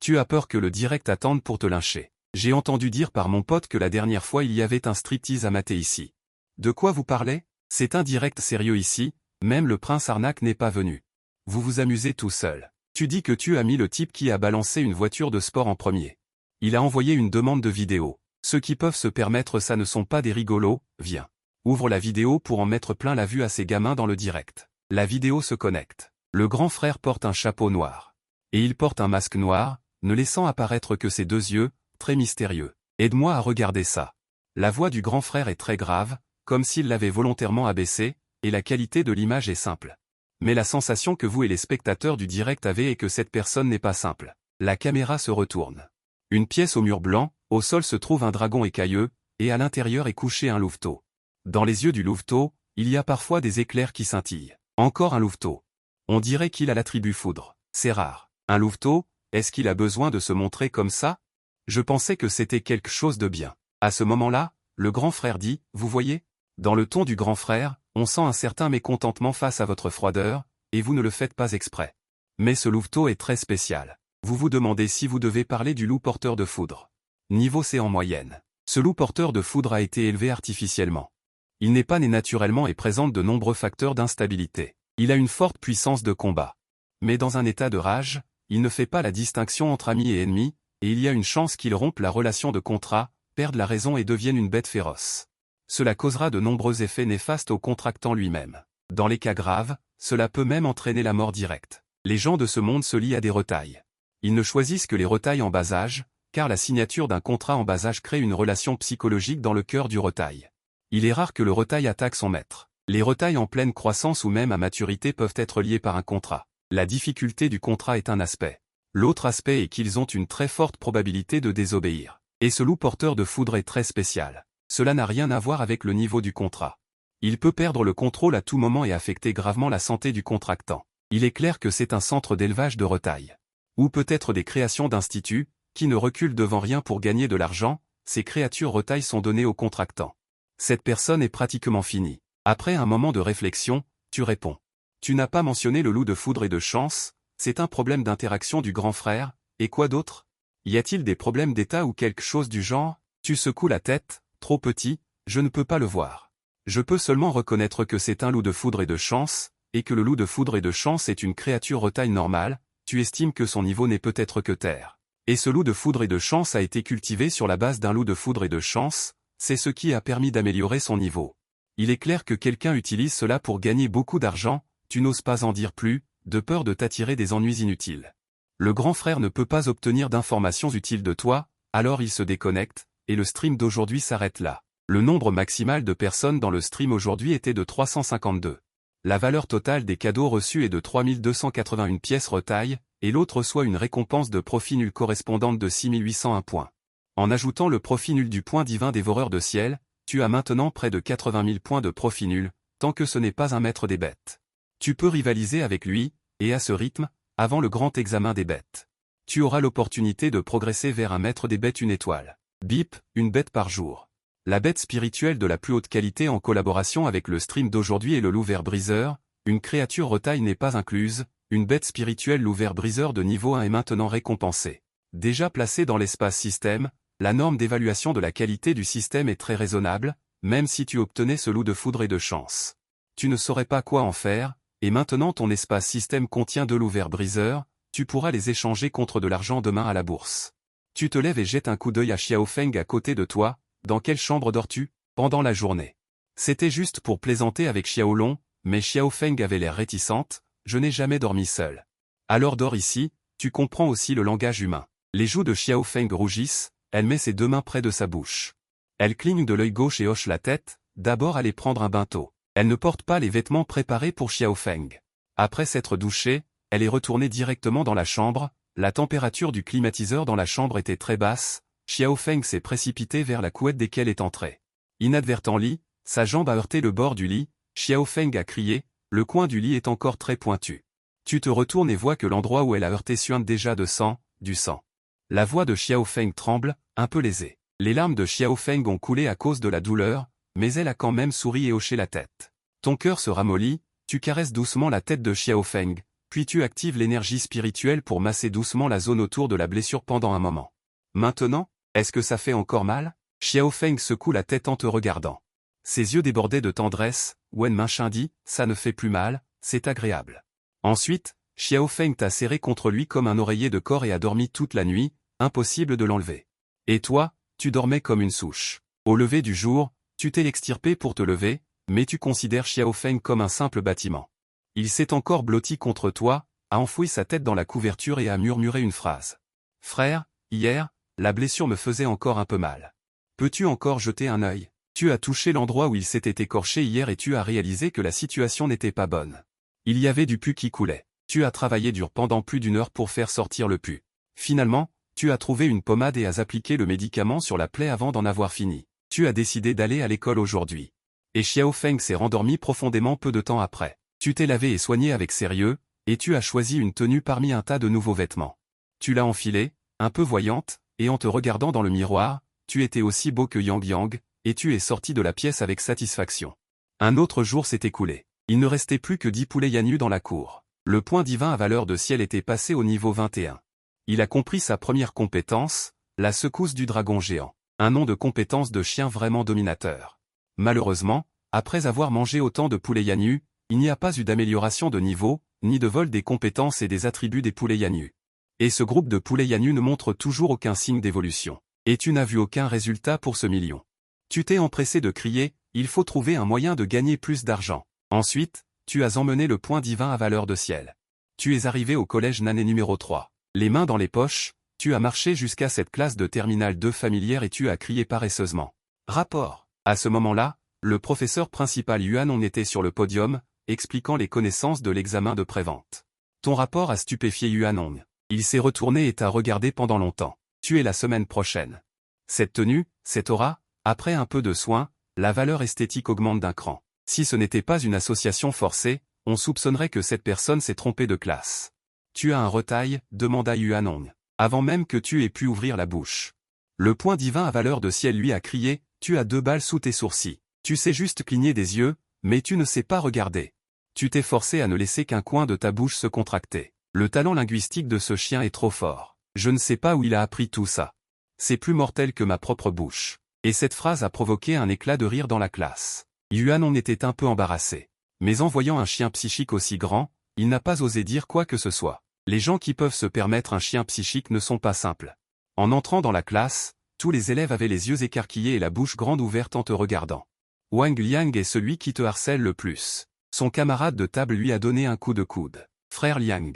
Tu as peur que le direct attende pour te lyncher. J'ai entendu dire par mon pote que la dernière fois il y avait un striptease à mater ici. De quoi vous parlez? C'est un direct sérieux ici, même le prince arnaque n'est pas venu. Vous vous amusez tout seul. Tu dis que tu as mis le type qui a balancé une voiture de sport en premier. Il a envoyé une demande de vidéo. Ceux qui peuvent se permettre ça ne sont pas des rigolos, viens. Ouvre la vidéo pour en mettre plein la vue à ces gamins dans le direct. La vidéo se connecte. Le grand frère porte un chapeau noir. Et il porte un masque noir, ne laissant apparaître que ses 2 yeux, très mystérieux. Aide-moi à regarder ça. La voix du grand frère est très grave, comme s'il l'avait volontairement abaissée, et la qualité de l'image est simple. Mais la sensation que vous et les spectateurs du direct avez est que cette personne n'est pas simple. La caméra se retourne. Une pièce au mur blanc, au sol se trouve un dragon écailleux, et à l'intérieur est couché un louveteau. Dans les yeux du louveteau, il y a parfois des éclairs qui scintillent. Encore un louveteau. On dirait qu'il a l'attribut foudre. C'est rare. Un louveteau, est-ce qu'il a besoin de se montrer comme ça? Je pensais que c'était quelque chose de bien. À ce moment-là, le grand frère dit, vous voyez? Dans le ton du grand frère, on sent un certain mécontentement face à votre froideur, et vous ne le faites pas exprès. Mais ce louveteau est très spécial. Vous vous demandez si vous devez parler du loup porteur de foudre. Niveau C en moyenne. Ce loup porteur de foudre a été élevé artificiellement. Il n'est pas né naturellement et présente de nombreux facteurs d'instabilité. Il a une forte puissance de combat. Mais dans un état de rage, il ne fait pas la distinction entre amis et ennemis, et il y a une chance qu'il rompe la relation de contrat, perde la raison et devienne une bête féroce. Cela causera de nombreux effets néfastes au contractant lui-même. Dans les cas graves, cela peut même entraîner la mort directe. Les gens de ce monde se lient à des retailles. Ils ne choisissent que les retailles en bas âge, car la signature d'un contrat en bas âge crée une relation psychologique dans le cœur du retail. Il est rare que le retail attaque son maître. Les retails en pleine croissance ou même à maturité peuvent être liés par un contrat. La difficulté du contrat est un aspect. L'autre aspect est qu'ils ont une très forte probabilité de désobéir. Et ce loup porteur de foudre est très spécial. Cela n'a rien à voir avec le niveau du contrat. Il peut perdre le contrôle à tout moment et affecter gravement la santé du contractant. Il est clair que c'est un centre d'élevage de retail. Ou peut-être des créations d'instituts, qui ne reculent devant rien pour gagner de l'argent, ces créatures retail sont données aux contractants. Cette personne est pratiquement finie. Après un moment de réflexion, tu réponds. Tu n'as pas mentionné le loup de foudre et de chance, c'est un problème d'interaction du grand frère, et quoi d'autre? Y a-t-il des problèmes d'état ou quelque chose du genre? Tu secoues la tête, trop petit, je ne peux pas le voir. Je peux seulement reconnaître que c'est un loup de foudre et de chance, et que le loup de foudre et de chance est une créature retaille normale, tu estimes que son niveau n'est peut-être que terre. Et ce loup de foudre et de chance a été cultivé sur la base d'un loup de foudre et de chance, c'est ce qui a permis d'améliorer son niveau. Il est clair que quelqu'un utilise cela pour gagner beaucoup d'argent, tu n'oses pas en dire plus, de peur de t'attirer des ennuis inutiles. Le grand frère ne peut pas obtenir d'informations utiles de toi, alors il se déconnecte, et le stream d'aujourd'hui s'arrête là. Le nombre maximal de personnes dans le stream aujourd'hui était de 352. La valeur totale des cadeaux reçus est de 3281 pièces retaille, et l'autre reçoit une récompense de profit nul correspondante de 6801 points. En ajoutant le profit nul du point divin dévoreur de ciel, tu as maintenant près de 80 000 points de profit nul, tant que ce n'est pas un maître des bêtes. Tu peux rivaliser avec lui, et à ce rythme, avant le grand examen des bêtes. Tu auras l'opportunité de progresser vers un maître des bêtes une étoile. Bip, une bête par jour. La bête spirituelle de la plus haute qualité en collaboration avec le stream d'aujourd'hui est le loup vert briseur, une créature retaille n'est pas incluse, une bête spirituelle loup vert briseur de niveau 1 est maintenant récompensée. Déjà placée dans l'espace système, la norme d'évaluation de la qualité du système est très raisonnable, même si tu obtenais ce loup de foudre et de chance. Tu ne saurais pas quoi en faire, et maintenant ton espace système contient 2 loups verts briseurs, tu pourras les échanger contre de l'argent demain à la bourse. Tu te lèves et jettes un coup d'œil à Xiao Feng à côté de toi. Dans quelle chambre dors-tu, pendant la journée? C'était juste pour plaisanter avec Xiao Long, mais Xiao Feng avait l'air réticente, je n'ai jamais dormi seul. Alors dors ici, tu comprends aussi le langage humain. Les joues de Xiao Feng rougissent, elle met ses 2 mains près de sa bouche. Elle cligne de l'œil gauche et hoche la tête, d'abord aller prendre un bain tôt. Elle ne porte pas les vêtements préparés pour Xiao Feng. Après s'être douchée, elle est retournée directement dans la chambre, la température du climatiseur dans la chambre était très basse, Xiao Feng s'est précipité vers la couette desquelles est entrée. Inadvertently, sa jambe a heurté le bord du lit, Xiao Feng a crié, le coin du lit est encore très pointu. Tu te retournes et vois que l'endroit où elle a heurté suinte déjà de sang, du sang. La voix de Xiao Feng tremble, un peu lésée. Les larmes de Xiao Feng ont coulé à cause de la douleur, mais elle a quand même souri et hoché la tête. Ton cœur se ramollit, tu caresses doucement la tête de Xiao Feng, puis tu actives l'énergie spirituelle pour masser doucement la zone autour de la blessure pendant un moment. Maintenant, est-ce que ça fait encore mal? Xiao Feng secoue la tête en te regardant. Ses yeux débordaient de tendresse, Wen Minchen dit, ça ne fait plus mal, c'est agréable. Ensuite, Xiao Feng t'a serré contre lui comme un oreiller de corps et a dormi toute la nuit, impossible de l'enlever. Et toi, tu dormais comme une souche. Au lever du jour, tu t'es extirpé pour te lever, mais tu considères Xiao Feng comme un simple bâtiment. Il s'est encore blotti contre toi, a enfoui sa tête dans la couverture et a murmuré une phrase. Frère, hier, la blessure me faisait encore un peu mal. Peux-tu encore jeter un œil? Tu as touché l'endroit où il s'était écorché hier et tu as réalisé que la situation n'était pas bonne. Il y avait du pus qui coulait. Tu as travaillé dur pendant plus d'1 heure pour faire sortir le pus. Finalement, tu as trouvé une pommade et as appliqué le médicament sur la plaie avant d'en avoir fini. Tu as décidé d'aller à l'école aujourd'hui. Et Xiao Feng s'est rendormi profondément peu de temps après. Tu t'es lavé et soigné avec sérieux, et tu as choisi une tenue parmi un tas de nouveaux vêtements. Tu l'as enfilée, un peu voyante, et en te regardant dans le miroir, tu étais aussi beau que Yang Yang, et tu es sorti de la pièce avec satisfaction. Un autre jour s'est écoulé. Il ne restait plus que 10 poulets Yanyu dans la cour. Le point divin à valeur de ciel était passé au niveau 21. Il a compris sa première compétence, la secousse du dragon géant. Un nom de compétence de chien vraiment dominateur. Malheureusement, après avoir mangé autant de poulets Yanyu, il n'y a pas eu d'amélioration de niveau, ni de vol des compétences et des attributs des poulets Yanyu. Et ce groupe de poulets Yanyu ne montre toujours aucun signe d'évolution. Et tu n'as vu aucun résultat pour ce million. Tu t'es empressé de crier, il faut trouver un moyen de gagner plus d'argent. Ensuite, tu as emmené le point divin à valeur de ciel. Tu es arrivé au collège Nané numéro 3. Les mains dans les poches, tu as marché jusqu'à cette classe de terminale 2 familière et tu as crié paresseusement. Rapport. À ce moment-là, le professeur principal Yuan Hong était sur le podium, expliquant les connaissances de l'examen de prévente. Ton rapport a stupéfié Yuan Hong. Il s'est retourné et t'a regardé pendant longtemps. Tu es la semaine prochaine. Cette tenue, cette aura, après un peu de soin, la valeur esthétique augmente d'un cran. Si ce n'était pas une association forcée, on soupçonnerait que cette personne s'est trompée de classe. Tu as un retail, demanda Yuan Hong, avant même que tu aies pu ouvrir la bouche. Le point divin à valeur de ciel lui a crié, tu as 2 balles sous tes sourcils. Tu sais juste cligner des yeux, mais tu ne sais pas regarder. Tu t'es forcé à ne laisser qu'un coin de ta bouche se contracter. Le talent linguistique de ce chien est trop fort. Je ne sais pas où il a appris tout ça. C'est plus mortel que ma propre bouche. Et cette phrase a provoqué un éclat de rire dans la classe. Yuan était un peu embarrassé. Mais en voyant un chien psychique aussi grand, il n'a pas osé dire quoi que ce soit. Les gens qui peuvent se permettre un chien psychique ne sont pas simples. En entrant dans la classe, tous les élèves avaient les yeux écarquillés et la bouche grande ouverte en te regardant. Wang Liang est celui qui te harcèle le plus. Son camarade de table lui a donné un coup de coude. Frère Liang.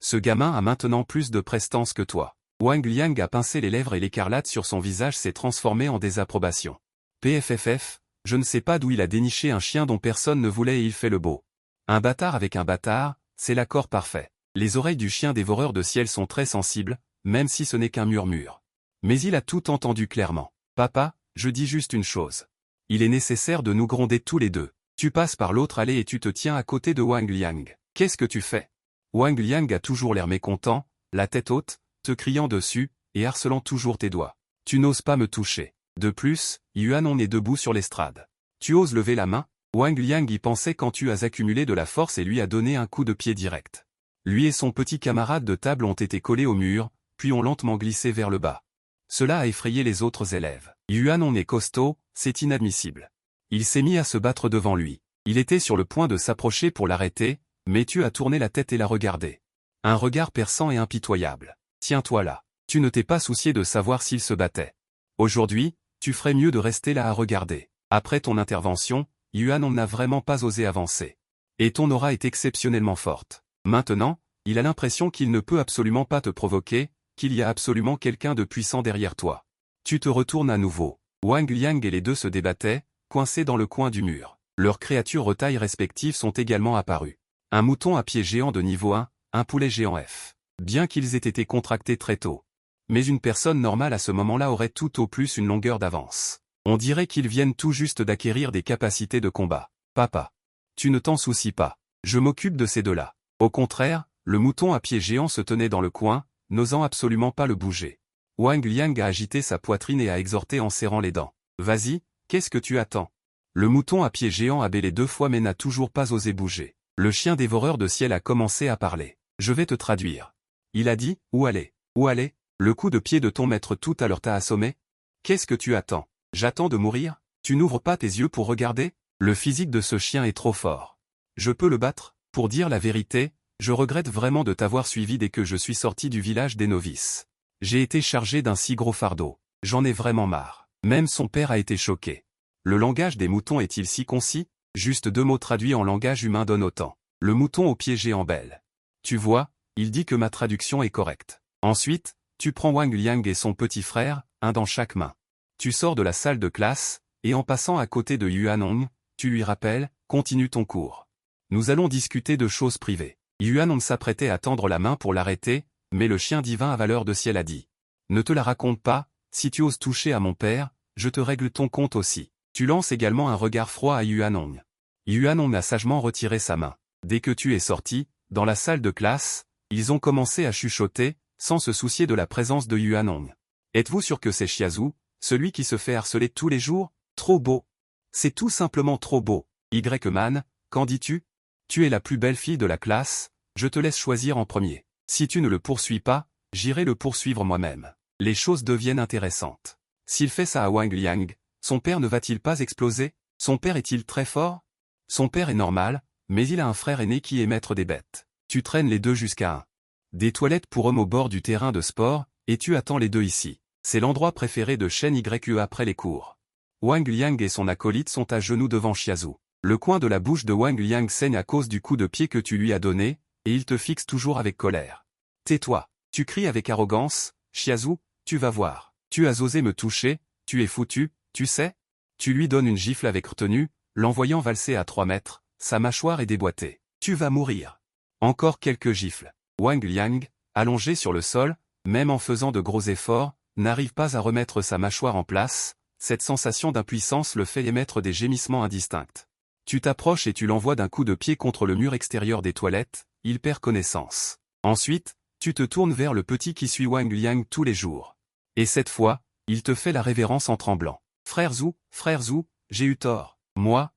Ce gamin a maintenant plus de prestance que toi. Wang Liang a pincé les lèvres et l'écarlate sur son visage s'est transformé en désapprobation. PFFF, je ne sais pas d'où il a déniché un chien dont personne ne voulait et il fait le beau. Un bâtard avec un bâtard, c'est l'accord parfait. Les oreilles du chien dévoreur de ciel sont très sensibles, même si ce n'est qu'un murmure. Mais il a tout entendu clairement. Papa, je dis juste une chose. Il est nécessaire de nous gronder tous les deux. Tu passes par l'autre allée et tu te tiens à côté de Wang Liang. Qu'est-ce que tu fais? Wang Liang a toujours l'air mécontent, la tête haute, te criant dessus, et harcelant toujours tes doigts. Tu n'oses pas me toucher. De plus, Yuan est debout sur l'estrade. Tu oses lever la main? Wang Liang y pensait quand tu as accumulé de la force et lui a donné un coup de pied direct. Lui et son petit camarade de table ont été collés au mur, puis ont lentement glissé vers le bas. Cela a effrayé les autres élèves. Yuan est costaud, c'est inadmissible. Il s'est mis à se battre devant lui. Il était sur le point de s'approcher pour l'arrêter, mais tu as tourné la tête et l'as regardé. Un regard perçant et impitoyable. Tiens-toi là. Tu ne t'es pas soucié de savoir s'il se battait. Aujourd'hui, tu ferais mieux de rester là à regarder. Après ton intervention, Yuan n'a vraiment pas osé avancer. Et ton aura est exceptionnellement forte. Maintenant, il a l'impression qu'il ne peut absolument pas te provoquer, qu'il y a absolument quelqu'un de puissant derrière toi. Tu te retournes à nouveau. Wang Liang et les deux se débattaient, coincés dans le coin du mur. Leurs créatures aux tailles respectives sont également apparues. Un mouton à pied géant de niveau 1, un poulet géant F. Bien qu'ils aient été contractés très tôt. Mais une personne normale à ce moment-là aurait tout au plus une longueur d'avance. On dirait qu'ils viennent tout juste d'acquérir des capacités de combat. Papa. Tu ne t'en soucies pas. Je m'occupe de ces deux-là. Au contraire, le mouton à pied géant se tenait dans le coin, n'osant absolument pas le bouger. Wang Liang a agité sa poitrine et a exhorté en serrant les dents. Vas-y, qu'est-ce que tu attends? Le mouton à pied géant a bêlé 2 fois mais n'a toujours pas osé bouger. Le chien dévoreur de ciel a commencé à parler. Je vais te traduire. Il a dit, où aller? Où aller? Le coup de pied de ton maître tout à l'heure t'a assommé? Qu'est-ce que tu attends? J'attends de mourir? Tu n'ouvres pas tes yeux pour regarder? Le physique de ce chien est trop fort. Je peux le battre? Pour dire la vérité, je regrette vraiment de t'avoir suivi dès que je suis sorti du village des novices. J'ai été chargé d'un si gros fardeau. J'en ai vraiment marre. Même son père a été choqué. Le langage des moutons est-il si concis? Juste 2 mots traduits en langage humain donnent autant. Le mouton au pied géant belle. Tu vois, il dit que ma traduction est correcte. Ensuite, tu prends Wang Liang et son petit frère, un dans chaque main. Tu sors de la salle de classe, et en passant à côté de Yuan, tu lui rappelles, continue ton cours. Nous allons discuter de choses privées. Yuan s'apprêtait à tendre la main pour l'arrêter, mais le chien divin à valeur de ciel a dit. Ne te la raconte pas, si tu oses toucher à mon père, je te règle ton compte aussi. Tu lances également un regard froid à Yuan. Yuan a sagement retiré sa main. Dès que tu es sorti, dans la salle de classe, ils ont commencé à chuchoter, sans se soucier de la présence de Yuan. Êtes-vous sûr que c'est Xiaozu, celui qui se fait harceler tous les jours? Trop beau. C'est tout simplement trop beau. Y-Man, qu'en dis-tu? Tu es la plus belle fille de la classe, je te laisse choisir en premier. Si tu ne le poursuis pas, j'irai le poursuivre moi-même. Les choses deviennent intéressantes. S'il fait ça à Wang Liang, son père ne va-t-il pas exploser? Son père est-il très fort? Son père est normal, mais il a un frère aîné qui est maître des bêtes. Tu traînes les deux jusqu'à un. Des toilettes pour hommes au bord du terrain de sport, et tu attends les deux ici. C'est l'endroit préféré de Shen Ye après les cours. Wang Liang et son acolyte sont à genoux devant Xiaozu. Le coin de la bouche de Wang Liang saigne à cause du coup de pied que tu lui as donné, et il te fixe toujours avec colère. Tais-toi. Tu cries avec arrogance, Xiaozu, tu vas voir. Tu as osé me toucher, tu es foutu, tu sais? Tu lui donnes une gifle avec retenue, l'envoyant valser à 3 mètres, sa mâchoire est déboîtée. Tu vas mourir. Encore quelques gifles. Wang Liang, allongé sur le sol, même en faisant de gros efforts, n'arrive pas à remettre sa mâchoire en place, cette sensation d'impuissance le fait émettre des gémissements indistincts. Tu t'approches et tu l'envoies d'un coup de pied contre le mur extérieur des toilettes, il perd connaissance. Ensuite, tu te tournes vers le petit qui suit Wang Liang tous les jours. Et cette fois, il te fait la révérence en tremblant. Frère Zhu, j'ai eu tort. Moi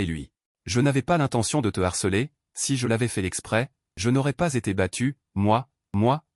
et lui. Je n'avais pas l'intention de te harceler, si je l'avais fait exprès, je n'aurais pas été battu, moi,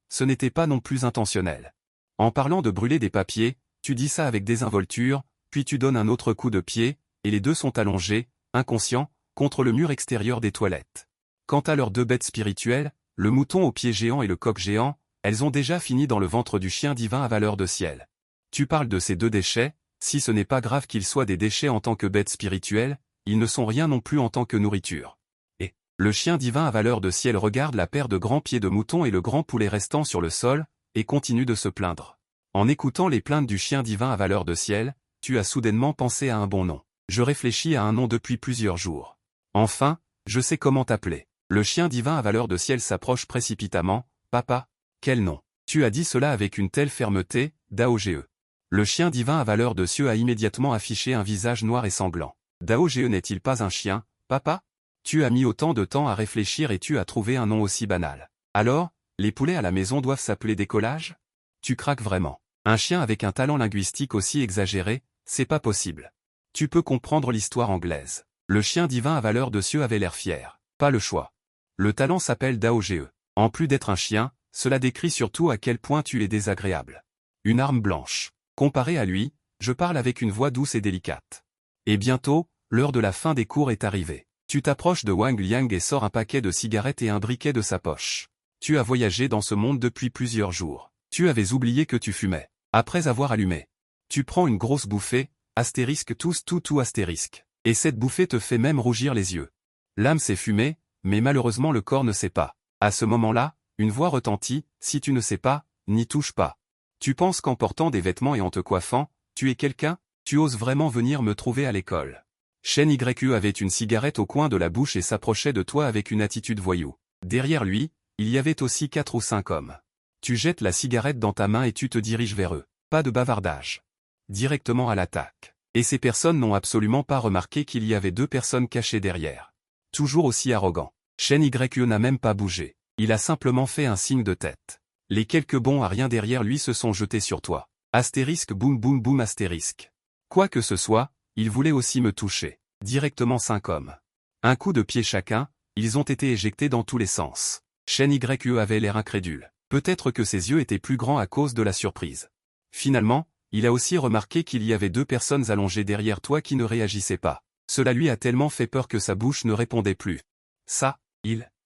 ce n'était pas non plus intentionnel. En parlant de brûler des papiers, tu dis ça avec désinvolture, puis tu donnes un autre coup de pied, et les deux sont allongés, inconscients, contre le mur extérieur des toilettes. Quant à leurs deux bêtes spirituelles, le mouton au pied géant et le coq géant, elles ont déjà fini dans le ventre du chien divin à valeur de ciel. Tu parles de ces deux déchets, si ce n'est pas grave qu'ils soient des déchets en tant que bêtes spirituelles, ils ne sont rien non plus en tant que nourriture. Et, le chien divin à valeur de ciel regarde la paire de grands pieds de mouton et le grand poulet restant sur le sol, et continue de se plaindre. En écoutant les plaintes du chien divin à valeur de ciel, tu as soudainement pensé à un bon nom. Je réfléchis à un nom depuis plusieurs jours. Enfin, je sais comment t'appeler. Le chien divin à valeur de ciel s'approche précipitamment. Papa, quel nom? Tu as dit cela avec une telle fermeté, Dao-Ge. Le chien divin à valeur de cieux a immédiatement affiché un visage noir et sanglant. Dao-Ge n'est-il pas un chien, papa? Tu as mis autant de temps à réfléchir et tu as trouvé un nom aussi banal. Alors, les poulets à la maison doivent s'appeler décollage? Tu craques vraiment. Un chien avec un talent linguistique aussi exagéré, c'est pas possible. Tu peux comprendre l'histoire anglaise. Le chien divin à valeur de cieux avait l'air fier. Pas le choix. Le talent s'appelle Dao-Ge. En plus d'être un chien, cela décrit surtout à quel point tu es désagréable. Une arme blanche. Comparé à lui, je parle avec une voix douce et délicate. Et bientôt, l'heure de la fin des cours est arrivée. Tu t'approches de Wang Liang et sors un paquet de cigarettes et un briquet de sa poche. Tu as voyagé dans ce monde depuis plusieurs jours. Tu avais oublié que tu fumais. Après avoir allumé. Tu prends une grosse bouffée, astérisque tous tout astérisque. Et cette bouffée te fait même rougir les yeux. L'âme s'est fumée, mais malheureusement le corps ne sait pas. À ce moment-là, une voix retentit, si tu ne sais pas, n'y touche pas. Tu penses qu'en portant des vêtements et en te coiffant, tu es quelqu'un? Tu oses vraiment venir me trouver à l'école? Shen Yu avait une cigarette au coin de la bouche et s'approchait de toi avec une attitude voyou. Derrière lui, il y avait aussi 4 ou 5 hommes. Tu jettes la cigarette dans ta main et tu te diriges vers eux. Pas de bavardage. Directement à l'attaque. Et ces personnes n'ont absolument pas remarqué qu'il y avait 2 personnes cachées derrière. Toujours aussi arrogant. Shen Yu n'a même pas bougé. Il a simplement fait un signe de tête. Les quelques bons à rien derrière lui se sont jetés sur toi. Astérisque boum boum boum astérisque. Quoi que ce soit, ils voulaient aussi me toucher. Directement 5 hommes. Un coup de pied chacun, ils ont été éjectés dans tous les sens. Shen Yu avait l'air incrédule. Peut-être que ses yeux étaient plus grands à cause de la surprise. Finalement, il a aussi remarqué qu'il y avait 2 personnes allongées derrière toi qui ne réagissaient pas. Cela lui a tellement fait peur que sa bouche ne répondait plus. Ça,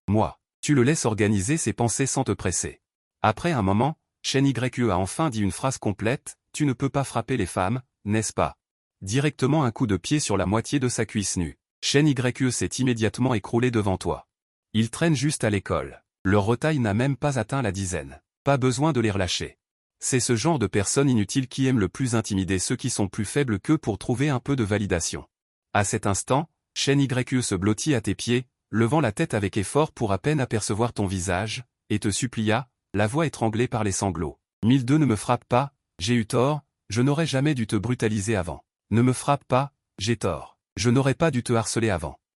moi. Tu le laisses organiser ses pensées sans te presser. Après un moment, Shen Yu a enfin dit une phrase complète, tu ne peux pas frapper les femmes, n'est-ce pas? Directement un coup de pied sur la moitié de sa cuisse nue. Shen Yu s'est immédiatement écroulé devant toi. Ils traînent juste à l'école. Leur retaille n'a même pas atteint la dizaine. Pas besoin de les relâcher. C'est ce genre de personnes inutiles qui aiment le plus intimider ceux qui sont plus faibles qu'eux pour trouver un peu de validation. À cet instant, Shen Yu se blottit à tes pieds, levant la tête avec effort pour à peine apercevoir ton visage, et te supplia, la voix étranglée par les sanglots. 1002 ne me frappe pas, j'ai eu tort, je n'aurais jamais dû te brutaliser avant. Ne me frappe pas, j'ai tort. Je n'aurais pas dû te harceler avant.